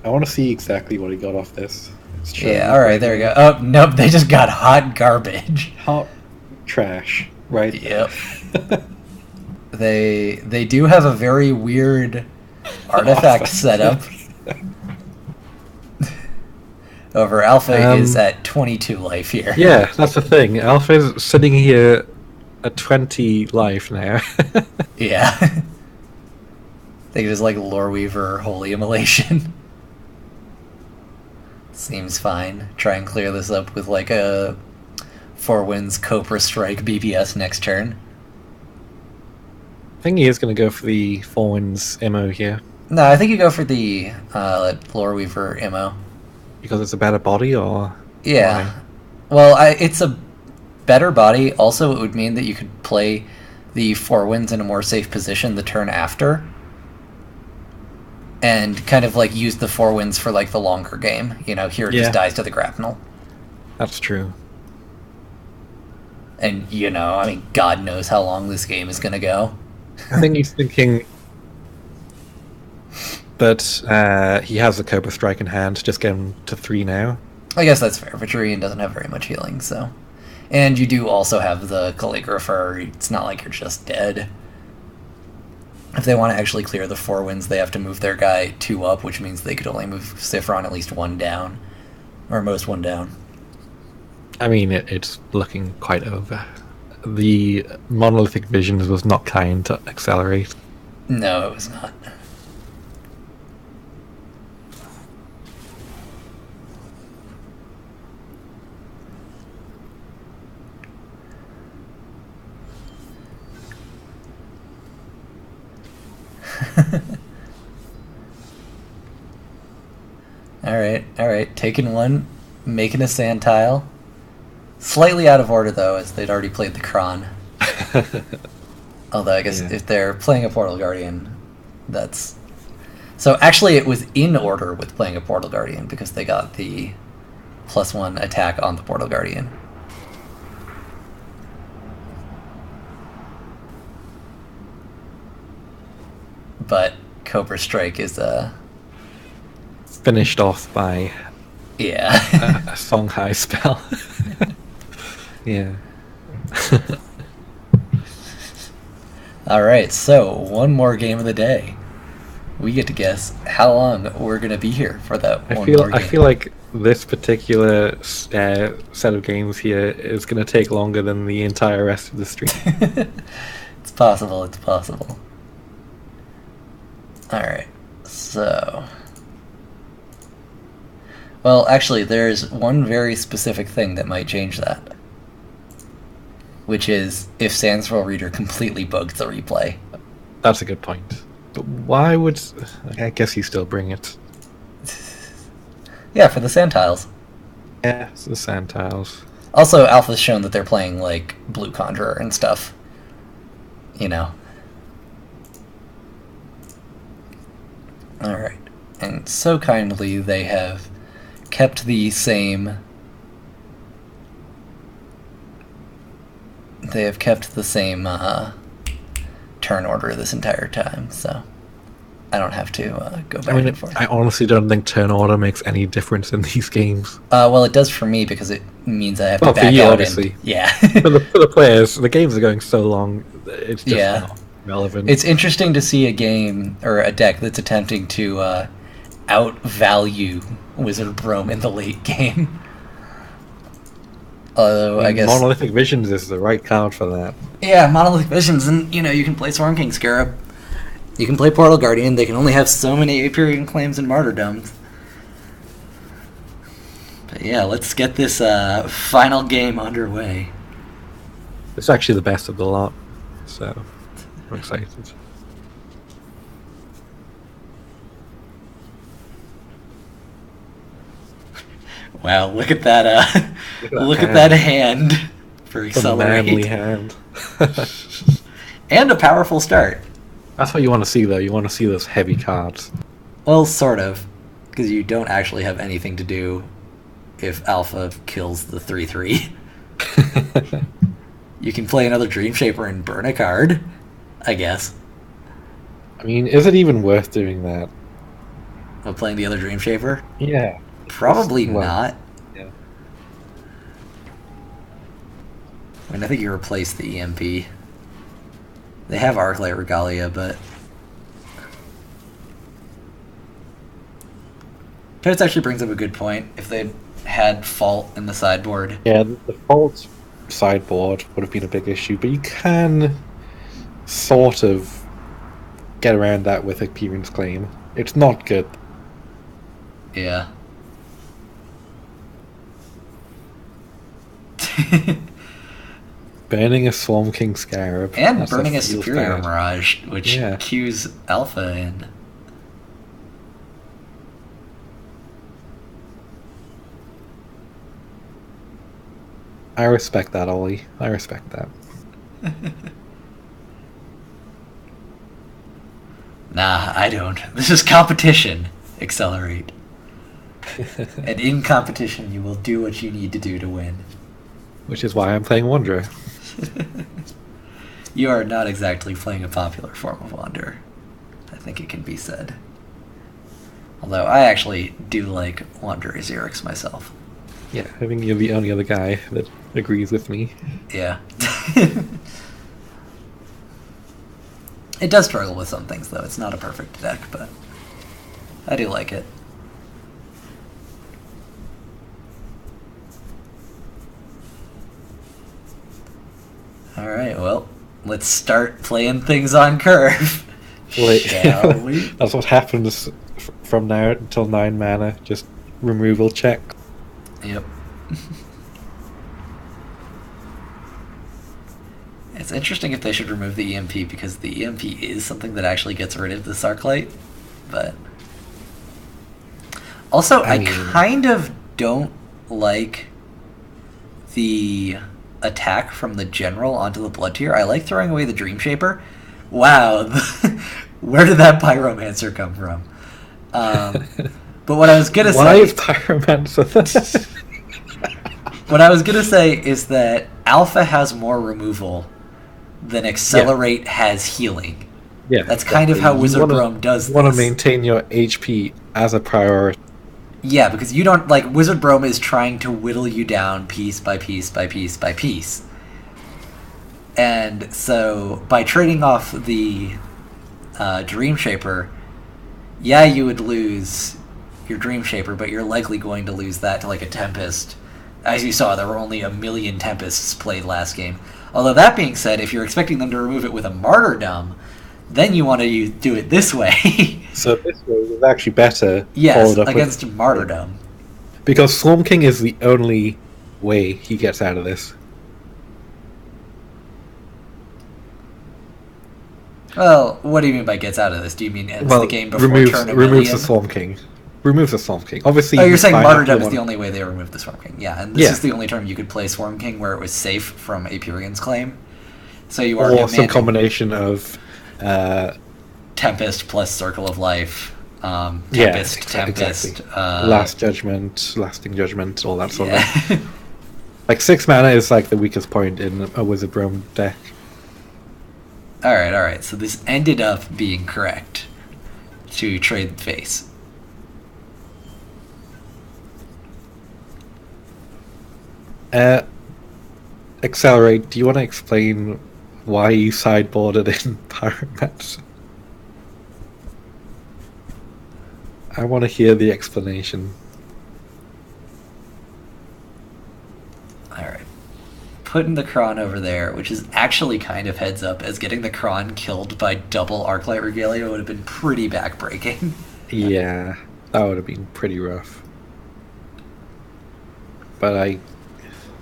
S2: I want to see exactly what he got off this.
S1: Yeah, alright, there we go. Oh, nope, they just got hot garbage.
S2: Hot trash, right?
S1: Yep. They do have a very weird artifact setup. Over Alpha is at 22 life here.
S2: Yeah, that's the thing. Alpha's sitting here at 20 life now.
S1: Yeah. They just like Loreweaver Holy Immolation. Seems fine. Try and clear this up with like a 4 wins Cobra Strike BBS next turn.
S2: I think he is going to go for the 4 wins MO here.
S1: No, I think you go for the Loreweaver MO.
S2: Because it's a better body, or...?
S1: Yeah.
S2: Why?
S1: Well, it's a better body. Also, it would mean that you could play the 4-winds in a more safe position the turn after, and kind of like use the 4-winds for like the longer game. Here it
S2: Yeah.
S1: just dies to the grapnel.
S2: That's true.
S1: And, God knows how long this game is going to go.
S2: I think he's thinking that he has the Cobra Strike in hand, just get him to 3 now.
S1: I guess that's fair. Viturian doesn't have very much healing, so... And you do also have the Calligrapher. It's not like you're just dead. If they want to actually clear the 4-winds, they have to move their guy 2 up, which means they could only move Sifron at least 1 down. Or most 1 down.
S2: I mean, it's looking quite over. The Monolithic Visions was not kind to accelerate.
S1: No, it was not. Alright. Taking 1, making a sand tile. Slightly out of order, though, as they'd already played the Kron. Although, I guess if they're playing a Portal Guardian, that's... So, actually, it was in order with playing a Portal Guardian, because they got the +1 attack on the Portal Guardian. But Cobra Strike is
S2: finished off by
S1: a
S2: Songhai spell. Yeah.
S1: Alright, so one more game of the day. We get to guess how long we're going to be here for that more game.
S2: I feel like this particular set of games here is going to take longer than the entire rest of the stream.
S1: It's possible. Alright, so... Well, actually, there's one very specific thing that might change that. Which is if Sandsville Reader completely bugs the replay.
S2: That's a good point. But why would... I guess you still bring it.
S1: Yeah, for the sand tiles.
S2: Yeah, it's the sand tiles.
S1: Also, Alpha's shown that they're playing, like, Blue Conjurer and stuff. Alright. And so kindly, they have kept the same... They have kept the same turn order this entire time, so I don't have to go back and forth.
S2: I honestly don't think turn order makes any difference in these games.
S1: Well, it does for me because it means I have to back
S2: for you,
S1: out.
S2: Obviously.
S1: For
S2: the players, the games are going so long, it's just not relevant.
S1: It's interesting to see a game or a deck that's attempting to outvalue Wizard Brome in the late game. Although, I guess...
S2: Monolithic Visions is the right card for that.
S1: Yeah, Monolithic Visions, and, you can play Storm King Scarab. You can play Portal Guardian. They can only have so many Aperian Claims and Martyrdoms. But yeah, let's get this final game underway.
S2: It's actually the best of the lot, so I'm excited.
S1: Wow, look at that! Look at that hand for Accelerate.
S2: A manly hand.
S1: And a powerful start.
S2: That's what you want to see, though. You want to see those heavy cards.
S1: Well, sort of, because you don't actually have anything to do if Alpha kills the 3/3. You can play another Dream Shaper and burn a card, I guess.
S2: I mean, is it even worth doing that?
S1: Of playing the other Dream Shaper?
S2: Yeah.
S1: Probably not.
S2: Yeah.
S1: I mean, I think you replace the EMP. They have Arclight Regalia, but... Totes actually brings up a good point. If they'd had Fault in the sideboard...
S2: Yeah, the Fault sideboard would have been a big issue, but you can sort of get around that with Appearance Claim. It's not good.
S1: Yeah.
S2: Burning a Swarm King Scarab.
S1: And burning a Superior Mirage, which cues Alpha in.
S2: I respect that, Ollie. I respect that.
S1: Nah, I don't. This is competition. Accelerate. And in competition, you will do what you need to do to win.
S2: Which is why I'm playing Wanderer.
S1: You are not exactly playing a popular form of Wanderer. I think it can be said. Although I actually do like Wanderer Xerix myself.
S2: Yeah, I think you're the only other guy that agrees with me.
S1: Yeah. It does struggle with some things, though. It's not a perfect deck, but I do like it. Alright, well, let's start playing things on curve. Shall we?
S2: That's what happens from now until 9 mana. Just removal check.
S1: Yep. It's interesting if they should remove the EMP, because the EMP is something that actually gets rid of the Arclight, but... Also, I kind of don't like the attack from the General onto the Blood Tier. I like throwing away the Dream Shaper. Wow, where did that Pyromancer come from? But what I was gonna say...
S2: Why is Pyromancer?
S1: What I was gonna say is that Alpha has more removal than Accelerate has healing.
S2: Yeah,
S1: that's kind of how Wizard Brome does this.
S2: You want to maintain your HP as a priority.
S1: Yeah, because you don't... Like, Wizard Brome is trying to whittle you down piece by piece by piece by piece. And so, by trading off the Dream Shaper, yeah, you would lose your Dream Shaper, but you're likely going to lose that to, like, a Tempest. As you saw, there were only 1 million Tempests played last game. Although, that being said, if you're expecting them to remove it with a Martyrdom, then you want to do it this way.
S2: So this way is actually better.
S1: Yes, against Martyrdom.
S2: Because Swarm King is the only way he gets out of this.
S1: Well, what do you mean by gets out of this? Do you mean ends the game before turn a
S2: removes the Swarm King. Removes the Swarm King. Obviously,
S1: you're saying Martyrdom is the only way they removed the Swarm King. Yeah, and this is the only turn you could play Swarm King where it was safe from Apurion's claim. So you are
S2: or some combination of
S1: Tempest plus Circle of Life, Tempest,
S2: exactly. Last Judgment, Lasting Judgment, all that sort of. Like 6 mana is like the weakest point in a Wizard Brome deck.
S1: All right. So this ended up being correct to trade face.
S2: Accelerate. Do you want to explain why you sideboarded in Pyromancer? I want to hear the explanation.
S1: Alright. Putting the Kron over there, which is actually kind of heads up, as getting the Kron killed by double Arclight Regalia would have been pretty backbreaking.
S2: Yeah, that would have been pretty rough. But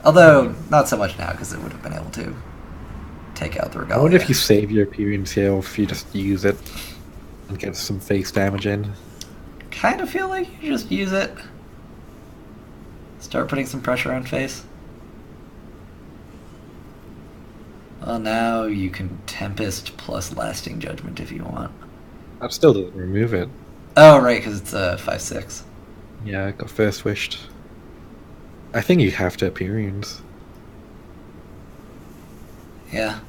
S1: although, not so much now, because it would have been able to take out the Regalia.
S2: I wonder if you save your appearance here, or if you just use it and get some face damage in.
S1: Kind of feel like you just use it. Start putting some pressure on face. Well, now you can Tempest plus Lasting Judgment if you want.
S2: That still doesn't remove it.
S1: Oh, right, because it's a 5/6.
S2: Yeah, I got first wished. I think you have to appearance.
S1: Yeah.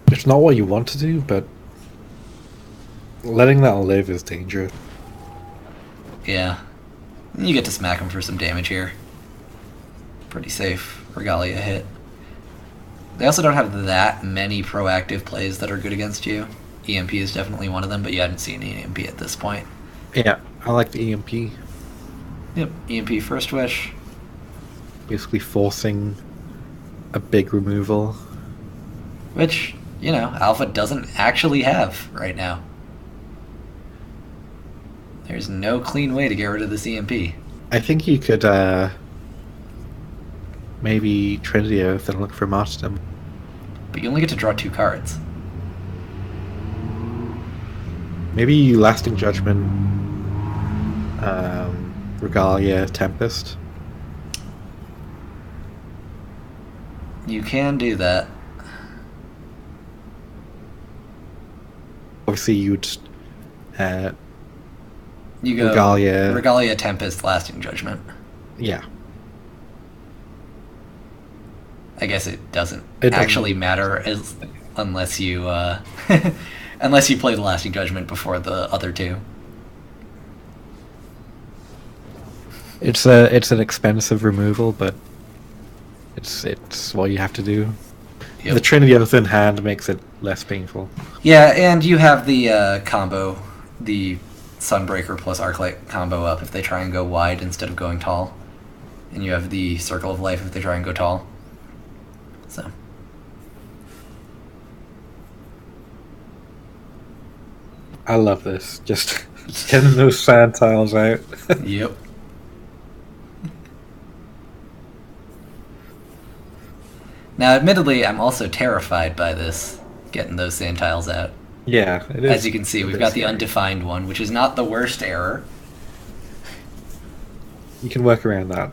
S2: It's not what you want to do, but letting that live is dangerous.
S1: Yeah. You get to smack him for some damage here. Pretty safe Regalia hit. They also don't have that many proactive plays that are good against you. EMP is definitely one of them, but you hadn't seen an EMP at this point.
S2: Yeah, I like the EMP.
S1: Yep, EMP First Wish.
S2: Basically forcing a big removal.
S1: Which, you know, Alpha doesn't actually have right now. There's no clean way to get rid of this EMP.
S2: I think you could maybe Trinity Oath and look for Martyrdom.
S1: But you only get to draw 2 cards.
S2: Maybe Lasting Judgment, Regalia, Tempest.
S1: You can do that.
S2: obviously you'd
S1: You go
S2: Regalia.
S1: Regalia, Tempest, Lasting Judgment.
S2: Yeah.
S1: I guess it doesn't
S2: It doesn't
S1: actually
S2: really
S1: matter unless you unless you play the Lasting Judgment before the other two.
S2: It's an expensive removal, but it's what you have to do.
S1: Yep.
S2: The Trinity Oath in hand makes it less painful.
S1: Yeah, and you have the combo, the Sunbreaker plus Arclight combo up if they try and go wide instead of going tall. And you have the Circle of Life if they try and go tall. So.
S2: I love this. Just getting those sand tiles out.
S1: Yep. Now, admittedly, I'm also terrified by this, getting those sand tiles out.
S2: Yeah, it is.
S1: As you can see, we've got the undefined one, which is not the worst error.
S2: You can work around that.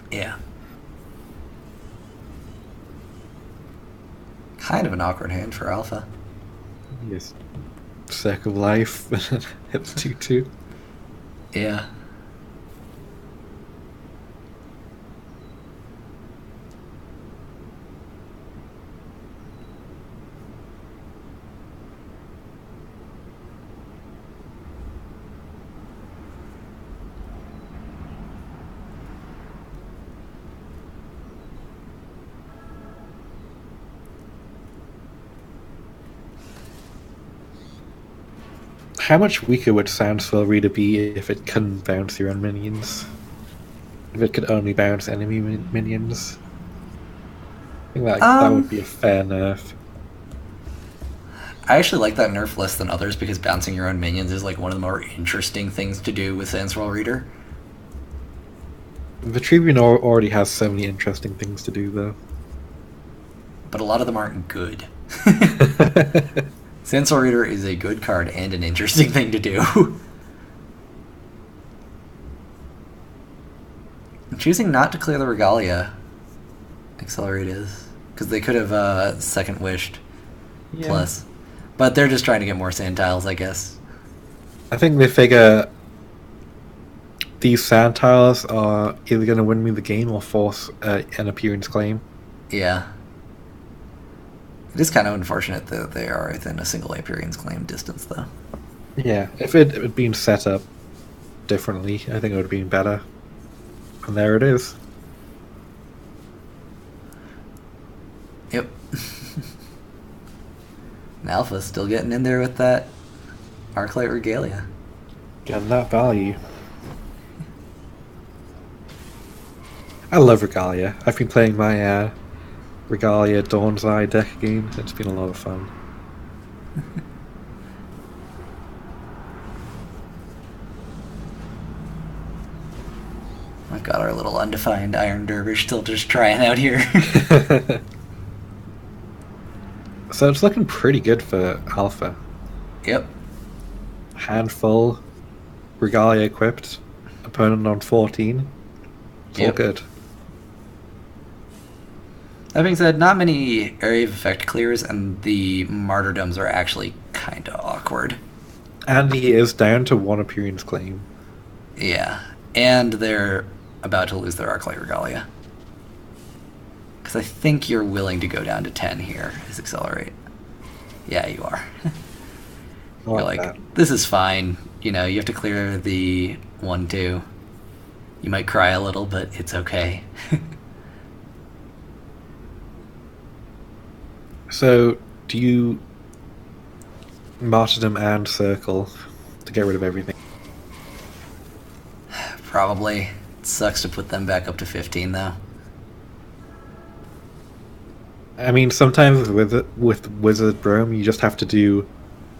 S1: Yeah. Kind of an awkward hand for Alpha.
S2: Yes. Circle of Life. Hits 2/2.
S1: Yeah.
S2: How much weaker would Soundswell Reader be if it couldn't bounce your own minions? If it could only bounce enemy minions? I think that would be a fair nerf.
S1: I actually like that nerf less than others because bouncing your own minions is like one of the more interesting things to do with Sandswell Reader.
S2: The Tribune already has so many interesting things to do, though.
S1: But a lot of them aren't good. Sandswell Reader is a good card and an interesting thing to do. I'm choosing not to clear the Regalia. Accelerate is. Because they could have second wished plus. But they're just trying to get more sand tiles, I guess.
S2: I think they figure these sand tiles are either going to win me the game or force an appearance claim.
S1: Yeah. It is kind of unfortunate that they are within a single appearance claim distance, though.
S2: Yeah, if it had been set up differently, I think it would have been better. And there it is.
S1: Yep. And Alpha's still getting in there with that Arclight Regalia.
S2: Getting that value. I love Regalia. I've been playing my Regalia Dawn's Eye deck again. It's been a lot of fun.
S1: I've got our little undefined Iron Dervish still just trying out here.
S2: So it's looking pretty good for Alpha.
S1: Yep.
S2: Handful, Regalia equipped, opponent on 14. It's all good.
S1: That being said, not many area of effect clears, and the martyrdoms are actually kind of awkward.
S2: And he is down to one appearance claim.
S1: Yeah, and they're about to lose their Arclight Regalia. Because I think you're willing to go down to 10 here, is Accelerate. Yeah, you are. You're like, this is fine. You know, you have to clear the 1-2. You might cry a little, but it's okay.
S2: So, do you martyrdom and circle to get rid of everything?
S1: Probably. It sucks to put them back up to 15, though.
S2: I mean, sometimes with Wizard Brome, you just have to do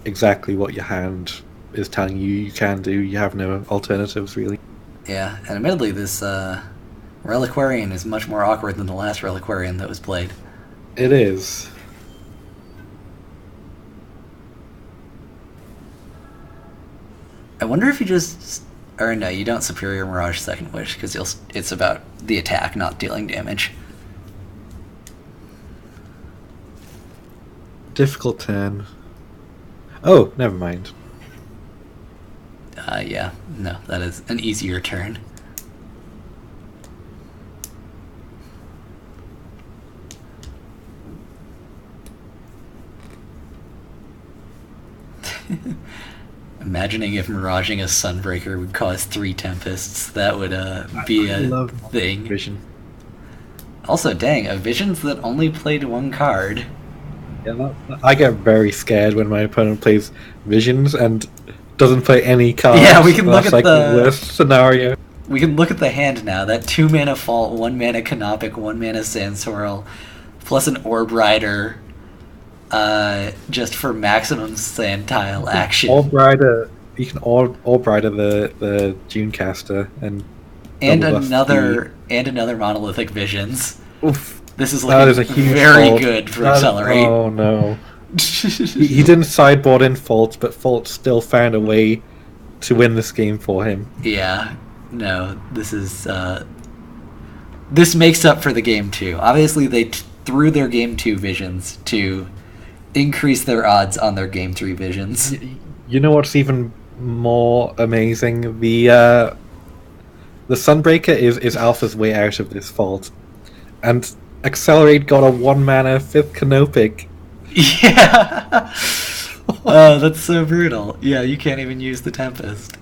S2: exactly what your hand is telling you can do. You have no alternatives, really.
S1: Yeah, and admittedly, this Reliquarian is much more awkward than the last Reliquarian that was played.
S2: It is.
S1: I wonder if you just... Or no, you don't Superior Mirage Second Wish, because it's about the attack, not dealing damage.
S2: Difficult turn. Oh, never mind.
S1: Yeah, no, that is an easier turn. Imagining if miraging a Sunbreaker would cause 3 Tempests, that would be a thing.
S2: Vision.
S1: Also, dang, a Visions that only played 1 card.
S2: Yeah, I get very scared when my opponent plays Visions and doesn't play any cards.
S1: Yeah, we can look at
S2: the worst scenario.
S1: We can look at the hand now. That 2 mana Fault, 1 mana Canopic, 1 mana Sandswirl, plus an Orb Rider, just for maximum Sand Tile action.
S2: Orb Rider, you can Orb Rider the Dunecaster and
S1: another Monolithic Visions.
S2: Oof.
S1: This is looking very
S2: fault.
S1: Good for Accelerate.
S2: Oh no. he didn't sideboard in Fault, but Fault still found a way to win this game for him.
S1: Yeah. No, this is this makes up for the game 2. Obviously they threw their game 2 Visions to increase their odds on their game 3 Visions.
S2: You know what's even more amazing? The Sunbreaker is Alpha's way out of this Fault. And Accelerate got a 1 mana 5th Canopic.
S1: Yeah. Oh, that's so brutal. Yeah, you can't even use the Tempest.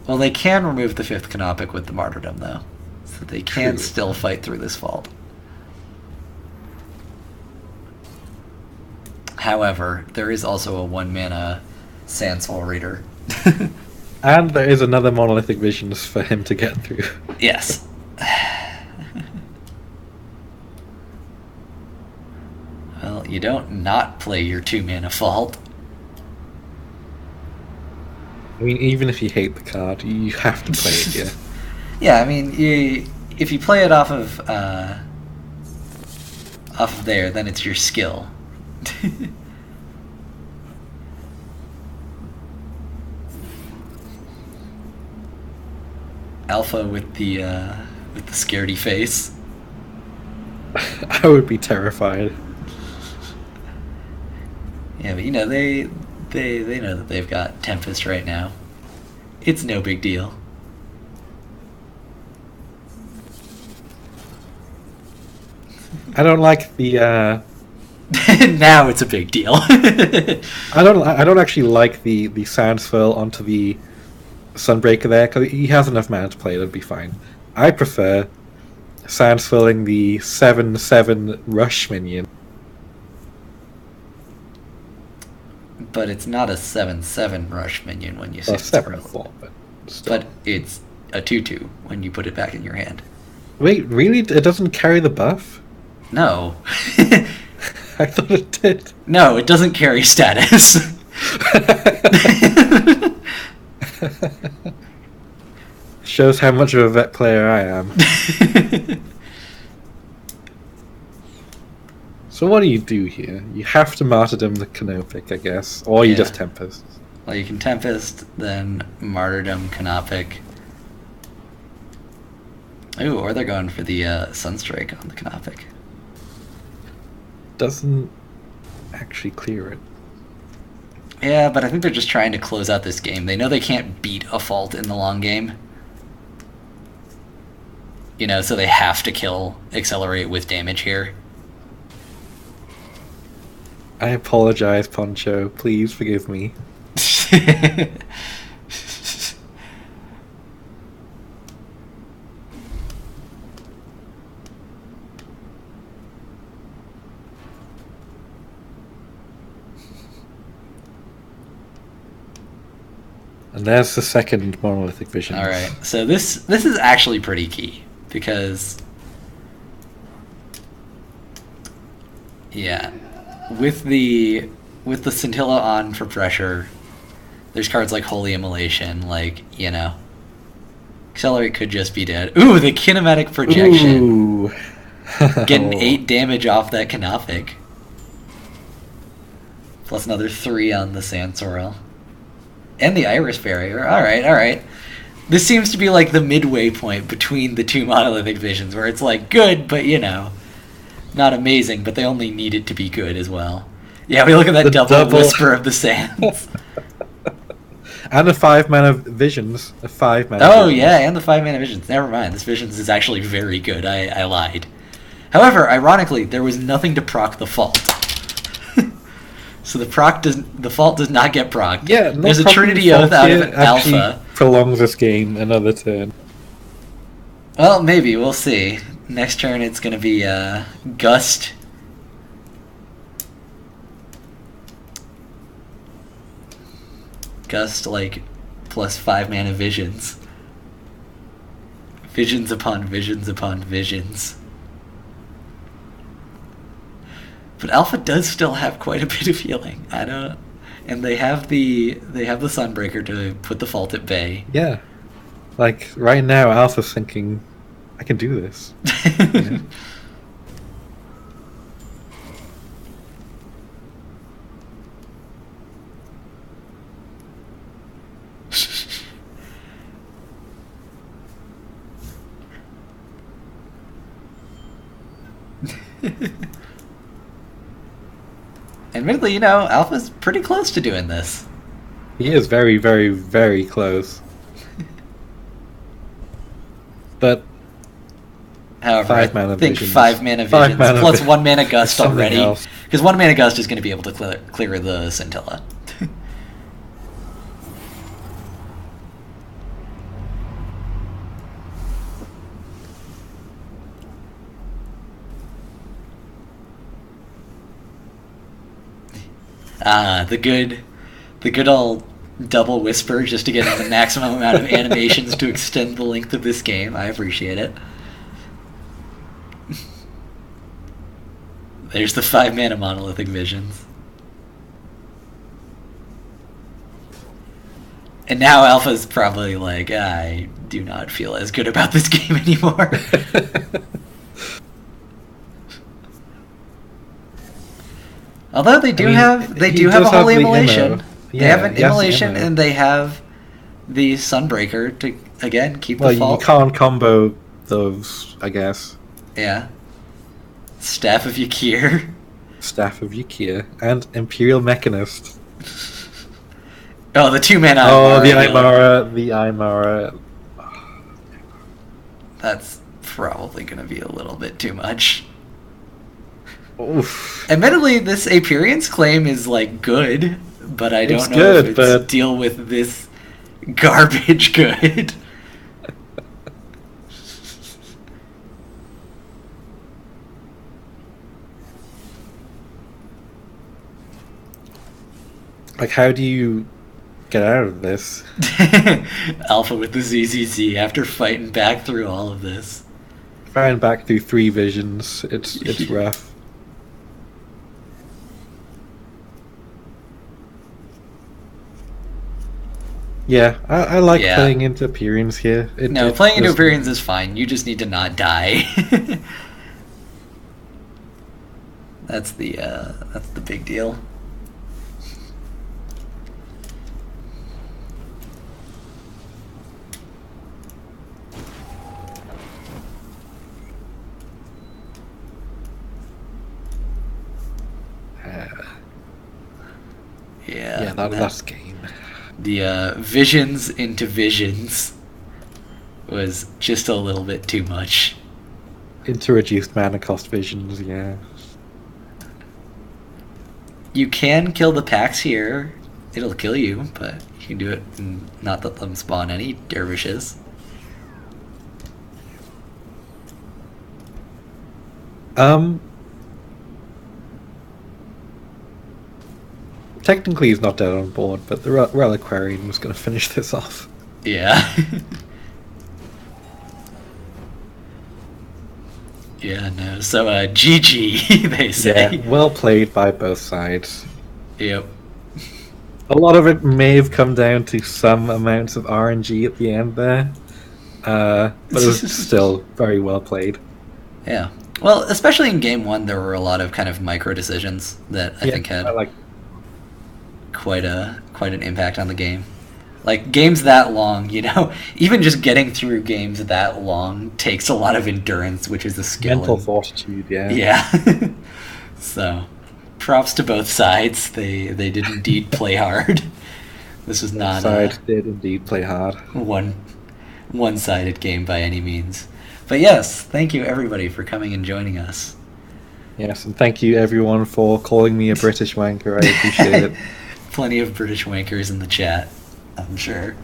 S1: Well, they can remove the 5th Canopic with the Martyrdom, though. So they can still fight through this Fault. However, there is also a 1 mana Sandswirl Reader.
S2: And there is another Monolithic Visions for him to get through.
S1: Yes. Well, you don't not play your 2 mana Fault.
S2: I mean, even if you hate the card, you have to play it here.
S1: Yeah, I mean, if you play it off of there, then it's your skill. Alpha with the scaredy face.
S2: I would be terrified.
S1: Yeah, but you know they know that they've got Tempest right now. It's no big deal.
S2: I don't like the.
S1: Now it's a big deal.
S2: I don't actually like the Sandswirl onto the Sunbreaker there, because he has enough mana to play, it'll be fine. I prefer Sandswirling the 7/7 Rush minion.
S1: But it's not a 7/7 Rush minion when you say
S2: 7/4,
S1: but it's a 2/2 when you put it back in your hand.
S2: Wait, really? It doesn't carry the buff?
S1: No.
S2: I thought it did.
S1: No, it doesn't carry status.
S2: Shows how much of a vet player I am. So what do you do here? You have to Martyrdom the Canopic, I guess. Or you just Tempest.
S1: Well, you can Tempest, then Martyrdom Canopic. Ooh, or they're going for the Sunstrike on the Canopic.
S2: Doesn't actually clear it.
S1: Yeah, but I think they're just trying to close out this game. They know they can't beat a Fault in the long game. You know, so they have to kill Accelerate with damage here.
S2: I apologize, Poncho. Please forgive me. And there's the second Monolithic Vision.
S1: Alright, so this is actually pretty key, because... Yeah. With the Scintilla on for pressure, there's cards like Holy Immolation, like, you know... Accelerate could just be dead. Ooh, the Kinematic Projection!
S2: Ooh.
S1: Getting 8 damage off that Canopic. Plus another 3 on the Sandswirl. And the Iris Barrier. Alright. This seems to be like the midway point between the two Monolithic Visions, where it's like, good, but you know, not amazing, but they only need it to be good as well. Yeah, we look at that
S2: The
S1: double Whisper of the Sands.
S2: And a 5-mana visions. A 5-mana.
S1: Oh
S2: visions.
S1: yeah, and the 5-mana visions. Never mind, this visions is actually very good. I lied. However, ironically, there was nothing to proc the fault. So the fault does not get procced.
S2: Yeah,
S1: there's a Trinity Oath out of an alpha.
S2: Prolongs this game another turn.
S1: Well, maybe we'll see. Next turn, it's going to be Gust. Gust, like, plus 5-mana visions. Visions upon visions upon visions. But Alpha does still have quite a bit of healing. I don't, and they have the Sunbreaker to put the fault at bay.
S2: Yeah, like right now, Alpha's thinking, I can do this. Yeah.
S1: Admittedly, you know, Alpha's pretty close to doing this.
S2: He is very, very, very close. But
S1: however,
S2: 5-mana
S1: I think
S2: visions.
S1: 5-mana visions plus 1-mana Gust
S2: something
S1: already.
S2: else.
S1: Because 1-mana Gust is going to be able to clear the Scintilla. The good old double Whisper just to get the maximum amount of animations to extend the length of this game. I appreciate it. There's the 5-mana Monolithic Visions. And now Alpha's probably like, I do not feel as good about this game anymore. Although they do have a Holy Immolation. They have an Immolation and they have the Sunbreaker to again keep the fault.
S2: You can't combo those, I guess.
S1: Yeah. Staff of Ykir.
S2: Staff of Ykir and Imperial Mechanist.
S1: Oh, the 2-mana
S2: Oh,
S1: Imara.
S2: the Imara.
S1: That's probably going to be a little bit too much.
S2: Oof.
S1: Admittedly, this Aperient's claim is, like, good, but I don't know
S2: good,
S1: if it's
S2: but
S1: deal with this garbage good.
S2: like, how do you get out of this?
S1: Alpha with the ZZZ after fighting back through all of this.
S2: Fighting back through 3 visions, it's rough. Yeah, I like playing into Aperients here.
S1: Playing into Aperients is fine. You just need to not die. That's the big deal.
S2: Yeah, that's game.
S1: The Visions into Visions was just a little bit too much.
S2: Into reduced mana cost visions, yeah.
S1: You can kill the packs here. It'll kill you, but you can do it and not let them spawn any dervishes.
S2: Technically he's not dead on board, but the Reliquarian was going to finish this off.
S1: Yeah. Yeah, no. So, GG, they say.
S2: Yeah, well played by both sides.
S1: Yep.
S2: A lot of it may have come down to some amounts of RNG at the end there, but it was still very well played.
S1: Yeah. Well, especially in Game 1, there were a lot of kind of micro decisions that I think had quite an impact on the game. Like, games that long, even just getting through games that long takes a lot of endurance, which is a skill.
S2: Mental fortitude, yeah.
S1: Yeah. So, props to both sides. They did indeed play hard. This was not
S2: Side did indeed play hard.
S1: one-sided game by any means. But yes, thank you everybody for coming and joining us.
S2: Yes, and thank you everyone for calling me a British wanker. I appreciate it.
S1: Plenty of British wankers in the chat, I'm sure.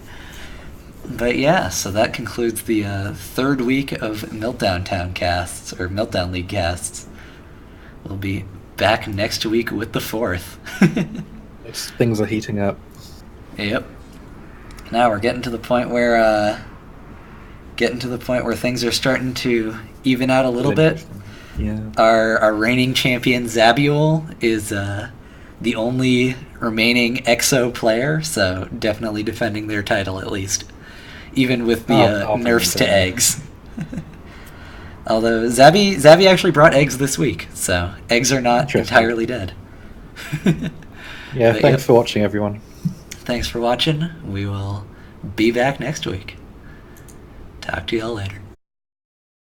S1: But yeah, so that concludes the third week of Meltdown Town casts, or Meltdown League casts. We'll be back next week with the fourth.
S2: Things are heating up.
S1: Yep. Now we're getting to the point where things are starting to even out a little bit.
S2: Yeah.
S1: Our reigning champion Zabuel is the only remaining EXO player, so definitely defending their title at least, even with the nerfs to eggs. Although Zabi actually brought eggs this week, so eggs are not entirely dead.
S2: Yeah, thanks for watching, everyone.
S1: Thanks for watching. We will be back next week. Talk to y'all later.